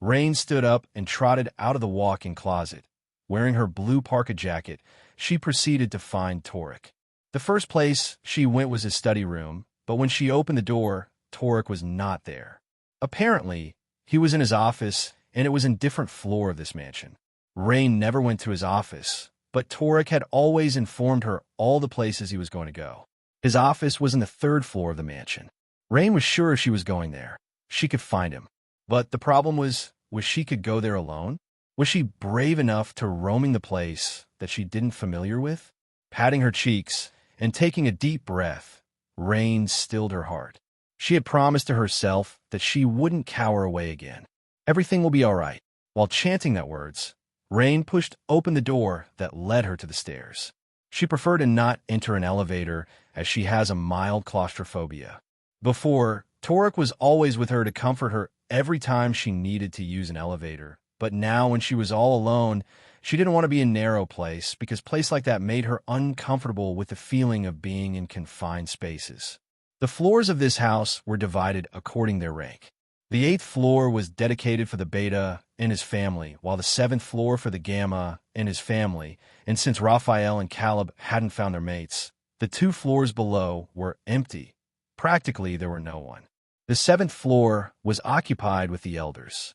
Raine stood up and trotted out of the walk-in closet. Wearing her blue parka jacket, she proceeded to find Torak. The first place she went was his study room, but when she opened the door, Torak was not there. Apparently, he was in his office, and it was in a different floor of this mansion. Raine never went to his office, but Torak had always informed her all the places he was going to go. His office was in the 3rd floor of the mansion. Raine was sure she was going there. She could find him. But the problem was she could go there alone? Was she brave enough to roaming the place that she didn't familiar with? Patting her cheeks and taking a deep breath, Raine stilled her heart. She had promised to herself that she wouldn't cower away again. Everything will be all right. While chanting that words, Raine pushed open the door that led her to the stairs. She preferred to not enter an elevator as she has a mild claustrophobia. Before, Torak was always with her to comfort her every time she needed to use an elevator. But now, when she was all alone, she didn't want to be in a narrow place because a place like that made her uncomfortable with the feeling of being in confined spaces. The floors of this house were divided according to their rank. The 8th floor was dedicated for the Beta and his family, while the 7th floor for the Gamma and his family, and since Raphael and Caleb hadn't found their mates, the 2 floors below were empty. Practically, there were no one. The 7th floor was occupied with the elders.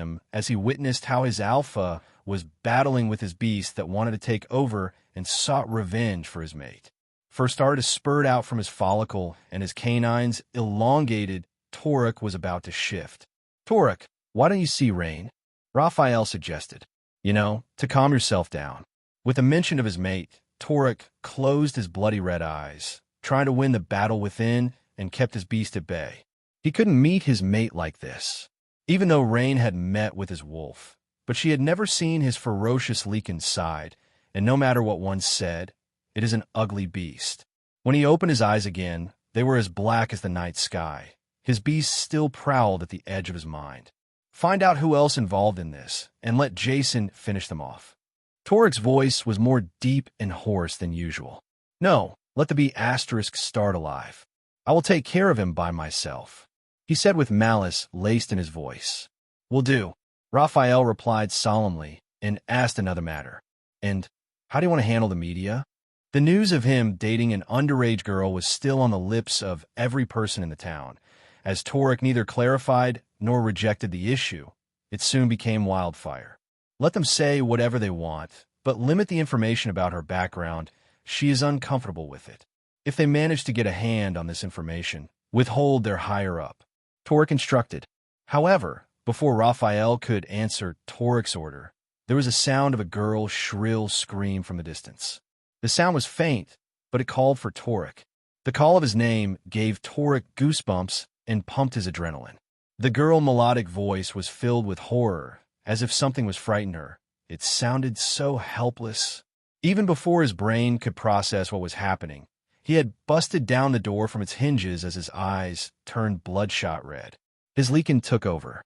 him as he witnessed how his alpha was battling with his beast that wanted to take over and sought revenge for his mate. First started to spurt out from his follicle, and his canines elongated. Torak was about to shift. "Torak, why don't you see Raine?" Raphael suggested, to calm yourself down. With a mention of his mate, Torak closed his bloody red eyes, trying to win the battle within, and kept his beast at bay. He couldn't meet his mate like this, even though Raine had met with his wolf. But she had never seen his ferocious Lycan side, and no matter what one said, it is an ugly beast. When he opened his eyes again, they were as black as the night sky. His beast still prowled at the edge of his mind. Find out who else involved in this, and let Jason finish them off. Torak's voice was more deep and hoarse than usual. No, let the B** start alive. I will take care of him by myself, he said with malice laced in his voice. Will do, Raphael replied solemnly, and asked another matter. And how do you want to handle the media? The news of him dating an underage girl was still on the lips of every person in the town. As Torak neither clarified nor rejected the issue, it soon became wildfire. Let them say whatever they want, but limit the information about her background. She is uncomfortable with it. If they manage to get a hand on this information, withhold their higher up, Torak instructed. However, before Raphael could answer Torak's order, there was a sound of a girl's shrill scream from the distance. The sound was faint, but it called for Torak. The call of his name gave Torak goosebumps and pumped his adrenaline. The girl's melodic voice was filled with horror, as if something was frightening her. It sounded so helpless. Even before his brain could process what was happening, he had busted down the door from its hinges as his eyes turned bloodshot red. His Lycan took over.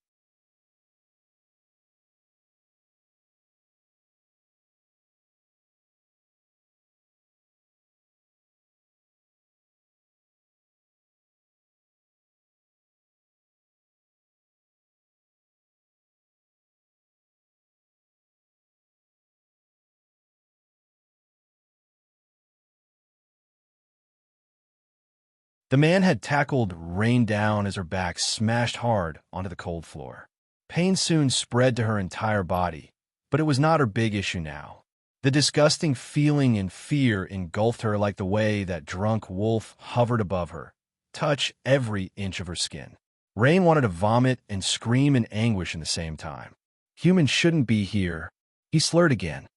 The man had tackled Raine down as her back smashed hard onto the cold floor. Pain soon spread to her entire body, but it was not her big issue now. The disgusting feeling and fear engulfed her like the way that drunk wolf hovered above her, touch every inch of her skin. Raine wanted to vomit and scream in anguish in the same time. Humans shouldn't be here. He slurred again.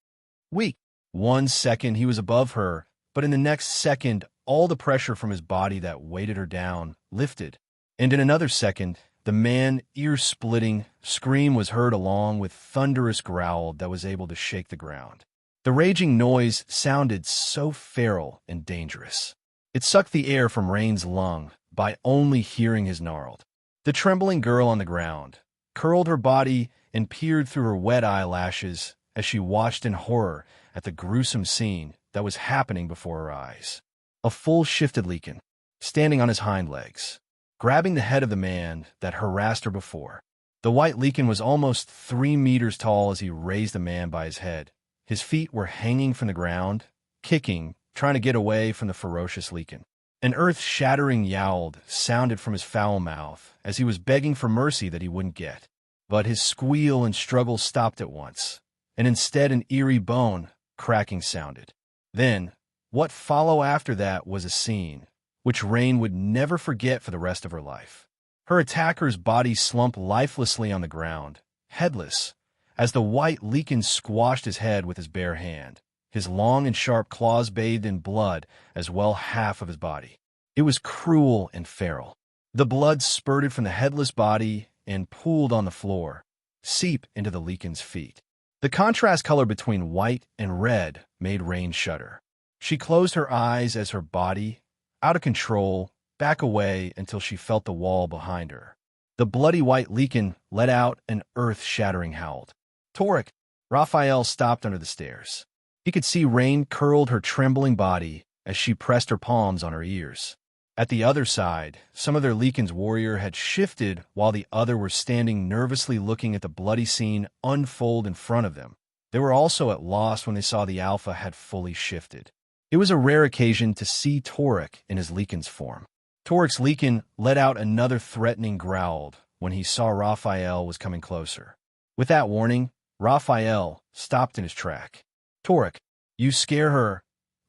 Weak. 1 second he was above her, but in the next second all the pressure from his body that weighted her down lifted, and in another second, the man's ear-splitting scream was heard along with thunderous growl that was able to shake the ground. The raging noise sounded so feral and dangerous. It sucked the air from Raine's lung by only hearing his gnarled. The trembling girl on the ground curled her body and peered through her wet eyelashes as she watched in horror at the gruesome scene that was happening before her eyes. A full-shifted Lycan, standing on his hind legs, grabbing the head of the man that harassed her before. The white Lycan was almost 3 meters tall as he raised the man by his head. His feet were hanging from the ground, kicking, trying to get away from the ferocious Lycan. An earth-shattering yowl sounded from his foul mouth as he was begging for mercy that he wouldn't get. But his squeal and struggle stopped at once, and instead an eerie bone cracking sounded. Then, what followed after that was a scene which Raine would never forget for the rest of her life. Her attacker's body slumped lifelessly on the ground, headless, as the white Lycan squashed his head with his bare hand, his long and sharp claws bathed in blood as well half of his body. It was cruel and feral. The blood spurted from the headless body and pooled on the floor, seeped into the Lycan's feet. The contrast color between white and red made Raine shudder. She closed her eyes as her body, out of control, back away until she felt the wall behind her. The bloody white Lycan let out an earth-shattering howl. Torak! Raphael stopped under the stairs. He could see Raine curled her trembling body as she pressed her palms on her ears. At the other side, some of their Lycan's warrior had shifted while the other were standing nervously looking at the bloody scene unfold in front of them. They were also at loss when they saw the alpha had fully shifted. It was a rare occasion to see Torak in his Lycan's form. Torak's Lycan let out another threatening growl when he saw Raphael was coming closer. With that warning, Raphael stopped in his track. Torak, you scare her.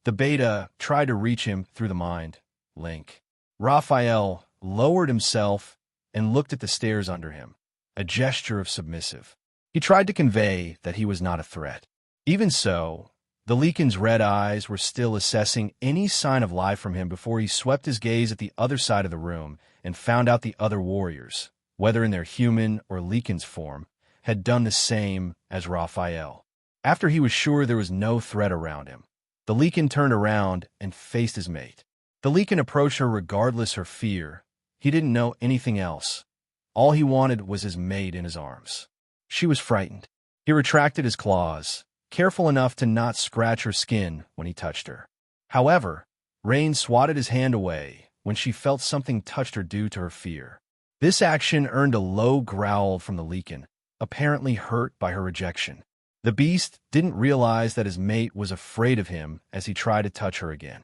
The beta tried to reach him through the mind link. Raphael lowered himself and looked at the stairs under him, a gesture of submissive. He tried to convey that he was not a threat. Even so, the Lycan's red eyes were still assessing any sign of life from him before he swept his gaze at the other side of the room and found out the other warriors, whether in their human or Lycan's form, had done the same as Raphael. After he was sure there was no threat around him, the Lycan turned around and faced his mate. The Lycan approached her regardless her fear. He didn't know anything else. All he wanted was his mate in his arms. She was frightened. He retracted his claws, careful enough to not scratch her skin when he touched her. However, Raine swatted his hand away when she felt something touched her due to her fear. This action earned a low growl from the Lycan, apparently hurt by her rejection. The beast didn't realize that his mate was afraid of him as he tried to touch her again.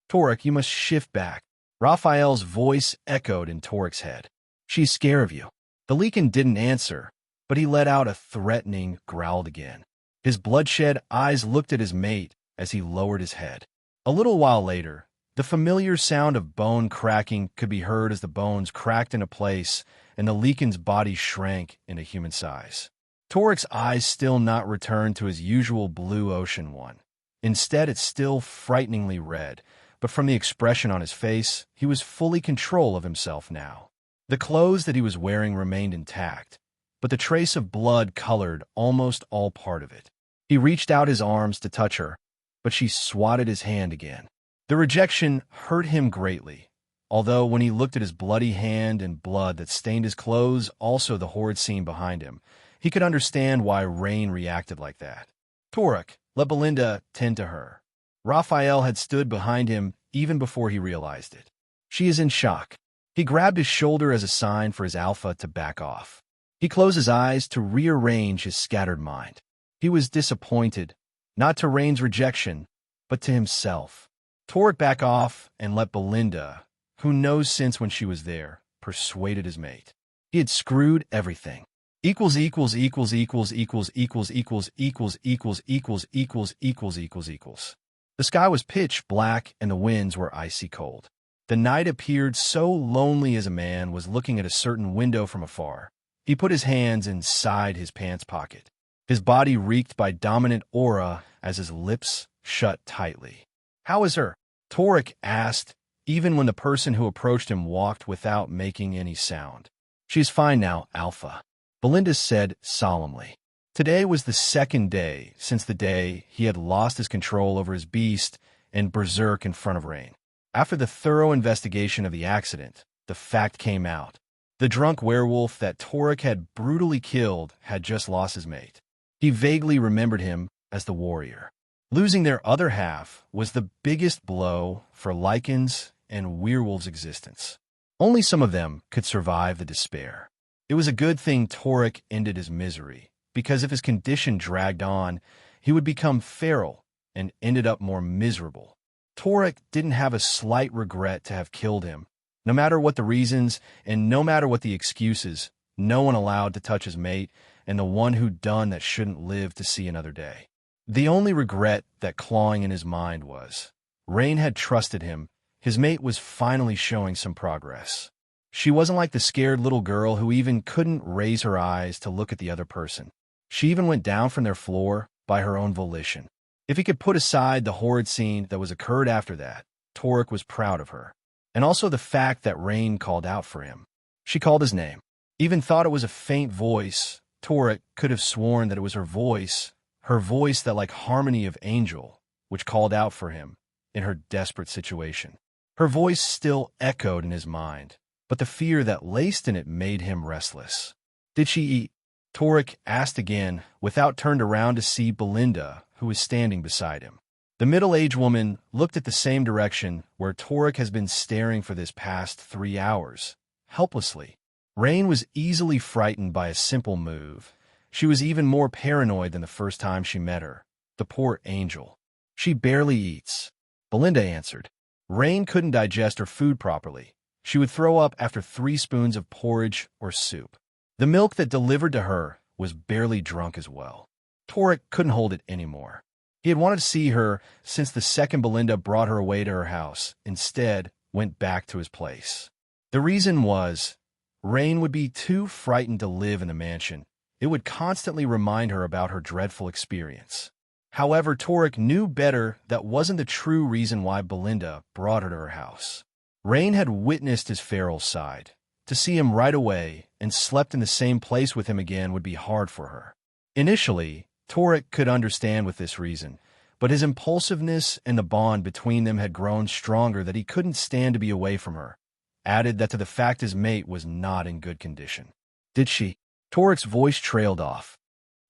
Torak, you must shift back. Raphael's voice echoed in Torak's head. She's scared of you. The Lycan didn't answer, but he let out a threatening growl again. His bloodshed eyes looked at his mate as he lowered his head. A little while later, the familiar sound of bone cracking could be heard as the bones cracked into place and the Lycan's body shrank into human size. Torak's eyes still not returned to his usual blue ocean one. Instead, it's still frighteningly red, but from the expression on his face, he was fully control of himself now. The clothes that he was wearing remained intact, but the trace of blood colored almost all part of it. He reached out his arms to touch her, but she swatted his hand again. The rejection hurt him greatly, although when he looked at his bloody hand and blood that stained his clothes, also the horrid scene behind him, he could understand why Raine reacted like that. Torak, let Belinda tend to her. Raphael had stood behind him even before he realized it. She is in shock. He grabbed his shoulder as a sign for his alpha to back off. He closed his eyes to rearrange his scattered mind. He was disappointed, not to Raine's rejection, but to himself. Torak back off and let Belinda, who knows since when she was there, persuaded his mate. He had screwed everything. Equals equals equals equals equals equals equals equals equals equals equals equals equals equals. The sky was pitch black and the winds were icy cold. The night appeared so lonely as a man was looking at a certain window from afar. He put his hands inside his pants pocket. His body reeked by dominant aura as his lips shut tightly. How is her? Torak asked, even when the person who approached him walked without making any sound. She's fine now, Alpha, Belinda said solemnly. Today was the second day since the day he had lost his control over his beast and berserk in front of Raine. After the thorough investigation of the accident, the fact came out. The drunk werewolf that Torak had brutally killed had just lost his mate. He vaguely remembered him as the warrior. Losing their other half was the biggest blow for Lycan's and werewolves' existence. Only some of them could survive the despair. It was a good thing Torak ended his misery, because if his condition dragged on, he would become feral and ended up more miserable. Torak didn't have a slight regret to have killed him. No matter what the reasons and no matter what the excuses, no one allowed to touch his mate and the one who'd done that shouldn't live to see another day. The only regret that clawing in his mind was, Raine had trusted him. His mate was finally showing some progress. She wasn't like the scared little girl who even couldn't raise her eyes to look at the other person. She even went down from their floor by her own volition. If he could put aside the horrid scene that was occurred after that, Torak was proud of her. And also the fact that Raine called out for him. She called his name. Even thought it was a faint voice. Torak could have sworn that it was her voice that like harmony of angel, which called out for him in her desperate situation. Her voice still echoed in his mind, but the fear that laced in it made him restless. Did she eat? Torak asked again, without turned around to see Belinda, who was standing beside him. The middle-aged woman looked at the same direction where Torak has been staring for this past 3 hours, helplessly. Raine was easily frightened by a simple move. She was even more paranoid than the first time she met her. The poor angel. She barely eats. Belinda answered. Raine couldn't digest her food properly. She would throw up after 3 spoons of porridge or soup. The milk that delivered to her was barely drunk as well. Torak couldn't hold it anymore. He had wanted to see her since the second Belinda brought her away to her house, instead went back to his place. The reason was, Raine would be too frightened to live in the mansion. It would constantly remind her about her dreadful experience. However, Torak knew better that wasn't the true reason why Belinda brought her to her house. Raine had witnessed his feral side. To see him right away and slept in the same place with him again would be hard for her. Initially, Torak could understand with this reason, but his impulsiveness and the bond between them had grown stronger that he couldn't stand to be away from her. Added that to the fact his mate was not in good condition. Did she? Torak's voice trailed off.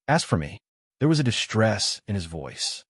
Ask for me. There was a distress in his voice.